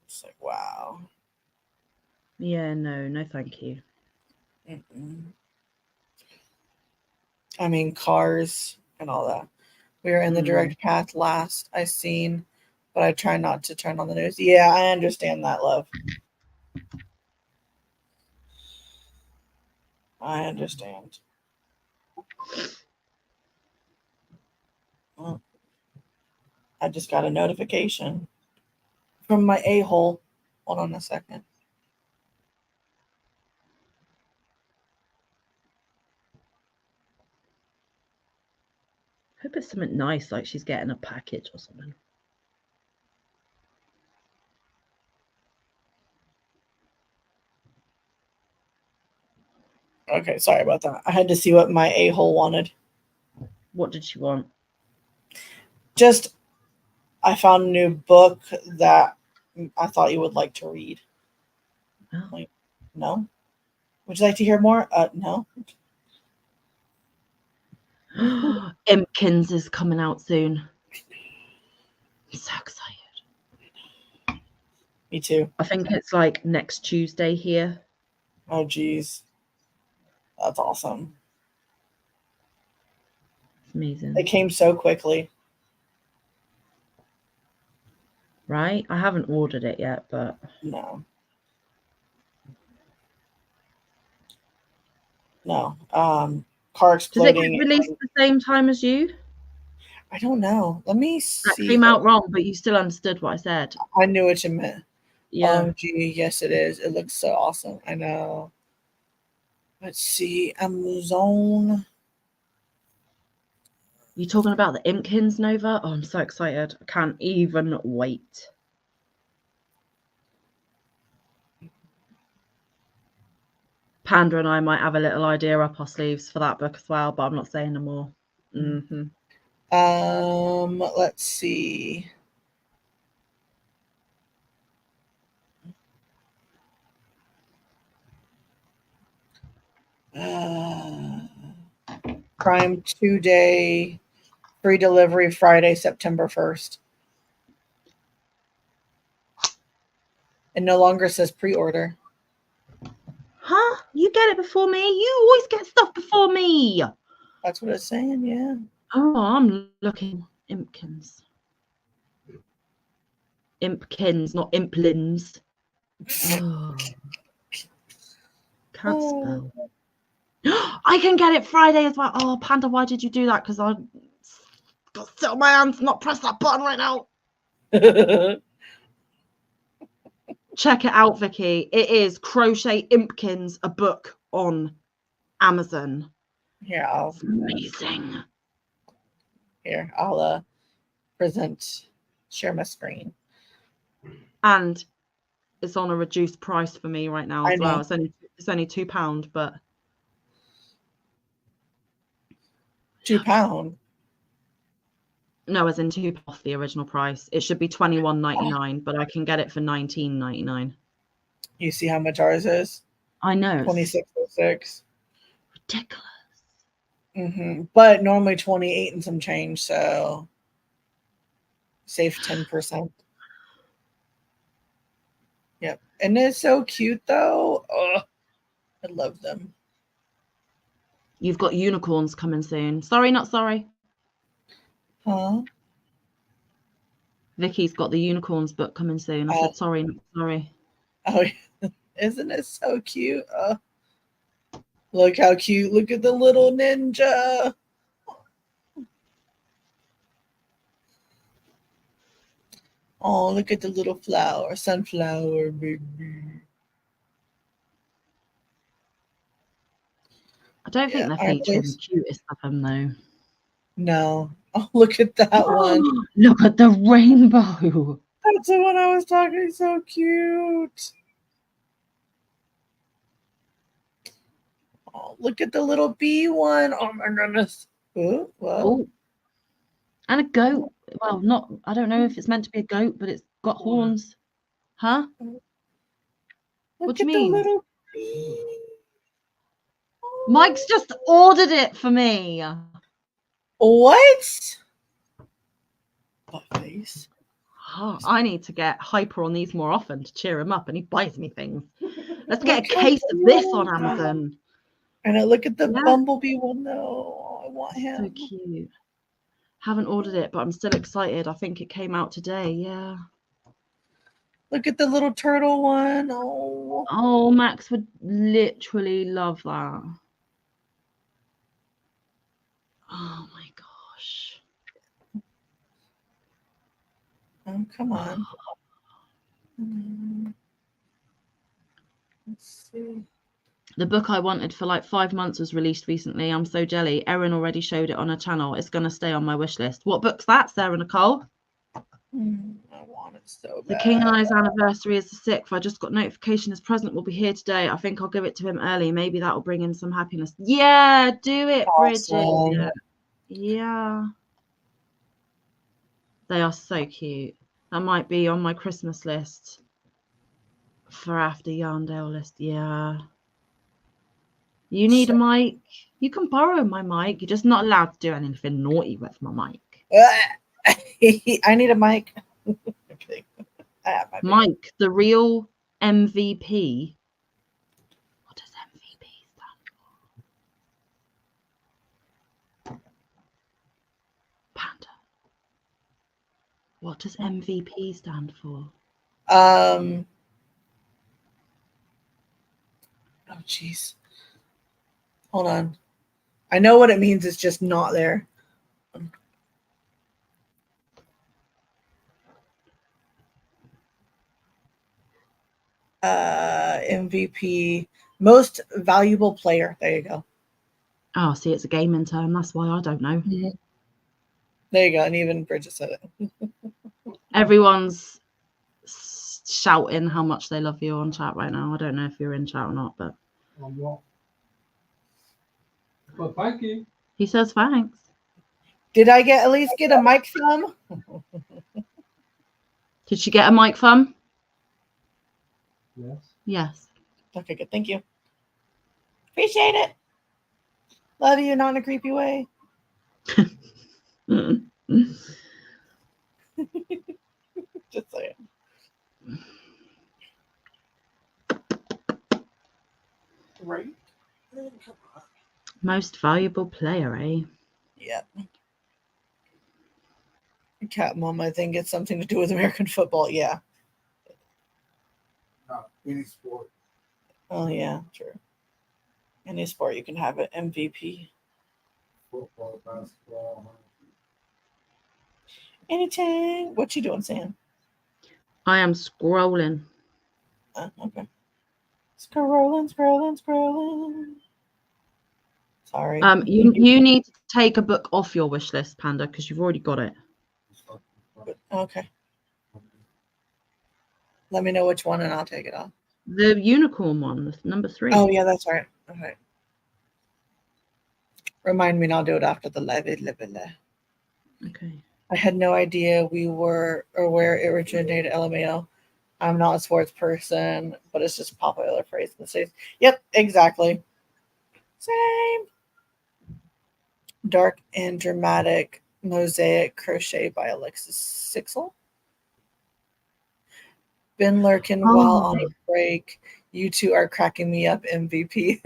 It's like, wow. Yeah, no, thank you. Mm-mm. I mean, cars and all that. We were in the direct path last I seen, but I try not to turn on the news. Yeah, I understand that, love. I understand. Well, I just got a notification from my a-hole. Hold on a second. Hope it's something nice, like she's getting a package or something. Okay, sorry about that. I had to see what my a-hole wanted. What did she want? Just, I found a new book that I thought you would like to read. Oh. Like, no? Would you like to hear more? No. Impkins is coming out soon. I'm so excited. Me too. I think it's like next Tuesday here. Oh, geez. That's awesome. It's amazing. It came so quickly. Right? I haven't ordered it yet, but No. Car does it get exploding. released at the same time as you? I don't know. Let me That see. came out wrong, but you still understood what I said. I knew what you meant. Yeah. OMG, yes it is. It looks so awesome. I know. Let's see. Amazon. You talking about the Impkins, Nova? Oh, I'm so excited. I can't even wait. Panda and I might have a little idea up our sleeves for that book as well, but I'm not saying no more. Mm-hmm. Let's see. Prime 2-day free delivery Friday, September 1st. It no longer says pre-order. Huh? You get it before me? You always get stuff before me. That's what it's saying, yeah. Oh, I'm looking. Impkins. Impkins, not Implins. Oh. Can't spell. I can get it Friday as well. Oh, Panda, why did you do that? Because I got to sit on my hands and not press that button right now. Check it out, Vicky. It is Crochet Impkins, a book on Amazon. Here, I'll It's amazing. Here, I'll share my screen. And it's on a reduced price for me right now as I well. know. It's only £2, but £2. no, as in £2 off the original price. It should be $21.99, but I can get it for $19.99. You see how much ours is? I know. $26.06. Ridiculous. But normally 28 and some change, so save 10%. Yep. And it's so cute though. Oh, I love them. You've got unicorns coming soon. Sorry, not sorry. Huh? Vicky's got the unicorns book coming soon. I said sorry, not sorry. Oh, isn't it so cute? Look how cute. Look at the little ninja. Oh, look at the little flower. Sunflower, baby. I don't think they're featuring the cutest of them, though. No. Oh, look at that one. Look at the rainbow. That's the one I was talking. So cute. Oh, look at the little bee one. Oh my goodness. Oh, well. Oh. And a goat. Well, not. I don't know if it's meant to be a goat, but it's got horns. Huh? What do you mean? The little bee. Mike's just ordered it for me. What? Face. Oh, I need to get hyper on these more often to cheer him up, and he buys me things. Let's get a case of this on Amazon. And I look at the bumblebee one though. I want him. So cute. Haven't ordered it, but I'm still excited. I think it came out today. Yeah. Look at the little turtle one. Oh. Oh, Max would literally love that. Oh my gosh. Oh, come on. Let's see. The book I wanted for like 5 months was released recently. I'm so jelly. Erin already showed it on her channel. It's going to stay on my wish list. What book's that, Sarah Nicole? I want it so The bad. King and I's anniversary is the 6th. I just got notification his present will be here today. I think I'll give it to him early. Maybe that will bring him some happiness. Yeah, do it, Bridget. Awesome. Yeah. They are so cute. That might be on my Christmas list for after Yarndale list. Yeah. You need a mic? You can borrow my mic. You're just not allowed to do anything naughty with my mic. I need a mic. Okay. I have my mic. Mike, the real MVP. What does MVP stand for? Panda. What does MVP stand for? Oh, jeez. Hold on. I know what it means. It's just not there. MVP, most valuable player. There you go. Oh, see, it's a gaming term. That's why I don't know. There you go. And even Bridget said it. Everyone's shouting how much they love you on chat right now. I don't know if you're in chat or not, but I'm not. Well, thank you. he says thanks. Did I at least get a mic thumb? Did she get a mic thumb? Yes. Yes. Okay, good. Thank you. Appreciate it. Love you, not in a creepy way. Just saying. Right. Most valuable player, eh? Yep. Cat Mom, I think it's something to do with American football. Yeah. No, any sport. Oh, yeah, true. Any sport you can have it. MVP. Football, basketball. Anything. What you doing, Sam? I am scrolling. Okay. Scrolling. Sorry. You need to take a book off your wish list, Panda, because you've already got it. Okay. Let me know which one and I'll take it off. The unicorn one, number 3. Oh, yeah, that's right. Okay. Remind me and I'll do it after the live. Okay. I had no idea where it originated. LMAO. I'm not a sports person, but it's just a popular phrase in the States. Yep, exactly. Same. Dark and Dramatic Mosaic Crochet by Alexis Sixel. Been lurking while on a break. You two are cracking me up, MVP.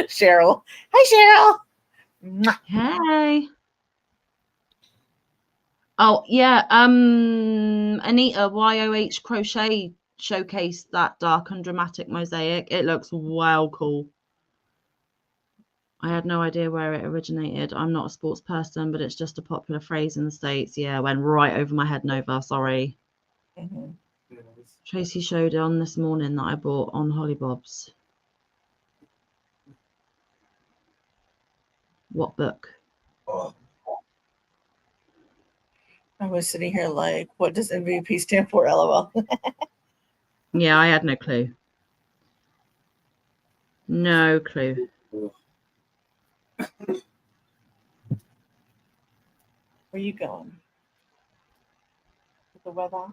Cheryl. Hi, Cheryl. Hey. Oh, yeah. Anita, YOH Crochet showcased that dark and dramatic mosaic. It looks well cool. I had no idea where it originated. I'm not a sports person, but it's just a popular phrase in the States. Yeah, went right over my head, Nova. Sorry. Mm-hmm. Tracy showed on this morning that I bought on Hollybobs. What book? I was sitting here like, what does MVP stand for? LOL. Yeah, I had no clue. No clue. Where you going? With the weather?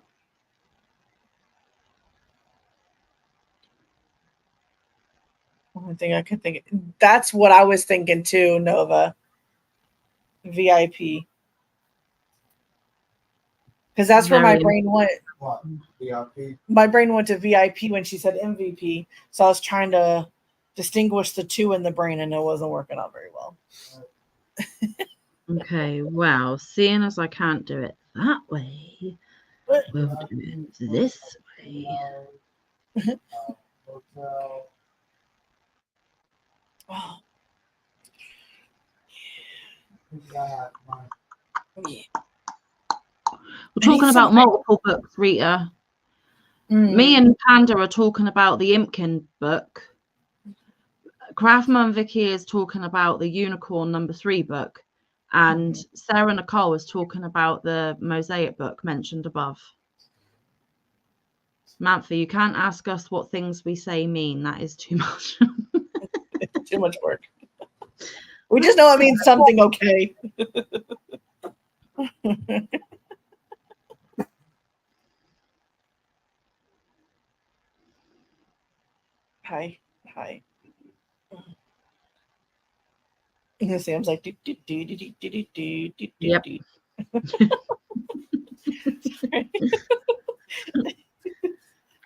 Only thing I could think. That's what I was thinking too, Nova. VIP. Because that's where my brain went. What? VIP? My brain went to VIP when she said MVP. So I was trying to distinguish the two in the brain and it wasn't working out very well. Okay, well, seeing as I can't do it that way, we'll do it this way. Hotel. Oh. Yeah. We're talking about multiple books, Rita. Me and Panda are talking about the Impkin book. Craftman Vicky is talking about the Unicorn number 3 book. And Sarah Nicole was talking about the mosaic book mentioned above. Manfa, you can't ask us what things we say mean. That is too much. It's too much work. We just know it means something okay. Hi. Sam's like, do, do, do, do, do, do, do, do, do, Yep. do.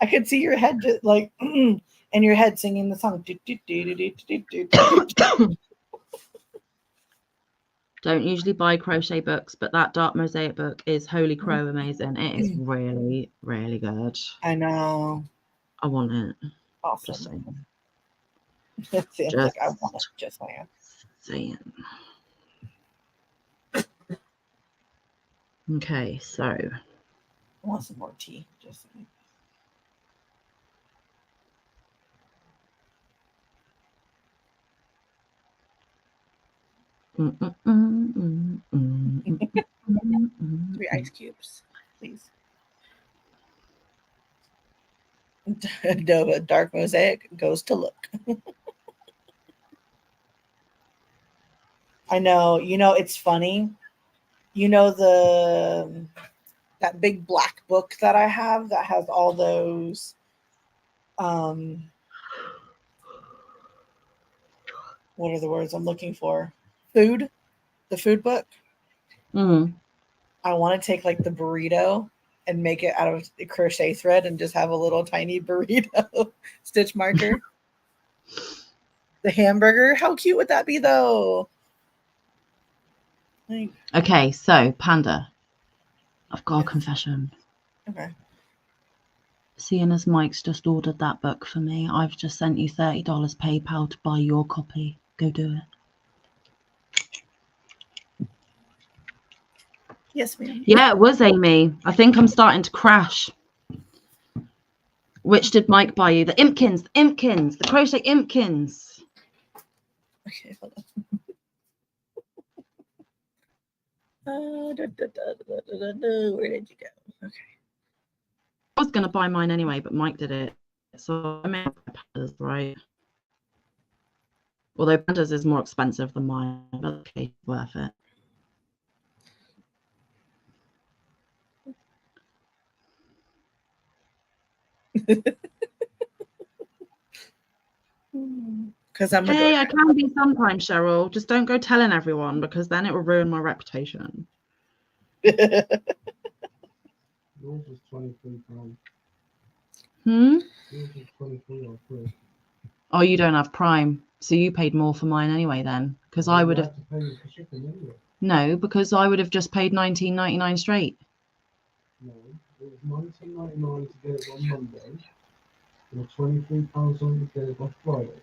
I could see your head just like in your head singing the song. Do, do, do, do, do, do, do, do. Don't usually buy crochet books, but that dark mosaic book is holy crow amazing. It is really, really good. I know. I want it. Awesome. Just saying. Sam's like, I want it. Just saying. Saying. Okay, so I want some more tea. Just saying. Three ice cubes, please. Dova, dark mosaic goes to look. I know. You know, it's funny. You know that big black book that I have that has all those what are the words I'm looking for? The food book. I want to take like the burrito and make it out of the crochet thread and just have a little tiny burrito stitch marker. The hamburger, how cute would that be though? Like, okay, so Panda, I've got a confession. okay. Seeing as Mike's just ordered that book for me, I've just sent you $30 PayPal to buy your copy. Go do it. Yes, ma'am. Yeah, it was Amy. I think I'm starting to crash. Which did Mike buy you? The Impkins, the crochet Impkins. Okay, hold on. Where did you go? Okay. I was going to buy mine anyway, but Mike did it. So I made Pandas, right? Although Pandas is more expensive than mine, but okay, worth it. Because I'm Hey, I can be sometimes, Cheryl. Just don't go telling everyone because then it will ruin my reputation. Yours was £23. Hmm? Yours was 23 or 3. Oh, you don't have Prime, so you paid more for mine anyway then, because I would have. To pay for shipping anyway. No, because I would have just paid $19.99 straight. No, it was $19.99 to get it on Monday, and £23 on to get it on Friday.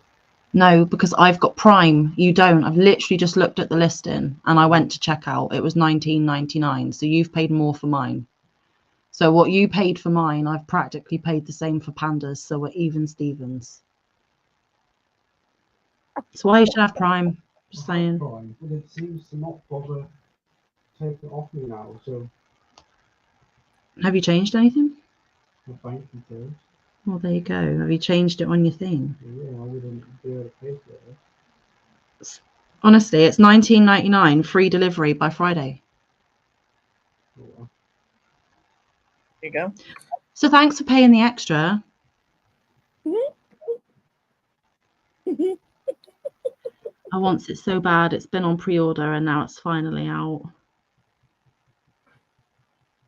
No, because I've got Prime. You don't. I've literally just looked at the listing and I went to check out. It was $19.99, so you've paid more for mine. So what you paid for mine, I've practically paid the same for Pandas, so we're even Stevens. That's why you should have Prime. Just saying. Prime, but it seems to not bother taking it off me now, so Have you changed anything? my bank details. Well, there you go. Have you changed it on your thing? Yeah, I wouldn't be able to pay for it. Honestly, it's $19.99 free delivery by Friday. Oh, well. There you go. So thanks for paying the extra. I want it so bad. It's been on pre-order and now it's finally out.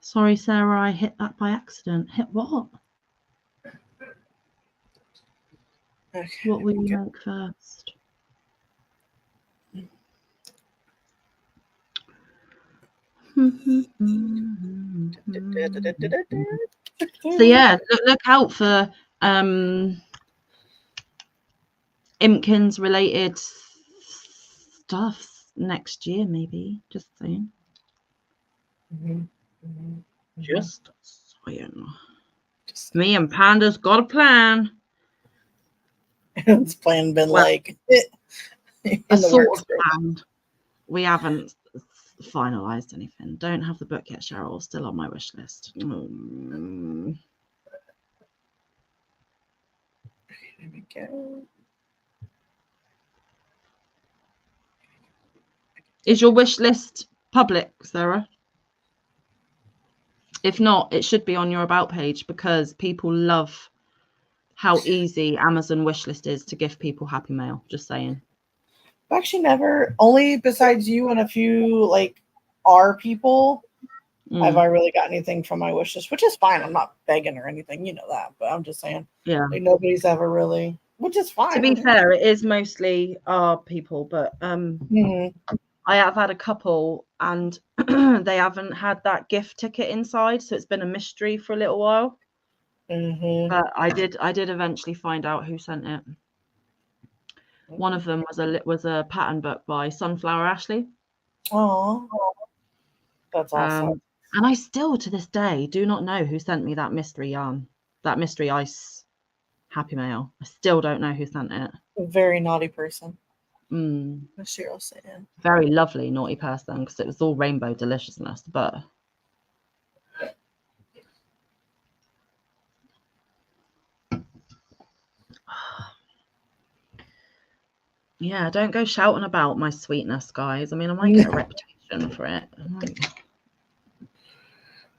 Sorry, Sarah, I hit that by accident. Hit what? Okay, What will you make first? So yeah, look out for Impkins related stuff next year, maybe. Just saying. Just saying. Me and Panda's got a plan. It's plan been Well, like a sort of plan. We haven't finalized anything. Don't have the book yet, Cheryl. Still on my wish list. There we go. Is your wish list public, Sarah? If not, it should be on your about page, because people love how easy Amazon wishlist is to gift people happy mail. Just saying. I've actually never, only besides you and a few like our people, have I really got anything from my wish list, which is fine. I'm not begging or anything, you know that, but I'm just saying, Yeah. like nobody's ever really, which is fine. To be fair, it is mostly our people, but I have had a couple and they haven't had that gift ticket inside, so it's been a mystery for a little while. But I did eventually find out who sent it. One of them was a pattern book by Sunflower Ashley. Oh, that's awesome. And I still, to this day, do not know who sent me that mystery yarn, that mystery ice happy mail. I still don't know who sent it. A very naughty person. Cheryl saying. Very lovely, naughty person, because it was all rainbow deliciousness, but yeah, don't go shouting about my sweetness, guys. I mean, I might get a reputation for it.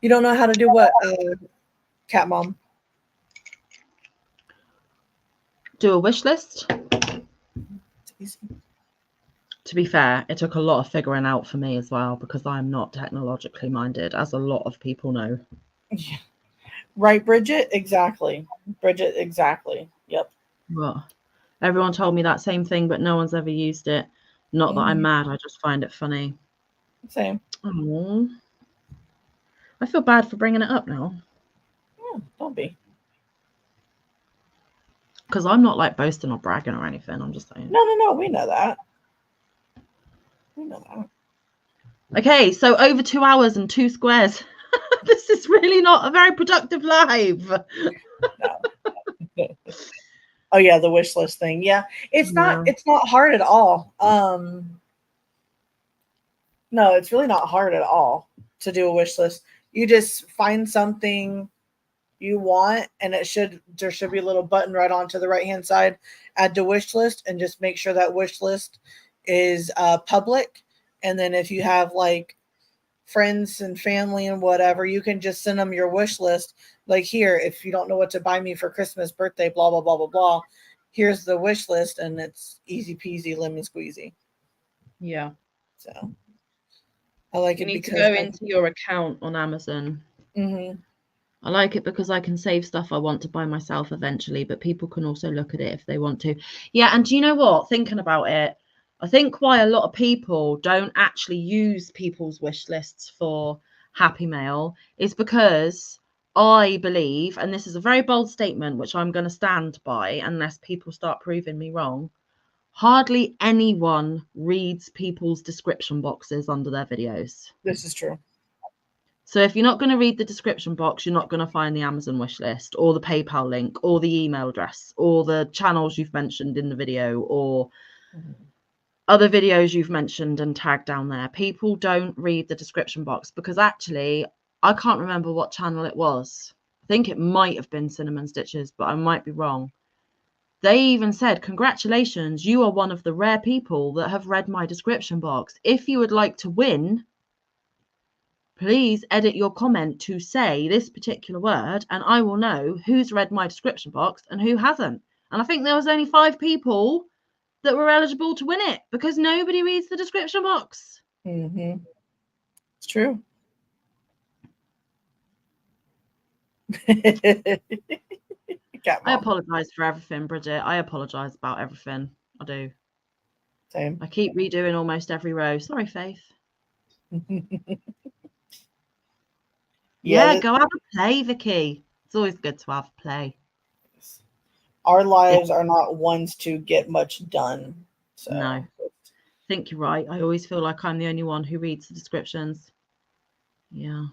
You don't know how to do what, Cat Mom? Do a wish list? It's easy. To be fair, it took a lot of figuring out for me as well, because I'm not technologically minded, as a lot of people know. Yeah. Right, Bridget? Exactly. Bridget, exactly. Yep. What? Everyone told me that same thing, but no one's ever used it. Not that I'm mad, I just find it funny. Same. Oh, I feel bad for bringing it up now. Don't be. Because I'm not like boasting or bragging or anything. I'm just saying. No. We know that. Okay, so over 2 hours and 2 squares. This is really not a very productive live. No. Oh yeah, the wish list thing. Yeah, it's not hard at all. No, it's really not hard at all to do a wish list. You just find something you want, and there should be a little button right on to the right hand side, add to wish list, and just make sure that wish list is public. And then if you have like friends and family and whatever, you can just send them your wish list. Like, here, if you don't know what to buy me for Christmas, birthday, blah blah blah blah blah, here's the wish list, and it's easy peasy lemon squeezy. Yeah. So I like you it need because to go into your account on Amazon. I like it because I can save stuff I want to buy myself eventually, but people can also look at it if they want to. Yeah, and do you know what? Thinking about it, I think why a lot of people don't actually use people's wish lists for happy mail is because I believe, and this is a very bold statement, which I'm going to stand by unless people start proving me wrong, hardly anyone reads people's description boxes under their videos. This is true. So if you're not going to read the description box, you're not going to find the Amazon wish list or the PayPal link or the email address or the channels you've mentioned in the video or other videos you've mentioned and tagged down there. People don't read the description box because actually, I can't remember what channel it was. I think it might have been Cinnamon Stitches, but I might be wrong. They even said, congratulations, you are one of the rare people that have read my description box. If you would like to win, please edit your comment to say this particular word and I will know who's read my description box and who hasn't. And I think there was only 5 people that were eligible to win it because nobody reads the description box. It's true. I apologize for everything, Bridget. I apologize about everything. I do. Same. I keep redoing almost every row. Sorry, Faith. Yeah, go have a play, Vicky. It's always good to have a play. Our lives are not ones to get much done. So. No, I think you're right. I always feel like I'm the only one who reads the descriptions. Yeah.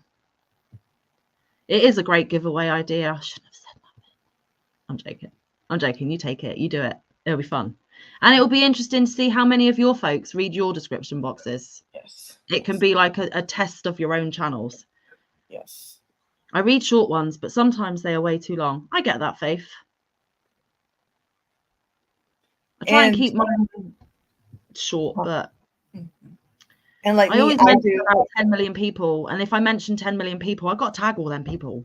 It is a great giveaway idea. I shouldn't have said nothing. I'm joking. I'm joking. You take it. You do it. It'll be fun. And it'll be interesting to see how many of your folks read your description boxes. Yeah. Yes. It can be like a test of your own channels. Yes. I read short ones, but sometimes they are way too long. I get that, Faith. I try and keep mine short, but and like I me, always I mention do about 10 million people. And if I mention 10 million people, I've got to tag all them people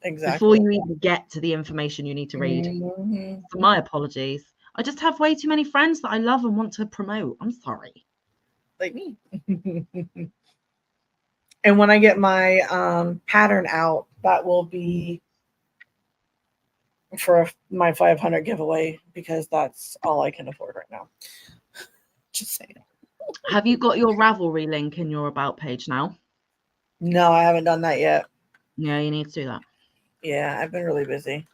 exactly before you even get to the information you need to read. Mhm. So my apologies. I just have way too many friends that I love and want to promote. I'm sorry. Like me. And when I get my pattern out, that will be for my 500 giveaway because that's all I can afford right now. Just saying. Have you got your Ravelry link in your about page now? No, I haven't done that yet. Yeah, you need to do that. Yeah, I've been really busy.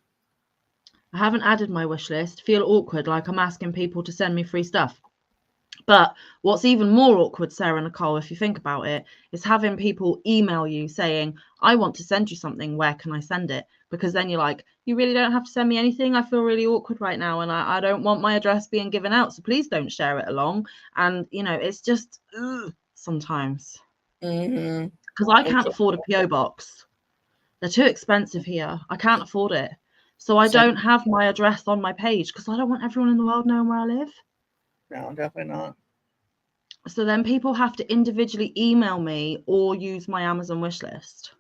I haven't added my wish list. Feel awkward, like I'm asking people to send me free stuff. But what's even more awkward, Sarah Nicole, if you think about it, is having people email you saying, I want to send you something. Where can I send it? Because then you're like, you really don't have to send me anything. I feel really awkward right now. And I don't want my address being given out. So please don't share it along. And, it's just sometimes. Because I can't afford a PO box. They're too expensive here. I can't afford it. So I don't have my address on my page because I don't want everyone in the world knowing where I live. No, definitely not. So then people have to individually email me or use my Amazon wish list.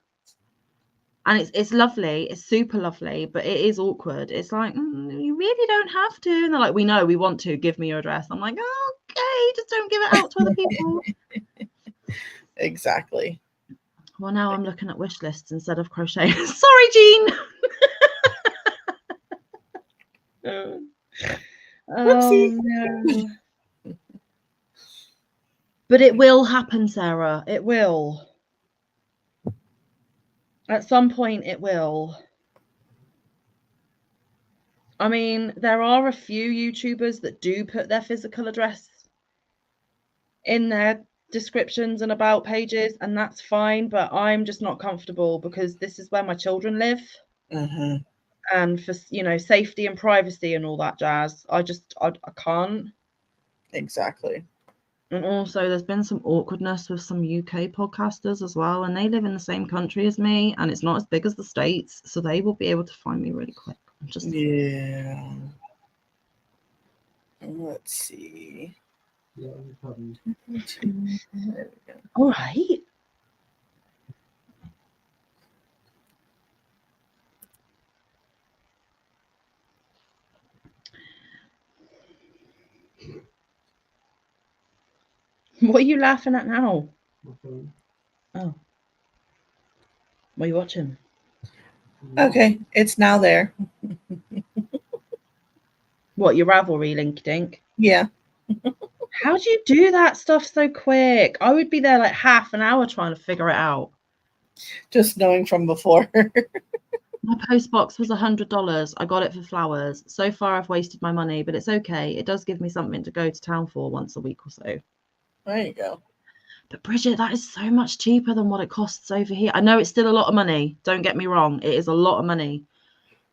And it's lovely. It's super lovely, but it is awkward. It's like, you really don't have to. And they're like, we know, we want to. Give me your address. I'm like, okay, just don't give it out to other people. Exactly. Well, now I'm looking at wish lists instead of crochet. Sorry, Jean. Whoopsie. No. But it will happen, Sarah. It will. At some point, it will. I mean, there are a few YouTubers that do put their physical address in their descriptions and about pages, and that's fine, but I'm just not comfortable because this is where my children live. And for, safety and privacy and all that jazz, I can't. Exactly. And also, there's been some awkwardness with some UK podcasters as well, and they live in the same country as me, and it's not as big as the States, so they will be able to find me really quick. Yeah. Let's see. Yeah, All right. What are you laughing at now? my phone. Oh. What are you watching? Okay, it's now there. What, your Ravelry link, dink? Yeah. How do you do that stuff so quick? I would be there like half an hour trying to figure it out. Just knowing from before. My post box was $100. I got it for flowers. So far, I've wasted my money, but it's okay. It does give me something to go to town for once a week or so. There you go. But Bridget, that is so much cheaper than what it costs over here. I know it's still a lot of money. Don't get me wrong. It is a lot of money.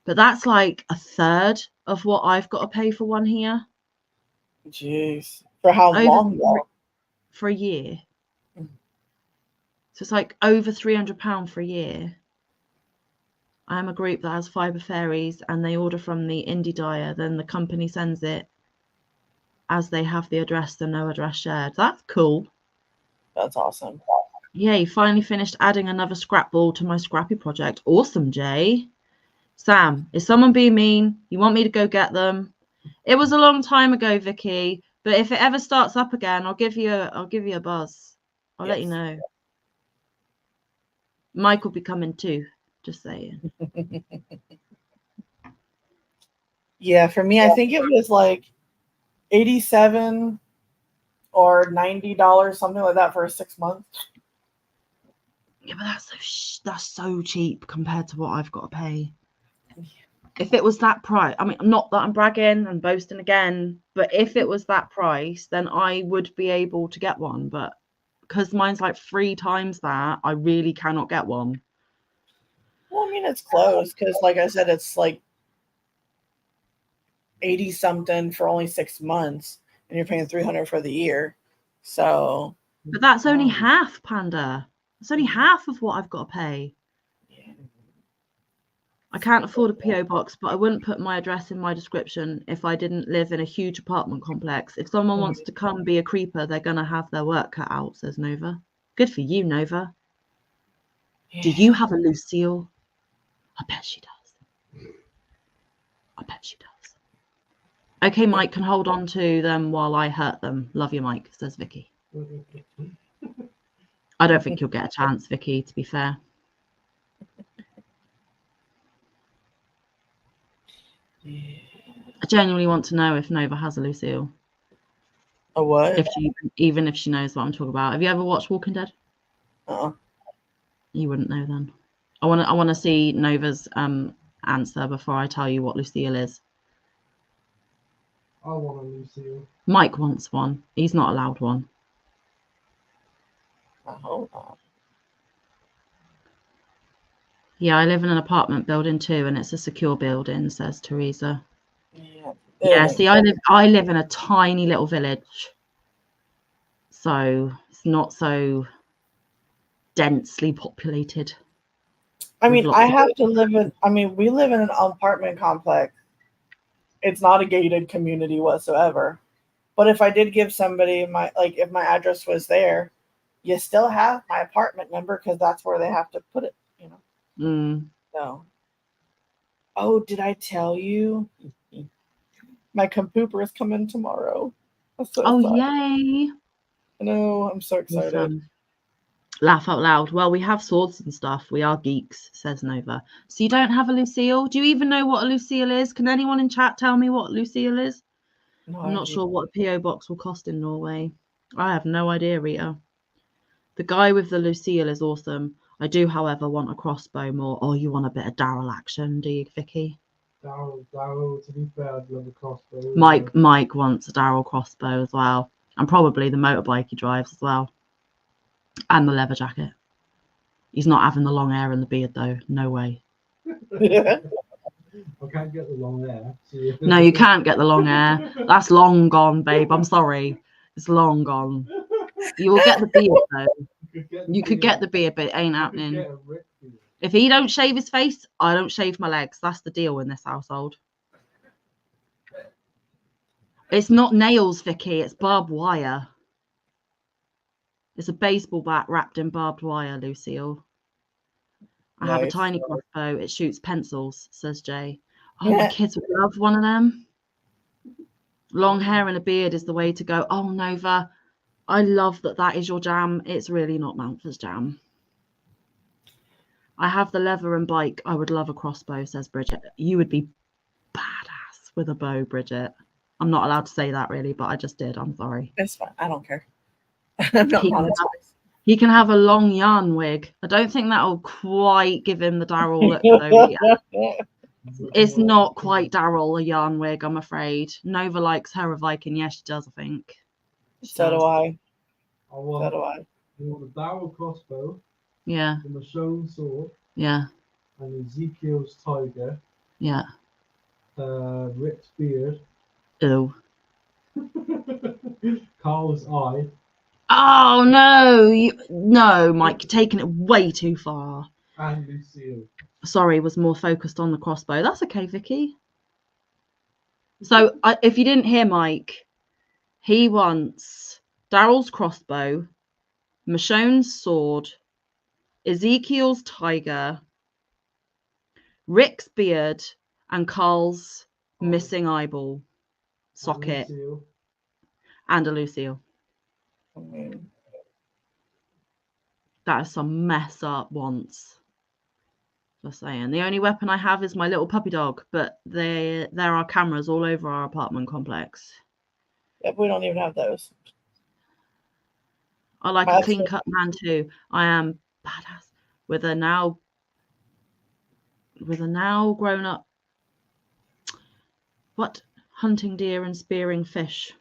But that's like a third of what I've got to pay for one here. Jeez. For how long, though? For a year. So it's like over £300 for a year. I'm a group that has fibre fairies and they order from the indie dyer. Then the company sends it as they have the address, the no address shared. That's cool. That's awesome. Yay, finally finished adding another scrap ball to my scrappy project. Awesome, Jay. Sam, is someone being mean? You want me to go get them? It was a long time ago, Vicky, but if it ever starts up again, I'll give you a buzz. I'll let you know. Mike will be coming too. Just saying. Yeah, for me, I think it was like $87 or $90, something like that, for 6 months. Yeah, but that's so cheap compared to what I've got to pay. If it was that price, I mean, not that I'm bragging and boasting again, but if it was that price, then I would be able to get one. But because mine's like 3 times that, I really cannot get one. Well, I mean, it's close because, like I said, it's like 80 something for only 6 months, and you're paying $300 for the year. So But that's only half, Panda. It's only half of what I've got to pay. Yeah. I can't afford a PO box, but I wouldn't put my address in my description if I didn't live in a huge apartment complex. If someone wants to come be a creeper, they're going to have their work cut out, says Nova. Good for you, Nova. Do you have a Lucille? I bet she does. I bet she does. Okay, Mike can hold on to them while I hurt them. Love you, Mike, says Vicky. I don't think you'll get a chance, Vicky, to be fair. I genuinely want to know if Nova has a Lucille. A what? Even if she knows what I'm talking about. Have you ever watched Walking Dead? You wouldn't know then. I want to see Nova's answer before I tell you what Lucille is. I want a Lucille. Mike wants one. He's not allowed one. Hold on. Yeah, I live in an apartment building too, and it's a secure building, says Teresa. Yeah. Yeah, see, I live in a tiny little village, so it's not so densely populated. I mean, I have to live in. I mean, we live in an apartment complex. It's not a gated community whatsoever. But if I did give somebody if my address was there, you still have my apartment number because that's where they have to put it. You know. So. Oh, did I tell you? My compooper is coming tomorrow. So yay! I know, I'm so excited. Awesome. Laugh out loud. Well, we have swords and stuff. We are geeks, says Nova. So you don't have a Lucille? Do you even know what a Lucille is? Can anyone in chat tell me what Lucille is? No, I'm not sure what a PO box will cost in Norway. I have no idea, Rita. The guy with the Lucille is awesome. I do, however, want a crossbow more. Oh, you want a bit of Daryl action, do you, Vicky? Daryl, to be fair, I'd love a crossbow. Mike wants a Daryl crossbow as well. And probably the motorbike he drives as well. And the leather jacket. He's not having the long hair and the beard, though. No way. I can't get the long hair. No, you can't get the long hair. That's long gone, babe. I'm sorry. It's long gone. You will get the beard, though. You could get the beard, but it ain't happening. If he don't shave his face, I don't shave my legs. That's the deal in this household. It's not nails, Vicky. It's barbed wire. It's a baseball bat wrapped in barbed wire, Lucille. I have a tiny crossbow. It shoots pencils, says Jay. Oh, my kids would love one of them. Long hair and a beard is the way to go. Oh, Nova, I love that is your jam. It's really not Manfa's jam. I have the leather and bike. I would love a crossbow, says Bridget. You would be badass with a bow, Bridget. I'm not allowed to say that, really, but I just did. I'm sorry. It's fine. I don't care. I'm not monetized. He can have a long yarn wig. I don't think that'll quite give him the Daryl look, though. Yeah. It's not quite Daryl, a yarn wig, I'm afraid. Nova likes her a Viking. Yes, she does, I think. So do I. I want a Daryl crossbow. Yeah. And a Michonne sword. Yeah. And Ezekiel's tiger. Yeah. Rick's beard. Ew. Carl's eye. Oh no, no, Mike, you're taking it way too far. And Lucille. Sorry, was more focused on the crossbow. That's okay, Vicky. So if you didn't hear Mike, he wants Daryl's crossbow, Michonne's sword, Ezekiel's tiger, Rick's beard, and Carl's missing eyeball socket, and a Lucille. That is some mess up wants. Just saying. The only weapon I have is my little puppy dog, but there are cameras all over our apartment complex. Yep, we don't even have those. I like a clean cut man too. I am badass with a now grown up hunting deer and spearing fish.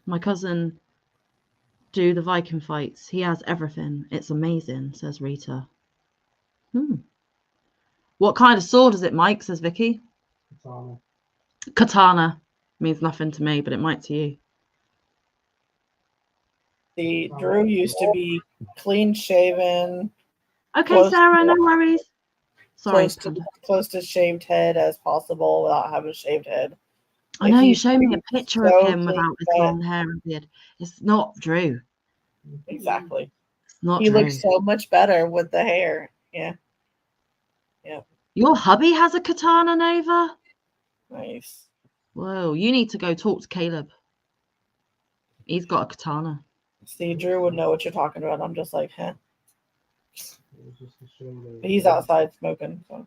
My cousin do the Viking fights. He has everything. It's amazing, says Rita. What kind of sword is it, Mike, says Vicky? Katana. Means nothing to me, but it might to you. See, Drew used to be clean shaven, Okay, close Sarah, to- no worries. Sorry, close to shaved head as possible without having a shaved head. I know he you used to showed me be a picture of so him clean without his cut. long hair and beard. It's not Drew. Exactly. It's not He Drew. looks so much better with the hair. Yeah. Your hubby has a katana, Nova? Nice. Whoa, you need to go talk to Caleb. He's got a katana. See, Drew would know what you're talking about. I'm just like, huh. It was just to show that- But he's outside smoking. So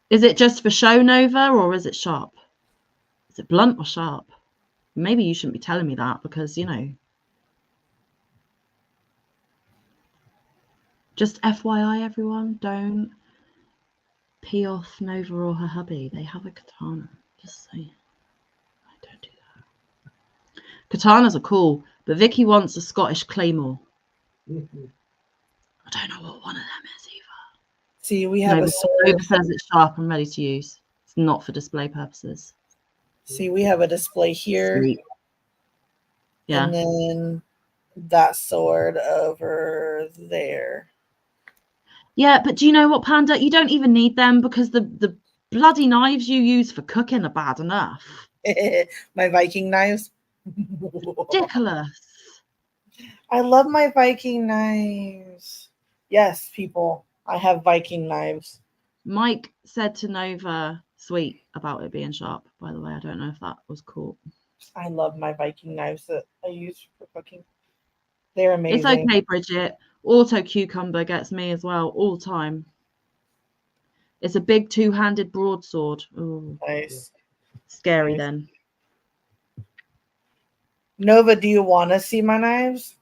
Is it just for show, Nova, or is it sharp? Is it blunt or sharp? Maybe you shouldn't be telling me that because, you know. Just FYI, everyone, don't pee off Nova or her hubby. They have a katana. Just saying. I don't do that. Katanas are cool, but Vicky wants a Scottish claymore. I don't know what one of them is either. see, we have Nova, a sword. Nova says it's sharp and ready to use. It's not for display purposes. See, we have a display here, Sweet. Yeah. and then that sword over there. Yeah, but do you know what, Panda? You don't even need them because the bloody knives you use for cooking are bad enough. My Viking knives. Ridiculous. I love my Viking knives. Yes, people, I have Viking knives. Mike said to Nova, sweet, about it being sharp. By the way, I don't know if that was caught. I love my Viking knives that I use for cooking. They're amazing. It's okay, Bridget. Auto cucumber gets me as well, all the time. It's a big two-handed broadsword. Ooh, Nice. scary Nice. then. Nova, do you want to see my knives?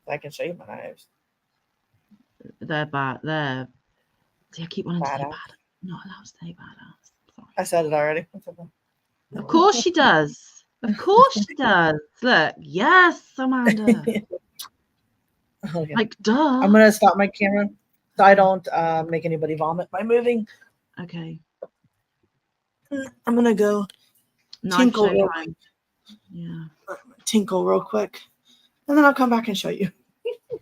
I can show you my knives. They're bad. See, I keep wanting to say Badass. bad. I'm not allowed to say badass. Sorry. I said it already. Of course she does. Of course she does. Look, yes, Amanda. Okay. Like, duh. I'm gonna stop my camera so I don't make anybody vomit by moving. Okay. I'm gonna go Knife tinkle show real time. Yeah. tinkle real quick, and then I'll come back and show you.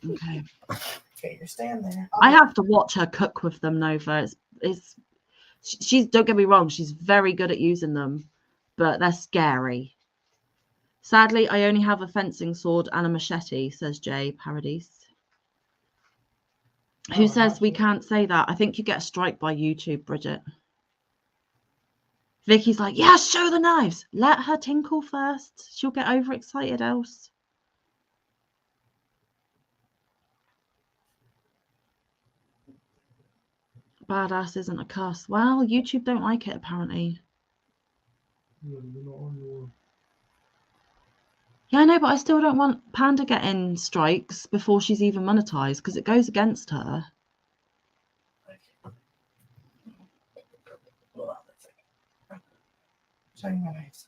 Okay. Okay, you're staying there. I have to watch her cook with them, Nova. She's don't get me wrong, she's very good at using them, but they're scary. Sadly, I only have a fencing sword and a machete, says Jay Paradise. Who Oh, says we actually- can't say that? I think you get a strike by YouTube, Bridget. Vicky's like, yeah, show the knives. Let her tinkle first. She'll get overexcited else. Badass isn't a cuss. Well, YouTube don't like it, apparently. Yeah, you're not on your- Yeah, I know, but I still don't want Panda getting strikes before she's even monetized because it goes against her. Hold on a second. Showing my knives.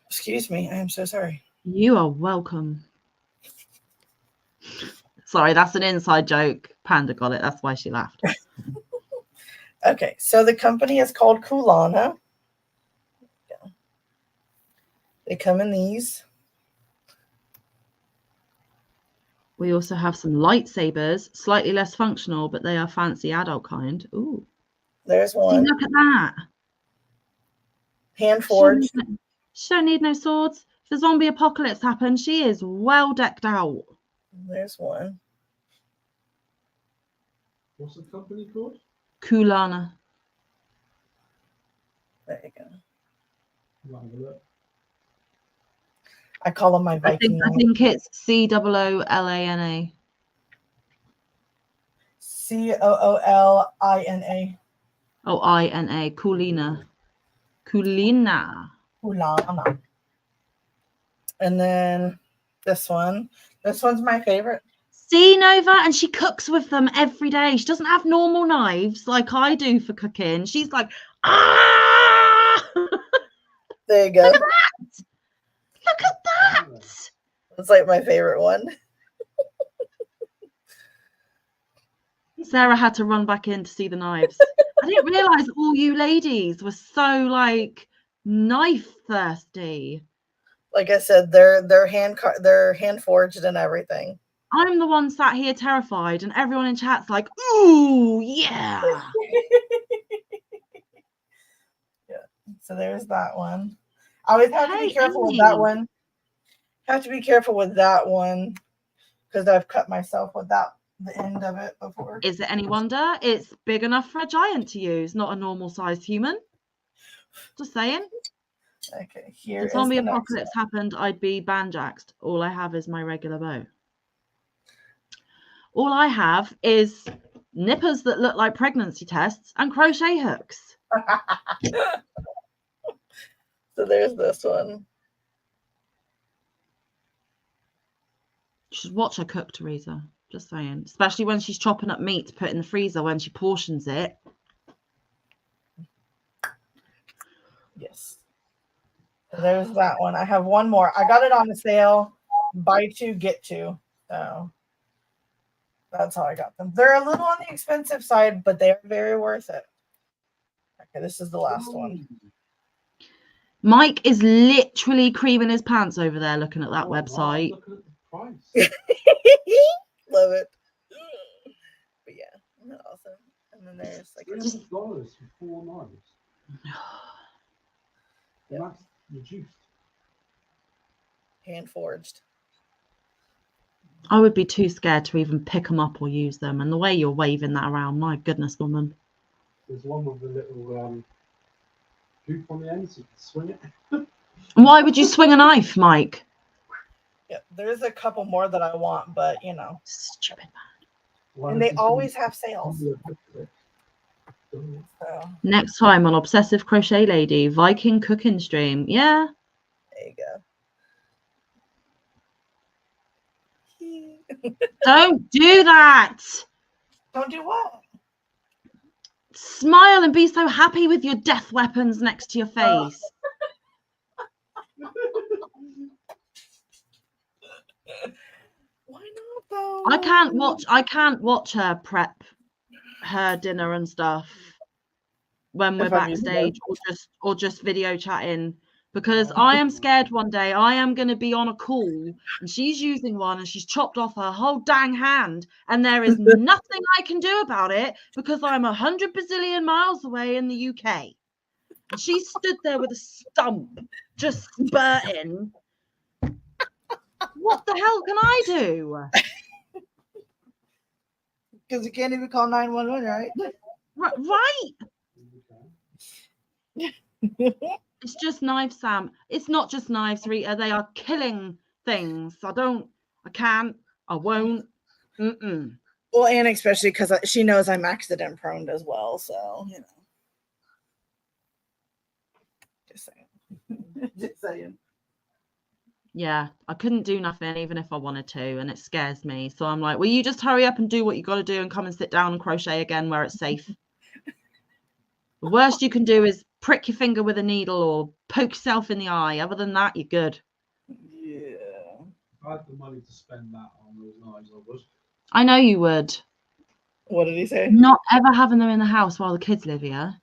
Excuse me, I am so sorry. You are welcome. Sorry, that's an inside joke. Panda got it. That's why she laughed. Okay, so the company is called Kulana. They come in these. We also have some lightsabers, slightly less functional, but they are fancy adult kind. Ooh. There's See, one. look at that. Hand She forged. don't need no swords. If the zombie apocalypse happens, she is well decked out. There's one. What's the company called? Kulana. There you go. Right, have a look. I call them my I Viking think knives. it's Cooolana. Coolina. Oh, INA. Coolina. Coolina. Kulana. And then this one. This one's my favorite. See, Nova, and she cooks with them every day. She doesn't have normal knives like I do for cooking. She's like, ah! There you go. Look at that! Look at that! It's like my favorite one. Sarah had to run back in to see the knives. I didn't realise all you ladies were so like knife thirsty. Like I said, they're hand forged and everything. I'm the one sat here terrified, and everyone in chat's like, "Ooh, yeah." Yeah. So there's that one. I always have to be Hey, careful with Amy. that one. Have to be careful with that one because I've cut myself with the end of it before. Is it any wonder? It's big enough for a giant to use, not a normal sized human. Just saying. Okay, If here the is zombie the next apocalypse happened, I'd be banjaxed. All I have is my regular bow. All I have is nippers that look like pregnancy tests and crochet hooks. So there's this one. You should watch her cook, Teresa. Just saying. Especially when she's chopping up meat to put in the freezer when she portions it. Yes. So there's that one. I have one more. I got it on a sale. Buy two, get two. So that's how I got them. They're a little on the expensive side, but they are very worth it. Okay, this is the last one. Mike is literally creaming his pants over there looking at that Oh, website. wow, look at the price. Love it. But yeah, isn't that awesome? And then there's like $300 for 4 knives. And that's reduced. hand forged. I would be too scared to even pick them up or use them. And the way you're waving that around, my goodness, woman. There's one with a little hoop on the end so you can swing it. Why would you swing a knife, Mike? Yeah, there's a couple more that I want, but you know. Stupid man. Well, And they always have sales. So Next time on Obsessive Crochet Lady, Viking cooking stream. Yeah. there you go. Don't do that. Don't do what? Smile and be so happy with your death weapons next to your face. Why not though? I can't watch her prep her dinner and stuff when we're If I'm using backstage or just video chatting, because I am scared one day I am going to be on a call and she's using one and she's chopped off her whole dang hand and there is nothing I can do about it because I'm 100 bazillion miles away in the UK and she stood there with a stump just spurting. What the hell can I do? Because you can't even call 911, right? Right. It's just knives, Sam. It's not just knives, Rita. They are killing things. I can't, I won't. Well, and especially because she knows I'm accident prone as well. So, you know. Just saying. Just saying. Yeah, I couldn't do nothing even if I wanted to, and it scares me. So I'm like, will you just hurry up and do what you got to do and come and sit down and crochet again where it's safe? The worst you can do is prick your finger with a needle or poke yourself in the eye. Other than that, you're good. Yeah. If I had the money to spend that on those knives, I would. I know you would. What did he say? Not ever having them in the house while the kids live here.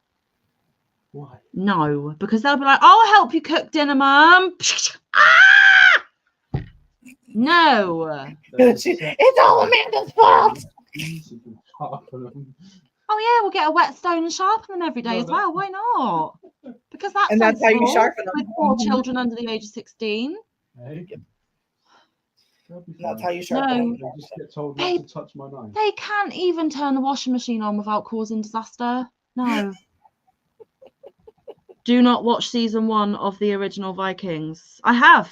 Why? No, because they'll be like, I'll help you cook dinner, Mum. No. It's all Amanda's fault. Oh yeah, we'll get a whetstone and sharpen them every day as well. Why not? Because that's And that's how you sensible sharpen them. with 4 children under the age of 16. Hey. That's how you sharpen them. They just get told not to touch my knife. They can't even turn the washing machine on without causing disaster. No. Do not watch season 1 of the original Vikings. I have.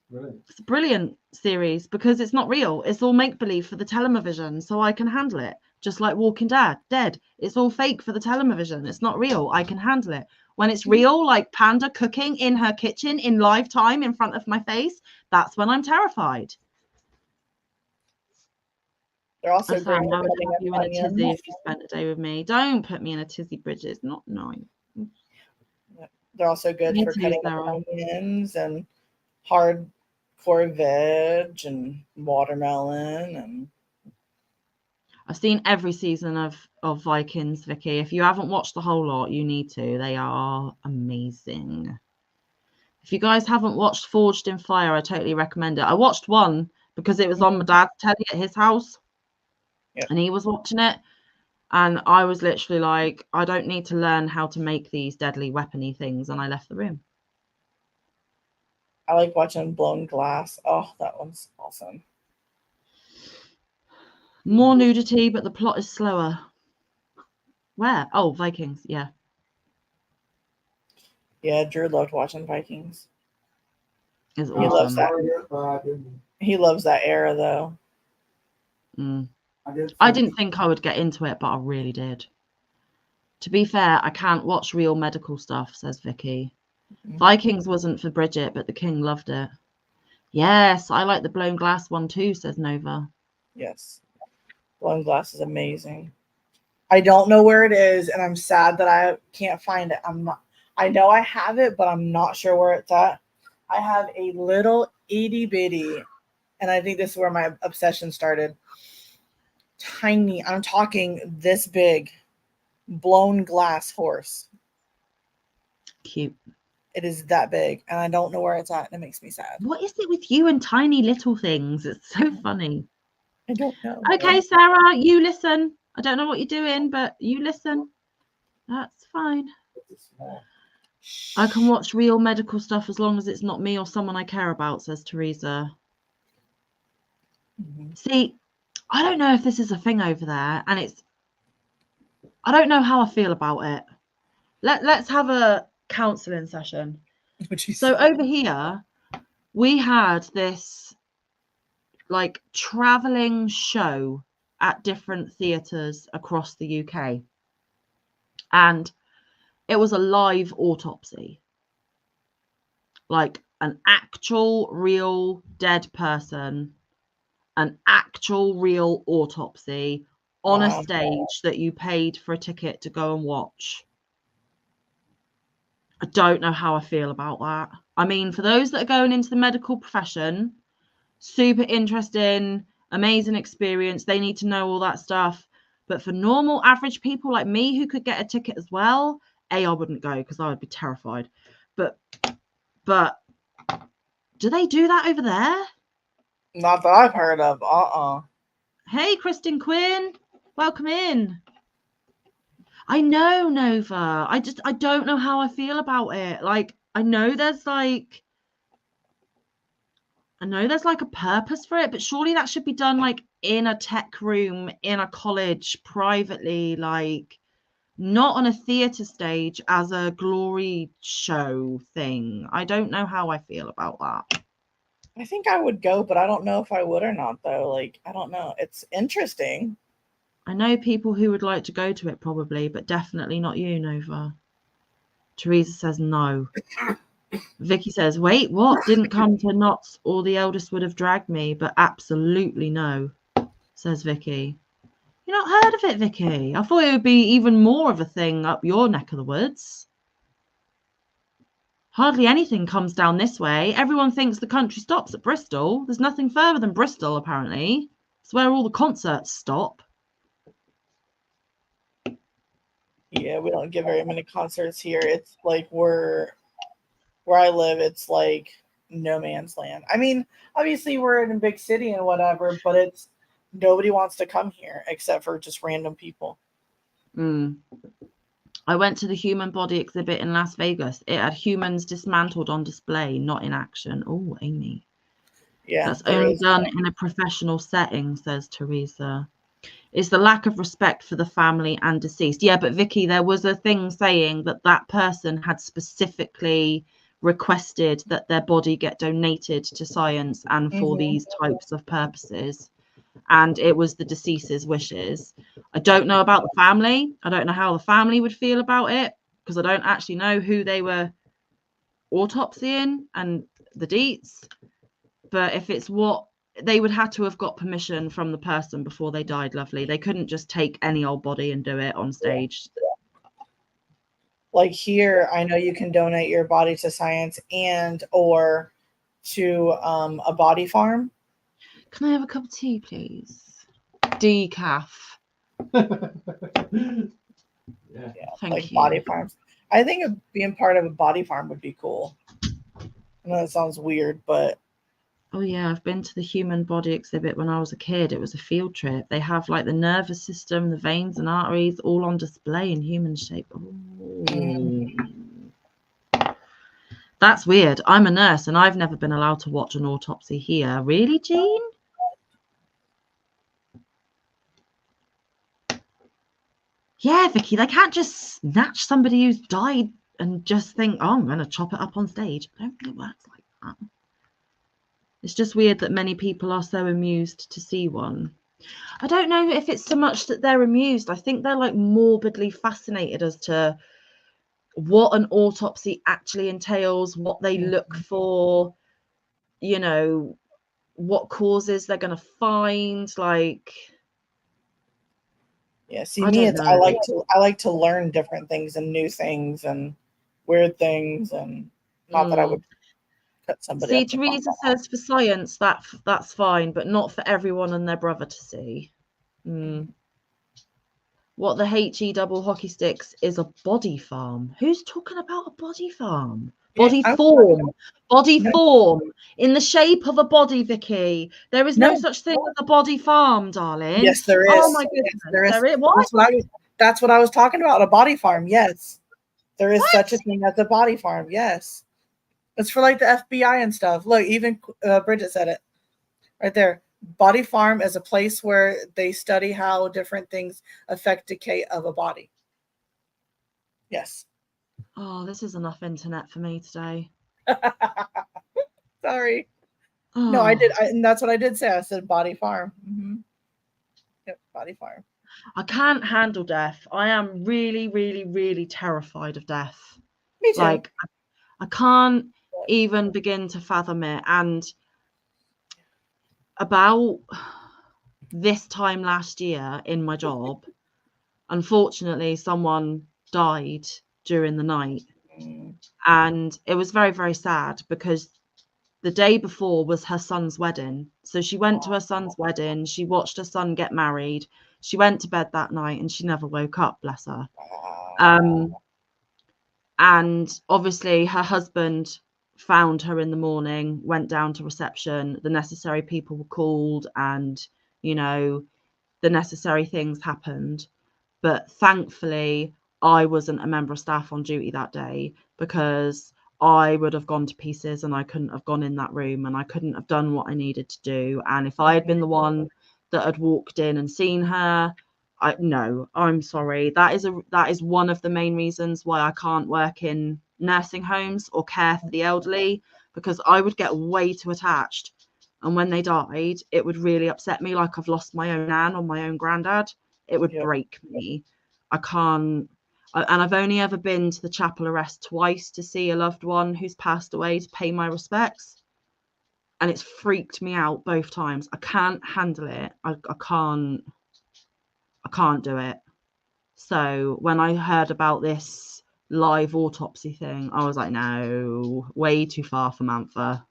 Brilliant. It's a brilliant series because it's not real. It's all make-believe for the television, so I can handle it. Just like Walking Dead. It's all fake for the television. It's not real. I can handle it. When it's real, like Panda cooking in her kitchen in live time in front of my face, that's when I'm terrified. They're also great. Sam, I would have you in a tizzy if you spent a day with me. Don't put me in a tizzy, Bridget. Not nice. They're also good for cutting up onions and hardcore veg and watermelon and. I've seen every season of Vikings, Vicky. If you haven't watched the whole lot, you need to. They are amazing. If you guys haven't watched Forged in Fire, I totally recommend it. I watched one because it was on my dad's telly at his house. Yep. And he was watching it. And I was literally like, I don't need to learn how to make these deadly weapony things. And I left the room. I like watching Blown Glass. Oh, that one's awesome. More nudity, but the plot is slower. Where? Oh, Vikings. Yeah. Yeah, Drew loved watching Vikings. It's He loves awesome. that. He loves that era, though. I didn't think I would get into it, but I really did. To be fair, I can't watch real medical stuff, says Vicky. Vikings wasn't for Bridget, but the king loved it. Yes, I like the Blown Glass one too, says Nova. Yes. Blown Glass is amazing. I don't know where it is, and I'm sad that I can't find it. I know I have it, but I'm not sure where it's at. I have a little itty bitty, and I think this is where my obsession started. Tiny, I'm talking this big, blown glass horse. Cute. It is that big, and I don't know where it's at, and it makes me sad. What is it with you and tiny little things? It's so funny. I don't know. Okay, Sarah, you listen. I don't know what you're doing, but you listen. That's fine. I can watch real medical stuff as long as it's not me or someone I care about, says Teresa. See, I don't know if this is a thing over there, and I don't know how I feel about it. Let's have a counselling session. So over here, we had this like traveling show at different theatres across the UK, and it was a live autopsy, like an actual real dead person, an actual real autopsy on a stage that you paid for a ticket to go and watch. I don't know how I feel about that. I mean, for those that are going into the medical profession, super interesting, amazing experience. They need to know all that stuff. But for normal, average people like me who could get a ticket as well, I wouldn't go because I would be terrified. But do they do that over there? Not that I've heard of. Hey, Kristen Quinn, welcome in. I know, Nova. I don't know how I feel about it. Like, I know there's like a purpose for it, but surely that should be done like in a tech room, in a college, privately, like not on a theatre stage as a glory show thing. I don't know how I feel about that. I think I would go, but I don't know if I would or not, though. Like, I don't know. It's interesting. I know people who would like to go to it probably, but definitely not you, Nova. Teresa says no. Vicky says, wait, what? Didn't come to knots or the eldest would have dragged me, but absolutely no, says Vicky. You're not heard of it, Vicky? I thought it would be even more of a thing up your neck of the woods. Hardly anything comes down this way. Everyone thinks the country stops at Bristol. There's nothing further than Bristol, apparently. It's where all the concerts stop. Yeah, we don't get very many concerts here. It's like where I live, it's like no man's land. I mean, obviously we're in a big city and whatever, but it's nobody wants to come here except for just random people. I went to the human body exhibit in Las Vegas. It had humans dismantled on display, not in action. Oh, Amy. Yeah. That's only done in a professional setting, says Teresa. It's the lack of respect for the family and deceased. Yeah, but Vicky, there was a thing saying that person had specifically requested that their body get donated to science and for these types of purposes. And it was the deceased's wishes. I don't know about the family. I don't know how the family would feel about it because I don't actually know who they were autopsying and the deets. But if it's what they would have to have got permission from the person before they died, lovely. They couldn't just take any old body and do it on stage. Like here, I know you can donate your body to science and or to a body farm. Can I have a cup of tea, please? Decaf. Yeah, thank like you. body farms. I think being part of a body farm would be cool. I know that sounds weird, but Oh yeah, I've been to the human body exhibit when I was a kid. It was a field trip. They have like the nervous system, the veins and arteries all on display in human shape. Oh. That's weird. I'm a nurse and I've never been allowed to watch an autopsy here. Really, Jean? Yeah, Vicky, they can't just snatch somebody who's died and just think, oh, I'm going to chop it up on stage. I don't think it works like that. It's just weird that many people are so amused to see one. I don't know if it's so much that they're amused. I think they're like morbidly fascinated as to what an autopsy actually entails, what they look for, you know, what causes they're going to find. Like, yeah, see I me, don't it's know. I like to learn different things and new things and weird things, and not that I would cut somebody See, up to find Teresa out. says for science that's fine, but not for everyone and their brother to see. What the HE double hockey sticks is a body farm. Who's talking about a body farm? Yeah, Body form. Body form in the shape of a body, Vicky. There is no no. such thing as a body farm, darling. Yes, there is. Oh my goodness. Yes, there is. There is. What? That's what I was talking about. A body farm. Yes, there is What? such a thing as a body farm. Yes, it's for like the FBI and stuff. Look, even Bridget said it right there. Body farm is a place where they study how different things affect decay of a body. Yes. Oh, this is enough internet for me today. Sorry. Oh. No, I did. And that's what I did say. I said body farm. Mm-hmm. Yep, body farm. I can't handle death. I am really, really, really terrified of death. Me too. Like, I can't even begin to fathom it. And about this time last year in my job, unfortunately, someone died during the night. And it was very, very sad because the day before was her son's wedding. So she went to her son's wedding. She watched her son get married. She went to bed that night and she never woke up, bless her. And obviously her husband found her in the morning, went down to reception. The necessary people were called and, you know, the necessary things happened. But thankfully, I wasn't a member of staff on duty that day because I would have gone to pieces and I couldn't have gone in that room and I couldn't have done what I needed to do. And if I had been the one that had walked in and seen her, I'm sorry. That is one of the main reasons why I can't work in nursing homes or care for the elderly, because I would get way too attached. And when they died, it would really upset me. Like I've lost my own nan or my own granddad. It would break me. I can't. And I've only ever been to the chapel arrest twice to see a loved one who's passed away to pay my respects. And it's freaked me out both times. I can't handle it. I can't do it. So when I heard about this live autopsy thing, I was like, no, way too far for Manfa.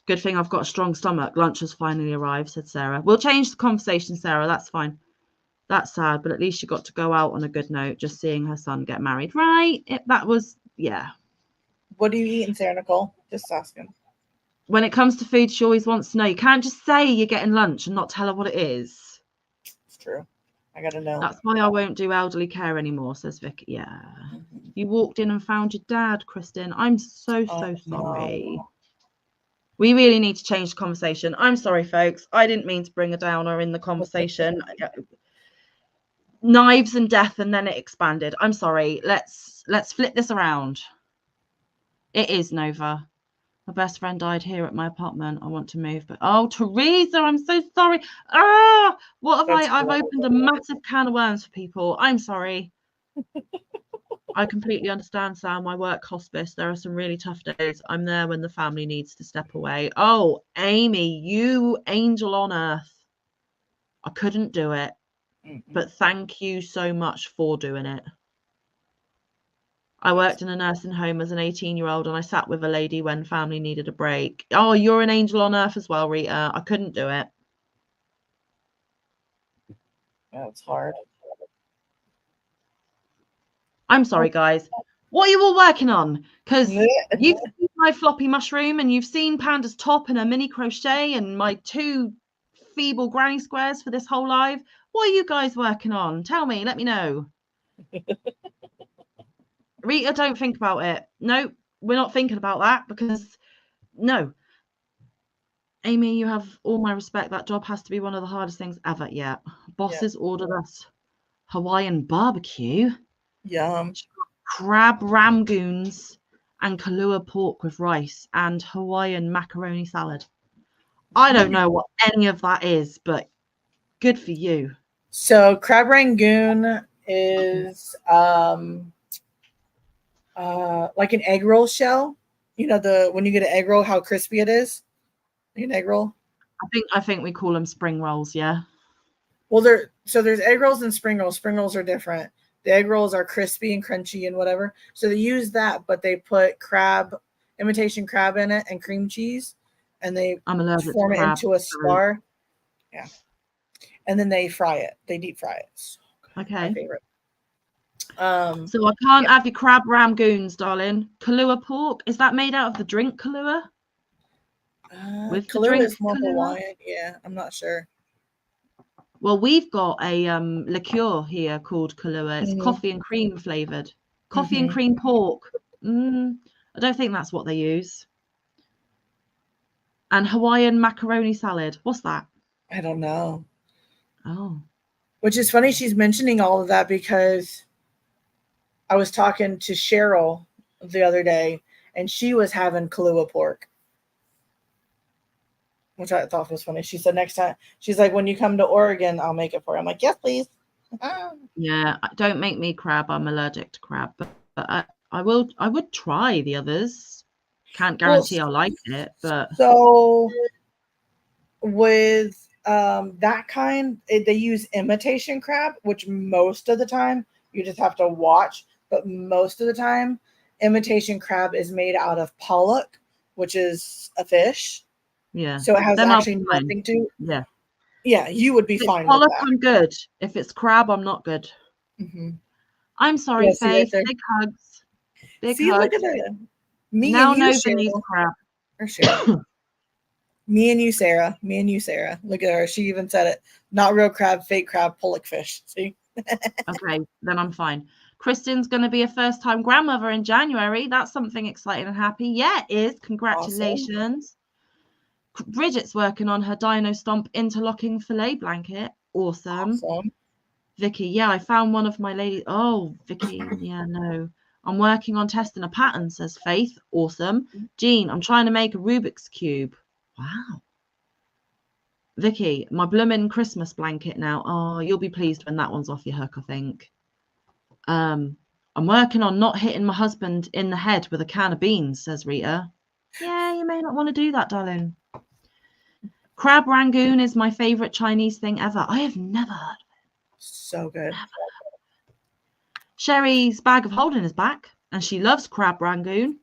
Good thing I've got a strong stomach. Lunch has finally arrived, said Sarah. We'll change the conversation, Sarah. That's fine. That's sad, but at least she got to go out on a good note, just seeing her son get married. Right? That was, yeah. What are you eating, Sarah Nicole? Just asking. When it comes to food, she always wants to know. You can't just say you're getting lunch and not tell her what it is. It's true. I gotta know. That's why I won't do elderly care anymore, says Vicky. Yeah. You walked in and found your dad, Kristen. I'm so sorry. No. We really need to change the conversation. I'm sorry, folks. I didn't mean to bring a downer in the conversation. Knives and death, and then it expanded. I'm sorry. Let's flip this around. It is Nova. My best friend died here at my apartment. I want to move, but oh, Teresa, I'm so sorry. What have I've opened a massive can of worms for people. I'm sorry. I completely understand, Sam. I work hospice. There are some really tough days. I'm there when the family needs to step away. Oh, Amy, you angel on earth. I couldn't do it, but thank you so much for doing it. I worked in a nursing home as an 18-year-old and I sat with a lady when family needed a break. Oh, you're an angel on earth as well, Rita. I couldn't do it. Yeah, it's hard. I'm sorry, guys. What are you all working on? Because you've seen my floppy mushroom and you've seen Panda's top and her mini crochet and my 2 feeble granny squares for this whole live. What are you guys working on? Tell me, let me know. Rita, don't think about it. No, we're not thinking about that because no. Amy, you have all my respect. That job has to be one of the hardest things ever. Yeah. Bosses ordered us Hawaiian barbecue, Yum. crab ramgoons, and Kahlua pork with rice and Hawaiian macaroni salad. I don't know what any of that is, but good for you. So crab rangoon is like an egg roll shell. You know when you get an egg roll, how crispy it is. Like an egg roll. I think we call them spring rolls. Yeah. Well, there's egg rolls and spring rolls. Spring rolls are different. The egg rolls are crispy and crunchy and whatever. So they use that, but they put imitation crab in it and cream cheese, and they I'm allergic form to it crab. into a spar. Yeah, and then they fry it. They deep fry it. So Okay. My favorite. So I can't have your crab ramgoons, darling. Kahlua pork, is that made out of the drink Kahlua? With Kahlua is more Hawaiian. Yeah, I'm not sure. Well, we've got a liqueur here called Kahlua. It's coffee and cream flavored. Coffee and cream pork. I don't think that's what they use. And Hawaiian macaroni salad. What's that? I don't know. Oh. Which is funny she's mentioning all of that because I was talking to Cheryl the other day and she was having Kahlua pork, which I thought was funny. She said next time, she's like, when you come to Oregon, I'll make it for you. I'm like, yes, please. Yeah, don't make me crab. I'm allergic to crab, but I would try the others. Can't guarantee I'll like it, but so with that kind, they use imitation crab, which most of the time you just have to watch. But most of the time, imitation crab is made out of pollock, which is a fish. Yeah. So it has actually nothing to. Yeah. Yeah, you would be fine pollock, with that. I'm good. If it's crab, I'm not good. Mm-hmm. I'm sorry, Yeah, Faith. Big hugs. Big see, hugs. look at that. Me now and you, nobody's Cheryl. crab. Or Cheryl. Me and you, Sarah. Me and you, Sarah. Look at her. She even said it. Not real crab, fake crab, pollock fish. See? Okay, then I'm fine. Kristen's going to be a first-time grandmother in January. That's something exciting and happy. Yeah, it is. Congratulations. Awesome. Bridget's working on her Dino Stomp interlocking fillet blanket. Awesome. Vicky, yeah, I found one of my ladies. Oh, Vicky, yeah, no. I'm working on testing a pattern, says Faith. Awesome. Jean, I'm trying to make a Rubik's Cube. Wow. Vicky, my bloomin' Christmas blanket now. Oh, you'll be pleased when that one's off your hook, I think. I'm working on not hitting my husband in the head with a can of beans, says Rita. Yeah, you may not want to do that, darling. Crab rangoon is my favorite Chinese thing ever. I have never heard of it. So good. Sherry's bag of holding is back, and she loves crab rangoon.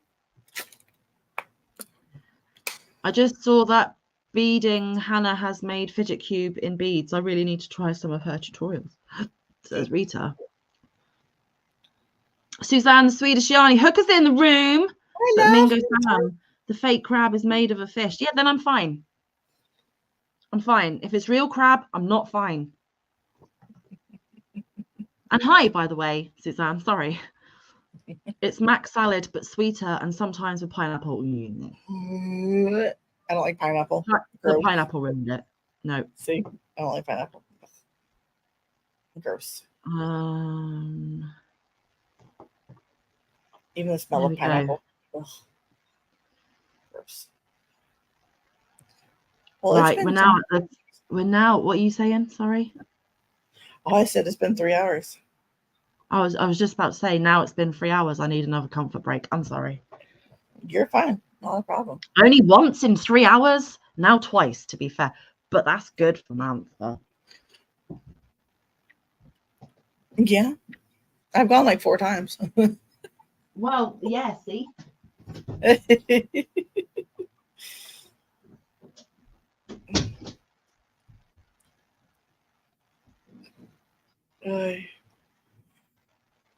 I just saw that beading Hannah has made fidget cube in beads. I really need to try some of her tutorials, says Rita. Suzanne, the Swedish Yarny, Hooker's in the room. But Mingo Sam, the fake crab is made of a fish. Yeah, then I'm fine. I'm fine. If it's real crab, I'm not fine. And hi, by the way, Suzanne, sorry. It's mac salad, but sweeter and sometimes with pineapple. I don't like pineapple. The pineapple ruined it. No. See, I don't like pineapple. Gross. Even the smell of pineapple. Gross. Well, right, we're now. What are you saying? Sorry. Oh, I said it's been 3 hours. I was just about to say now it's been 3 hours. I need another comfort break. I'm sorry. You're fine. Not a problem. Only once in 3 hours. Now twice, to be fair. But that's good for Manfa. Yeah. I've gone like 4 times. Well, yeah, see?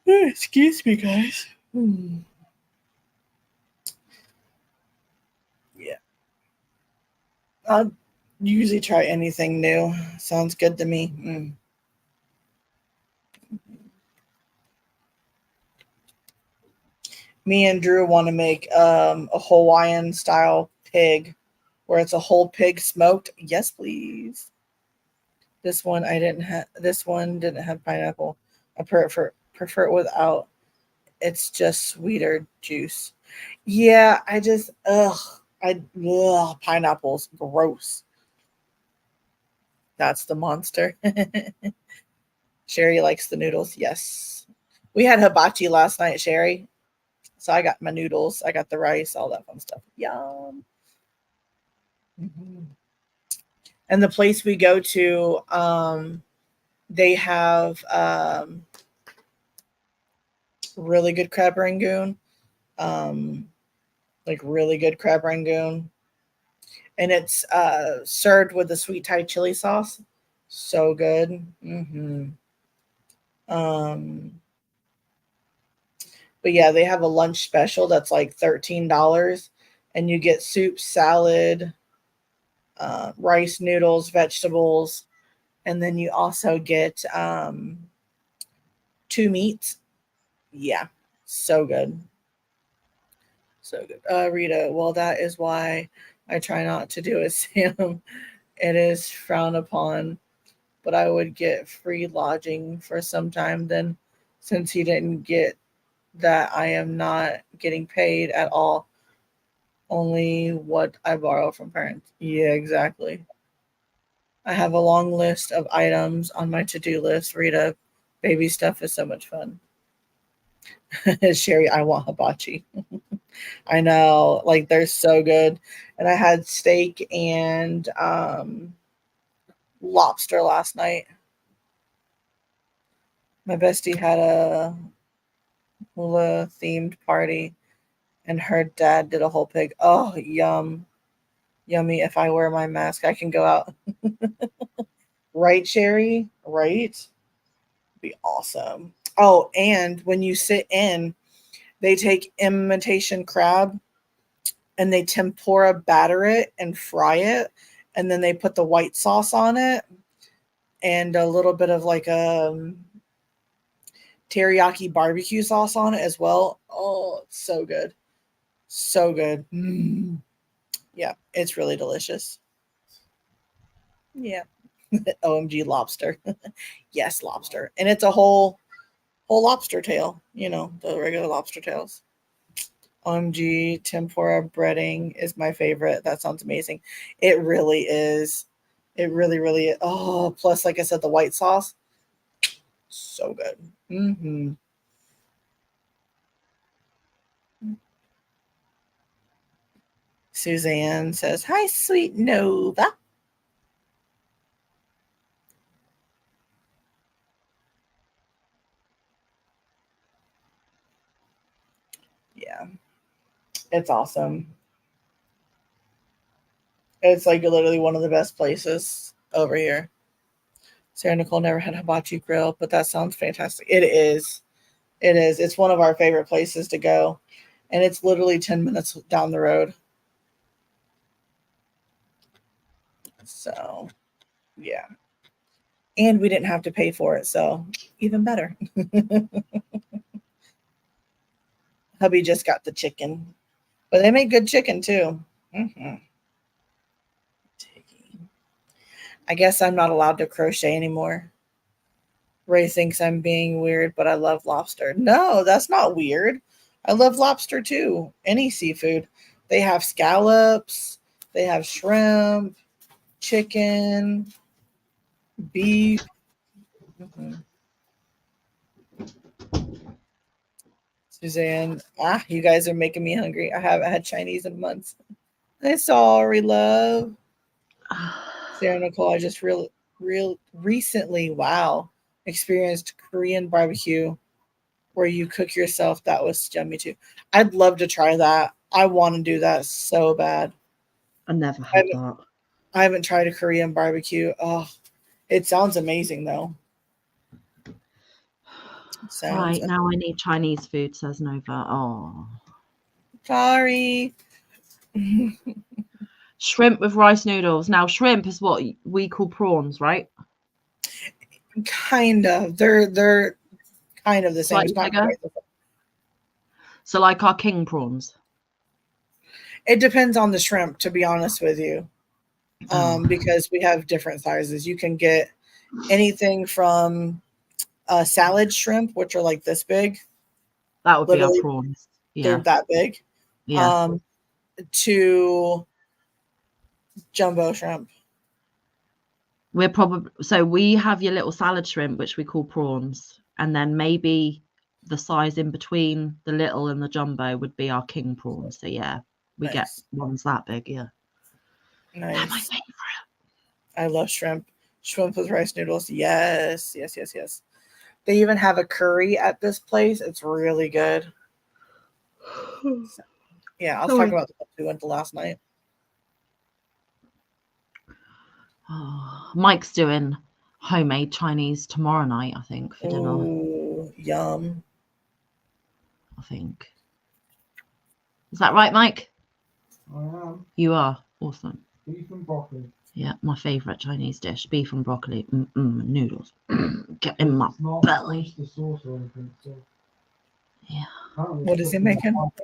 Excuse me, guys. Mm. Yeah. I'll usually try anything new. Sounds good to me. Mm. Me and Drew want to make a Hawaiian style pig where it's a whole pig smoked. Yes, please. This one I didn't have. This one didn't have pineapple. I prefer it without. It's just sweeter juice. Yeah, I just pineapple's gross. That's the monster. Sherry likes the noodles. Yes, we had hibachi last night, Sherry. So I got my noodles. I got the rice, all that fun stuff. Yum. Mhm. And the place we go to, they have really good crab rangoon. Um, like really good crab rangoon, and it's served with the sweet Thai chili sauce. So good. Um, but yeah, they have a lunch special that's like $13, and you get soup, salad, rice, noodles, vegetables, and then you also get two meats. Yeah, so good. So good. Rita, well, that is why I try not to do it, Sam. It is frowned upon, but I would get free lodging for some time then, since he didn't get that. I am not getting paid at all, only what I borrow from parents. Yeah, exactly. I have a long list of items on my to do list. Rita, baby stuff is so much fun. Sherry, I want hibachi. I know, like they're so good. And I had steak and lobster last night. My bestie had a hula themed party, and her dad did a whole pig. Oh, yum, yummy! If I wear my mask, I can go out. Right, Sherry? Right? Be awesome. Oh, and when you sit in, they take imitation crab and they tempura batter it and fry it, and then they put the white sauce on it and a little bit of like a teriyaki barbecue sauce on it as well. Oh, it's so good. So good. Yeah, it's really delicious. Yeah. OMG lobster. Yes, lobster. And it's a whole lobster tail, the regular lobster tails. OMG tempura breading is my favorite. That sounds amazing. It really is. It really, really is. Oh, plus, like I said, the white sauce. So good. Suzanne says, "Hi, sweet Nova." Yeah, it's awesome. It's like literally one of the best places over here. Sarah Nicole never had hibachi grill, but that sounds fantastic. It is. It is. It's one of our favorite places to go. And it's literally 10 minutes down the road. So, yeah. And we didn't have to pay for it. So, even better. Hubby just got the chicken, but they make good chicken too. hmm I guess I'm not allowed to crochet anymore. Ray thinks I'm being weird, but I love lobster. No, that's not weird. I love lobster too. Any seafood. They have scallops, they have shrimp, chicken, beef. Mhm. Suzanne, you guys are making me hungry. I haven't had Chinese in months. I'm sorry, love. Sarah Nicole, I just real recently, wow, experienced Korean barbecue where you cook yourself. That was yummy too. I'd love to try that. I want to do that so bad. I never I had haven't, that. I haven't tried a Korean barbecue. Oh, it sounds amazing though. Sounds Right, now I need Chinese food, says Nova. Oh. sorry. Shrimp with rice noodles. Now, shrimp is what we call prawns, right? Kind of. They're kind of the same. It's Slightly not bigger. quite the same. So like our king prawns. It depends on the shrimp, to be honest with you. Because we have different sizes. You can get anything from salad shrimp, which are like this big. That would be our Literally, prawns. they're Yeah. that big. Yeah. To jumbo shrimp. We're probably, so we have your little salad shrimp, which we call prawns. And then maybe the size in between the little and the jumbo would be our king prawns. So yeah, we get Nice. ones that big. Yeah. Nice. They're my favorite. I love shrimp. Shrimp with rice noodles. Yes. They even have a curry at this place. It's really good. So, yeah, I was talking about the place we went to last night. Oh, Mike's doing homemade Chinese tomorrow night, I think, for dinner. Ooh, yum. I think. Is that right, Mike? I am. You are. Awesome. Beef and broccoli. Yeah, my favourite Chinese dish. Beef and broccoli. Noodles. Get in my It's not belly. oyster sauce or anything, so. Yeah. Apparently What it's is he cooking making? hot.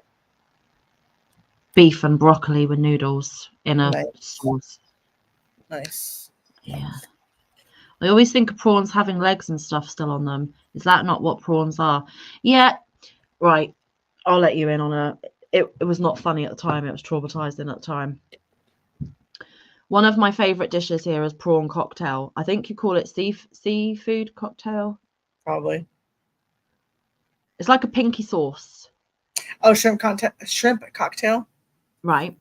Beef and broccoli with noodles in a Nice. sauce. Nice. Yeah. I always think of prawns having legs and stuff still on them. Is that not what prawns are? Yeah. Right. I'll let you in on a. It was not funny at the time. It was traumatizing at the time. One of my favorite dishes here is prawn cocktail. I think you call it seafood cocktail. Probably. It's like a pinky sauce. Oh, shrimp cocktail. Right.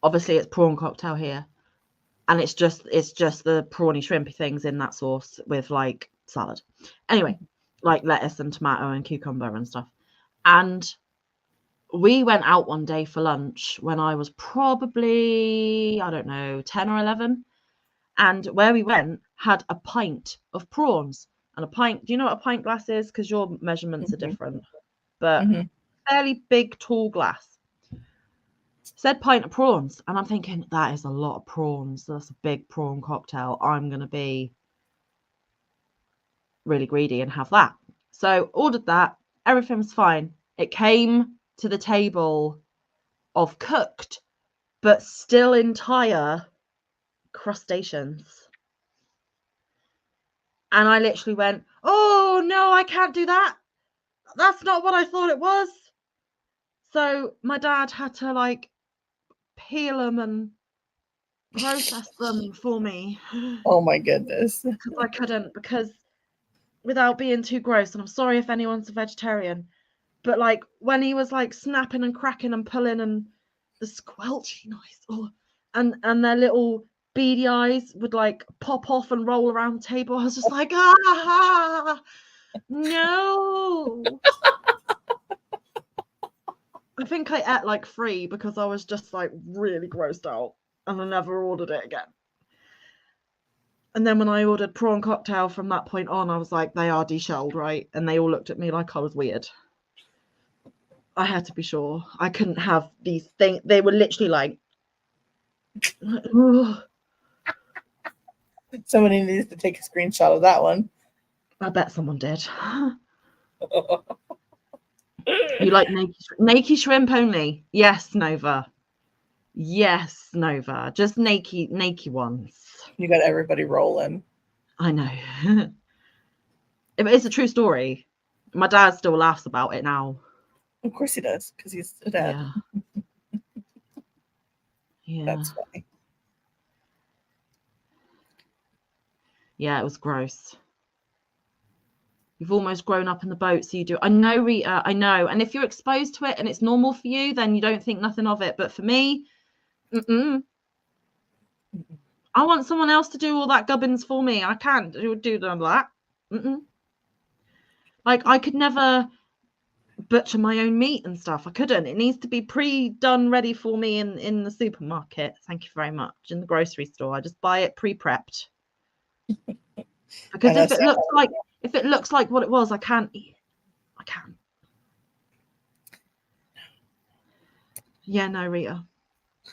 Obviously, it's prawn cocktail here, and it's just the prawny shrimpy things in that sauce with like salad. Anyway, like lettuce and tomato and cucumber and stuff. And we went out one day for lunch when I was probably, I don't know, 10 or 11. And where we went had a pint of prawns. And a pint, do you know what a pint glass is? Because your measurements are different. But fairly big, tall glass. Said pint of prawns. And I'm thinking, that is a lot of prawns. That's a big prawn cocktail. I'm going to be really greedy and have that. So ordered that. Everything was fine. It came to the table of cooked but still entire crustaceans. And I literally went, oh no, I can't do that. That's not what I thought it was. So my dad had to like peel them and process them for me. Oh my goodness. Because I couldn't, because without being too gross, and I'm sorry if anyone's a vegetarian, but like when he was like snapping and cracking and pulling and the squelchy noise, and their little beady eyes would like pop off and roll around the table, I was just like, no. I think I ate like 3 because I was just like really grossed out and I never ordered it again. And then when I ordered prawn cocktail from that point on, I was like, they are deshelled, right? And they all looked at me like I was weird. I had to be sure. I couldn't have these things. They were literally like, ugh. Somebody needs to take a screenshot of that one. I bet someone did. You like naked shrimp only? Yes, Nova. Yes, Nova. Just naked ones. You got everybody rolling. I know. It's a true story. My dad still laughs about it now. Of course he does, because he's a dad. Yeah. That's funny. Yeah, it was gross. You've almost grown up in the boat, so you do. I know, Rita, I know. And if you're exposed to it and it's normal for you, then you don't think nothing of it. But for me, I want someone else to do all that gubbins for me. I can't do that. Like, I could never butcher my own meat and stuff. I couldn't. It needs to be pre-done, ready for me in the supermarket. Thank you very much. In the grocery store, I just buy it pre-prepped. Because if it looks like If it looks like what it was, I can't eat. I can't. Yeah, no, Rita.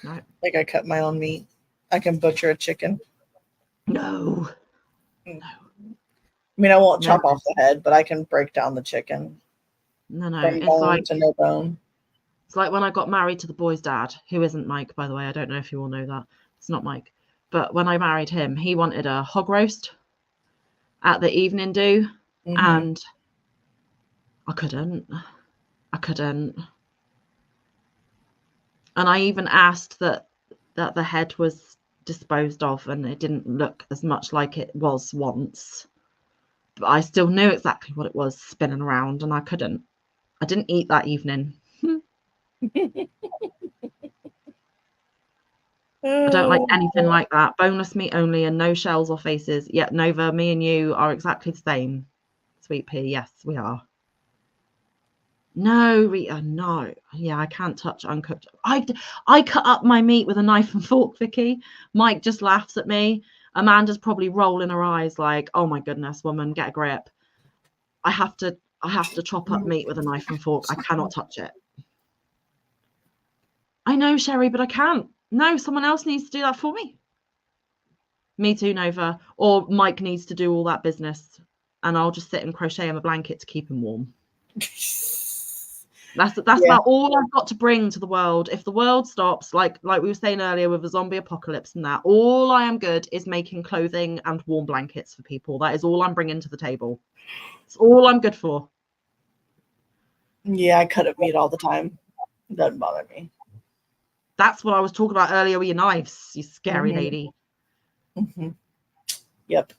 No. Like I cut my own meat. I can butcher a chicken. No. I mean, I won't No. chop off the head, but I can break down the chicken No. from It's bone like to no bone. it's like when I got married to the boy's dad, who isn't Mike, by the way. I don't know if you all know that. It's not Mike. But when I married him, he wanted a hog roast at the evening do, and I couldn't. And I even asked that the head was disposed of, and it didn't look as much like it was once. But I still knew exactly what it was spinning around, and I couldn't. I didn't eat that evening. I don't like anything like that. Boneless meat only and no shells or faces. Yet Nova, me and you are exactly the same. Sweet pea, yes, we are. No, Rita, no. Yeah, I can't touch uncooked. I cut up my meat with a knife and fork, Vicky. Mike just laughs at me. Amanda's probably rolling her eyes like, oh my goodness, woman, get a grip. I have to chop up meat with a knife and fork. I cannot touch it. I know, Sherry, but I can't. No, someone else needs to do that for me. Me too, Nova. Or Mike needs to do all that business, and I'll just sit and crochet him a blanket to keep him warm. That's about all I've got to bring to the world. If the world stops, like we were saying earlier with the zombie apocalypse and that, all I am good is making clothing and warm blankets for people. That is all I'm bringing to the table. It's all I'm good for. Yeah, I cut up meat all the time. Doesn't bother me. That's what I was talking about earlier with your knives, you scary lady. Yep.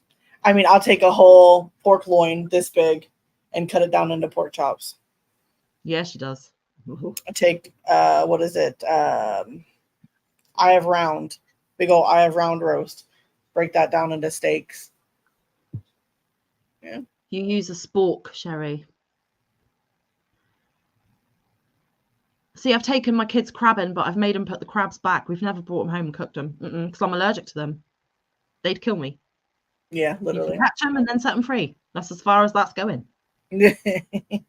I mean, I'll take a whole pork loin this big and cut it down into pork chops. Yeah, she does. I take what is it? Eye of round, big old eye of round roast. Break that down into steaks. Yeah. You use a spork, Sherry. See, I've taken my kids crabbing, but I've made them put the crabs back. We've never brought them home and cooked them because I'm allergic to them. They'd kill me. Yeah, literally. You can catch them and then set them free. That's as far as that's going.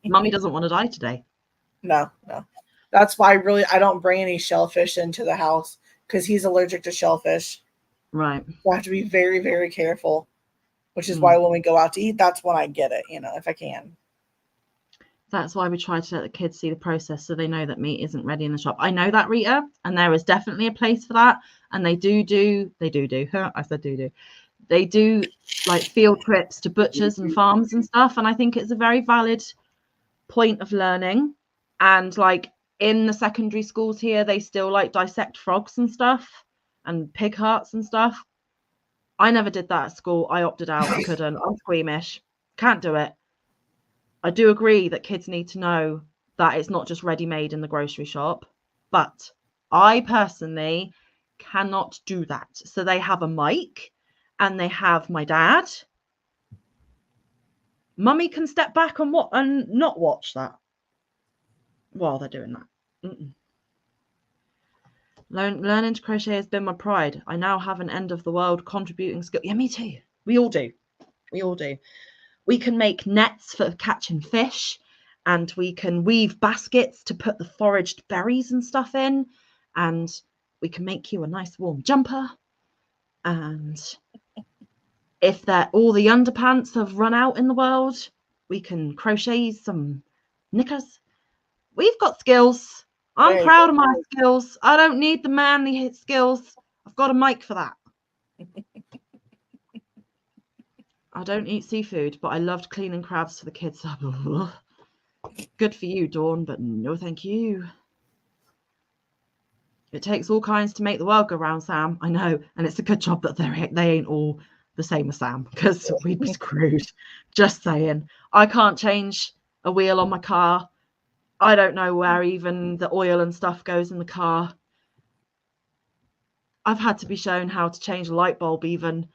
Mummy doesn't want to die today. No. That's why I don't bring any shellfish into the house because he's allergic to shellfish. Right. So I have to be very, very careful, which is why when we go out to eat, that's when I get it, if I can. That's why we try to let the kids see the process so they know that meat isn't ready in the shop. I know that, Rita, and there is definitely a place for that. And they do. I said do. They do like field trips to butchers and farms and stuff. And I think it's a very valid point of learning. And like in the secondary schools here, they still like dissect frogs and stuff and pig hearts and stuff. I never did that at school. I opted out. I couldn't. I'm squeamish. Can't do it. I do agree that kids need to know that it's not just ready-made in the grocery shop, but I personally cannot do that. So they have a mic and they have my dad. Mummy can step back and not watch that while they're doing that. Learning to crochet has been my pride. I now have an end of the world contributing skill. Yeah, me too. We all do. We can make nets for catching fish, and we can weave baskets to put the foraged berries and stuff in, and we can make you a nice warm jumper. And if all the underpants have run out in the world, we can crochet some knickers. We've got skills. I'm proud of my skills. I don't need the manly skills. I've got a mic for that. I don't eat seafood, but I loved cleaning crabs for the kids. Good for you, Dawn, but no thank you. It takes all kinds to make the world go round, Sam. I know, and it's a good job that they ain't all the same as Sam, because we'd be screwed. Just saying. I can't change a wheel on my car. I don't know where even the oil and stuff goes in the car. I've had to be shown how to change a light bulb even.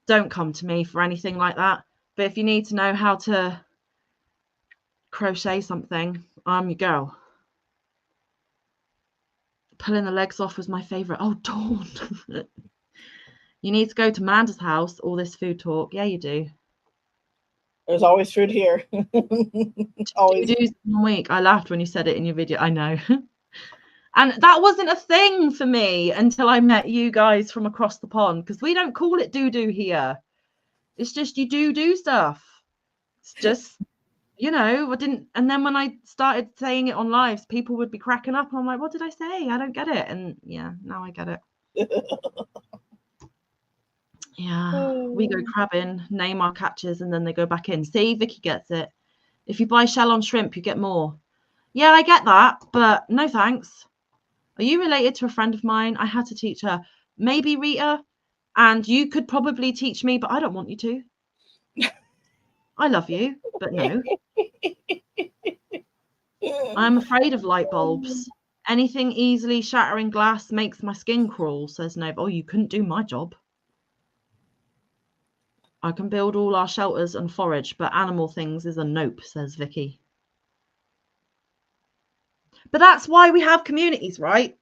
Don't come to me for anything like that. But if you need to know how to crochet something, I'm your girl. Pulling the legs off was my favourite. Oh, Dawn. You need to go to Amanda's house, all this food talk. Yeah, you do. There's always food here. Always. 2 days in a week. I laughed when you said it in your video. I know. And that wasn't a thing for me until I met you guys from across the pond, because we don't call it doo-doo here. It's just you do stuff. It's just, I didn't. And then when I started saying it on lives, people would be cracking up. I'm like, what did I say? I don't get it. And yeah, now I get it. Yeah, we go crabbing, name our catches, and then they go back in. See, Vicky gets it. If you buy shell on shrimp, you get more. Yeah, I get that, but no thanks. Are you related to a friend of mine? I had to teach her. Maybe Rita, and you could probably teach me, but I don't want you to. I love you, but no. I'm afraid of light bulbs. Anything easily shattering glass makes my skin crawl, says Nova. Oh, you couldn't do my job. I can build all our shelters and forage, but animal things is a nope, says Vicky. But that's why we have communities, right?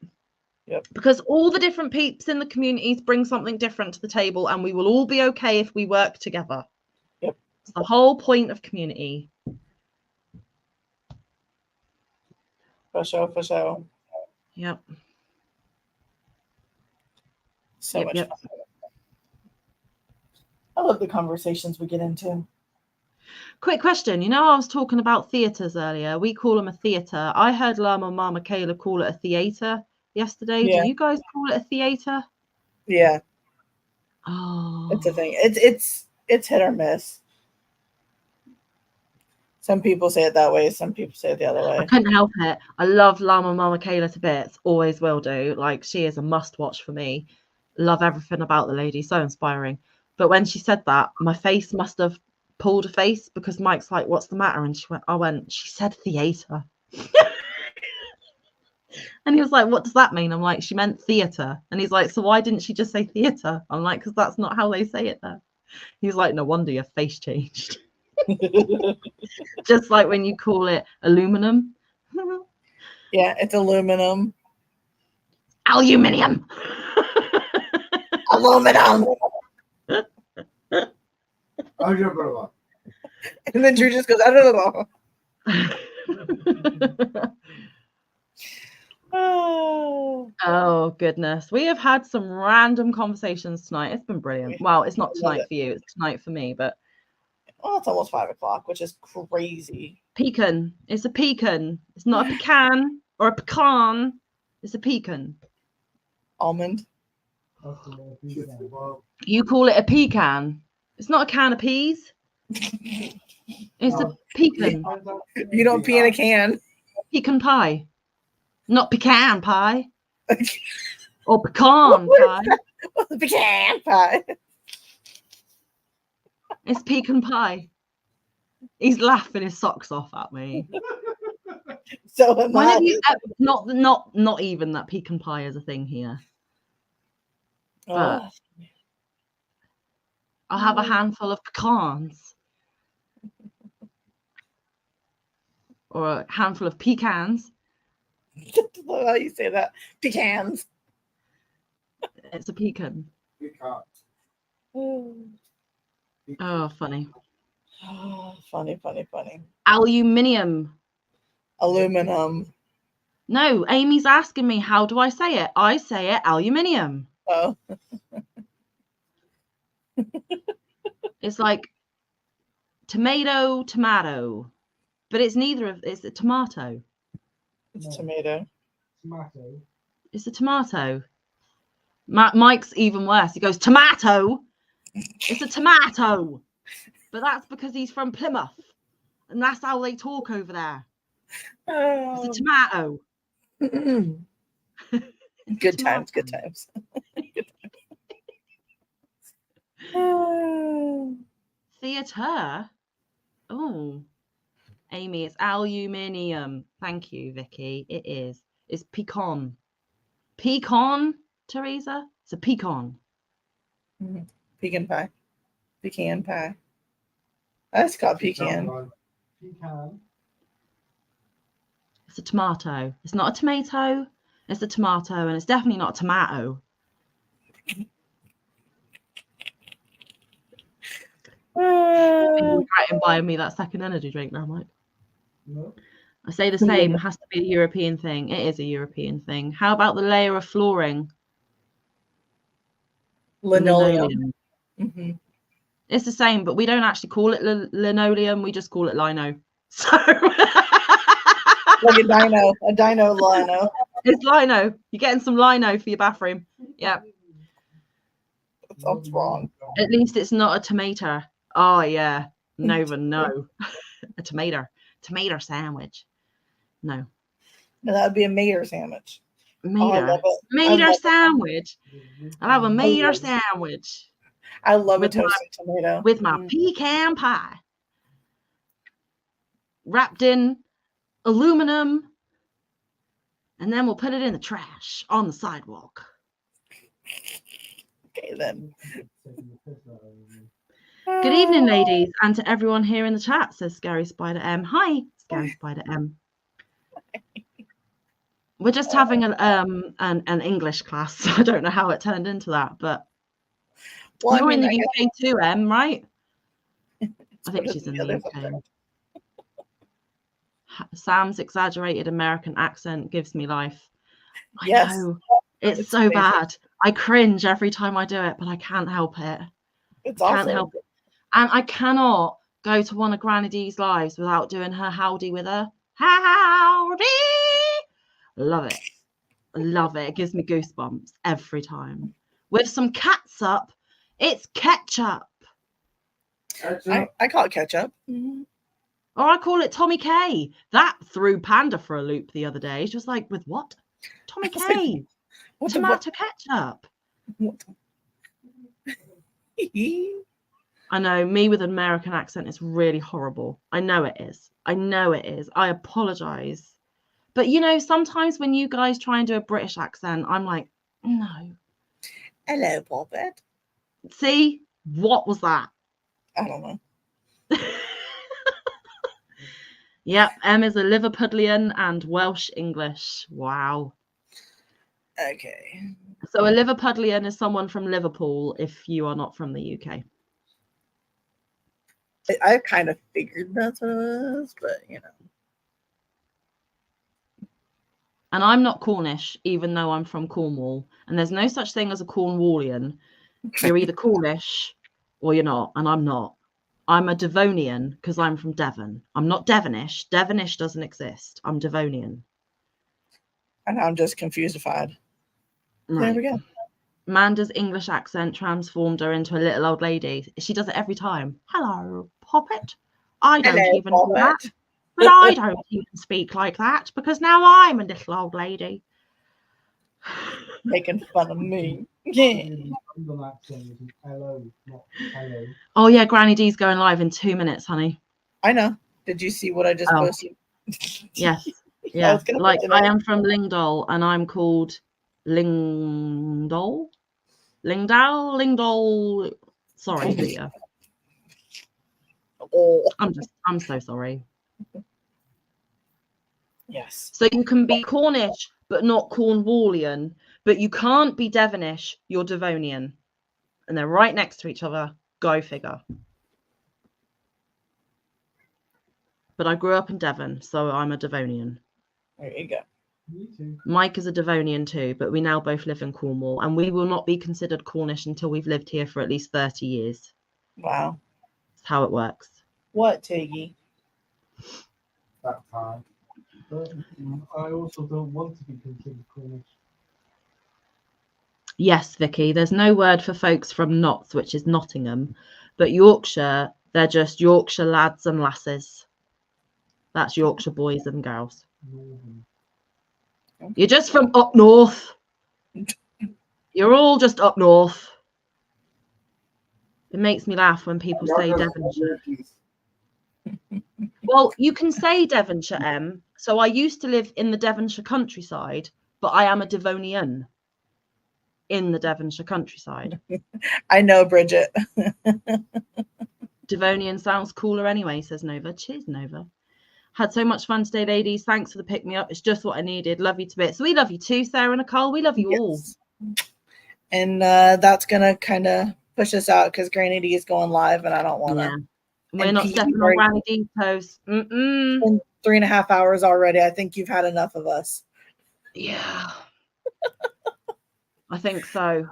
Yep. Because all the different peeps in the communities bring something different to the table, and we will all be okay if we work together. Yep. It's the whole point of community. For sure. Yep. So much fun. I love the conversations we get into. Quick question. I was talking about theatres earlier. We call them a theatre. I heard Llama Mama Kayla call it a theatre yesterday. Yeah. Do you guys call it a theatre? Yeah. Oh. It's a thing. It's hit or miss. Some people say it that way. Some people say it the other way. I couldn't help it. I love Llama Mama Kayla to bits. Always will do. Like, she is a must watch for me. Love everything about the lady. So inspiring. But when she said that, my face must have pulled a face, because Mike's like, what's the matter? And she said theatre. And he was like, what does that mean? I'm like, she meant theatre. And he's like, so why didn't she just say theatre? I'm like, because that's not how they say it there. He's like, no wonder your face changed. Just like when you call it aluminum. Yeah, it's aluminum. Aluminium. Aluminum. Oh, And then Drew just goes, I don't know. Oh, goodness. We have had some random conversations tonight. It's been brilliant. Well, it's not tonight for you. It's tonight for me, but. Well, it's almost 5:00, which is crazy. Pecan. It's a pecan. It's not a pecan or a pecan. It's a pecan. Almond. You call it a pecan. It's not a can of peas. It's a pecan. You don't pee in a can. Pecan pie. Not pecan pie. Or pecan pie. Pecan pie. It's pecan pie. He's laughing his socks off at me. So am When I. have you not even that pecan pie is a thing here. But I'll have a handful of pecans. Or a handful of pecans. How you say that? Pecans. It's a pecan. Oh, funny. Oh, funny. Aluminium. Aluminum. No, Amy's asking me, how do I say it? I say it aluminium. Oh. It's like tomato, but it's neither of. It's a tomato. It's tomato. It's a tomato. Mike's even worse. He goes, tomato. It's a tomato. But that's because he's from Plymouth, and that's how they talk over there. It's a tomato. Good times. Theatre. Oh, Amy, it's aluminium. Thank you, Vicky. It is. It's pecan. Pecan, Teresa. It's a pecan. Pecan pie. That's called pecan. It's a tomato. It's not a tomato. It's a tomato, and it's definitely not a tomato. regretting buying me that second energy drink now, Mike. No. I say the same. Has to be a European thing. It is a European thing. How about the layer of flooring? Linoleum. Mm-hmm. It's the same, but we don't actually call it linoleum. We just call it lino. So Like a dino lino. It's lino. You're getting some lino for your bathroom. Yeah. That sounds wrong. At least it's not a tomato. Oh yeah. Nova, no. A tomato sandwich. No. No, that would be a mater sandwich. Mater. I love it. Mater sandwich. I'll have a mater sandwich. I love a with toasted tomato. With my pecan pie. Wrapped in aluminum. And then we'll put it in the trash on the sidewalk. Okay, then. Good evening, ladies, and to everyone here in the chat, says Scary Spider M. Hi, Scary Spider M. We're just having an English class. So I don't know how it turned into that, but you're in the UK too, Em, right? I think she's in the UK. Sam's exaggerated American accent gives me life. I know. It's so amazing. Bad. I cringe every time I do it, but I can't help it. It's awesome. Can't help it. And I cannot go to one of Granny D's lives without doing her howdy with her. Howdy! Love it. Love it. It gives me goosebumps every time. With some catsup, it's ketchup. I call it ketchup. Mm-hmm. Or I call it Tommy K. That threw Panda for a loop the other day. She was like, with what? Tommy K. Tomato ketchup. I know, me with an American accent is really horrible. I know it is. I apologize. But, you know, sometimes when you guys try and do a British accent, I'm like, no. Hello, Bobbert. See? What was that? I don't know. Yep, Em is a Liverpudlian and Welsh English. Wow. Okay. So a Liverpudlian is someone from Liverpool if you are not from the UK. I kind of figured that's what it was, but, you know. And I'm not Cornish, even though I'm from Cornwall. And there's no such thing as a Cornwallian. You're either Cornish or you're not, and I'm not. I'm a Devonian because I'm from Devon. I'm not Devonish. Devonish doesn't exist. I'm Devonian. And I'm just confused-ified. Right. There we go. Manda's English accent transformed her into a little old lady. She does it every time. Hello, Poppet. I don't even do that. But I don't even speak like that because now I'm a little old lady. Making fun of me. Yeah. Oh yeah, Granny D's going live in 2 minutes, honey. I know. Did you see what I just posted? Yes. Yeah. Like I am from Lingdal and I'm called Lingdal. Sorry, Leah. I'm so sorry. Yes. So you can be Cornish but not Cornwallian, but you can't be Devonish, you're Devonian. And they're right next to each other. Go figure. But I grew up in Devon, so I'm a Devonian. There you go. Me too. Mike is a Devonian too, but we now both live in Cornwall, and we will not be considered Cornish until we've lived here for at least 30 years. Wow. That's how it works. What, Tiggy? That's hard. But I also don't want to be considered Cornish. Yes, Vicky, there's no word for folks from Notts, which is Nottingham, but Yorkshire, they're just Yorkshire lads and lasses. That's Yorkshire boys and girls. Northern. You're just from up north. You're all just up north. It makes me laugh when people say Devonshire. Well, you can say Devonshire, Em. So I used to live in the Devonshire countryside, but I am a Devonian in the Devonshire countryside. I know, Bridget. Devonian sounds cooler anyway, says Nova. Cheers, Nova. Had so much fun today, ladies. Thanks for the pick-me-up. It's just what I needed. Love you to bits. We love you too, Sarah and Nicole. We love you all. And that's going to kind of push us out because Granny D is going live and I don't want to. Yeah. We're and not PE stepping on break. Granny D's toes. Mm-mm. In 3.5 hours already. I think you've had enough of us. Yeah. I think so.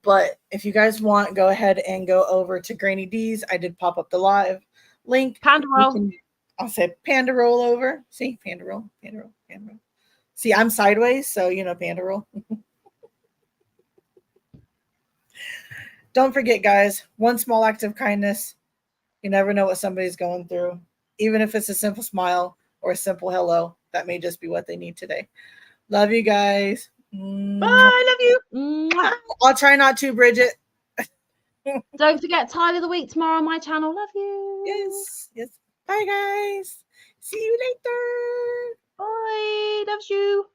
But if you guys want, go ahead and go over to Granny D's. I did pop up the live link. Panda roll. I'll say panda roll over. See, panda roll, panda roll, panda roll. See, I'm sideways, so panda roll. Don't forget, guys, one small act of kindness. You never know what somebody's going through. Even if it's a simple smile or a simple hello, that may just be what they need today. Love you guys. Bye. Love you. Mwah. I'll try not to, Bridget. Don't forget Tyler of the Week tomorrow on my channel. Love you. Yes, yes. Bye, guys. See you later. Bye. Loves you.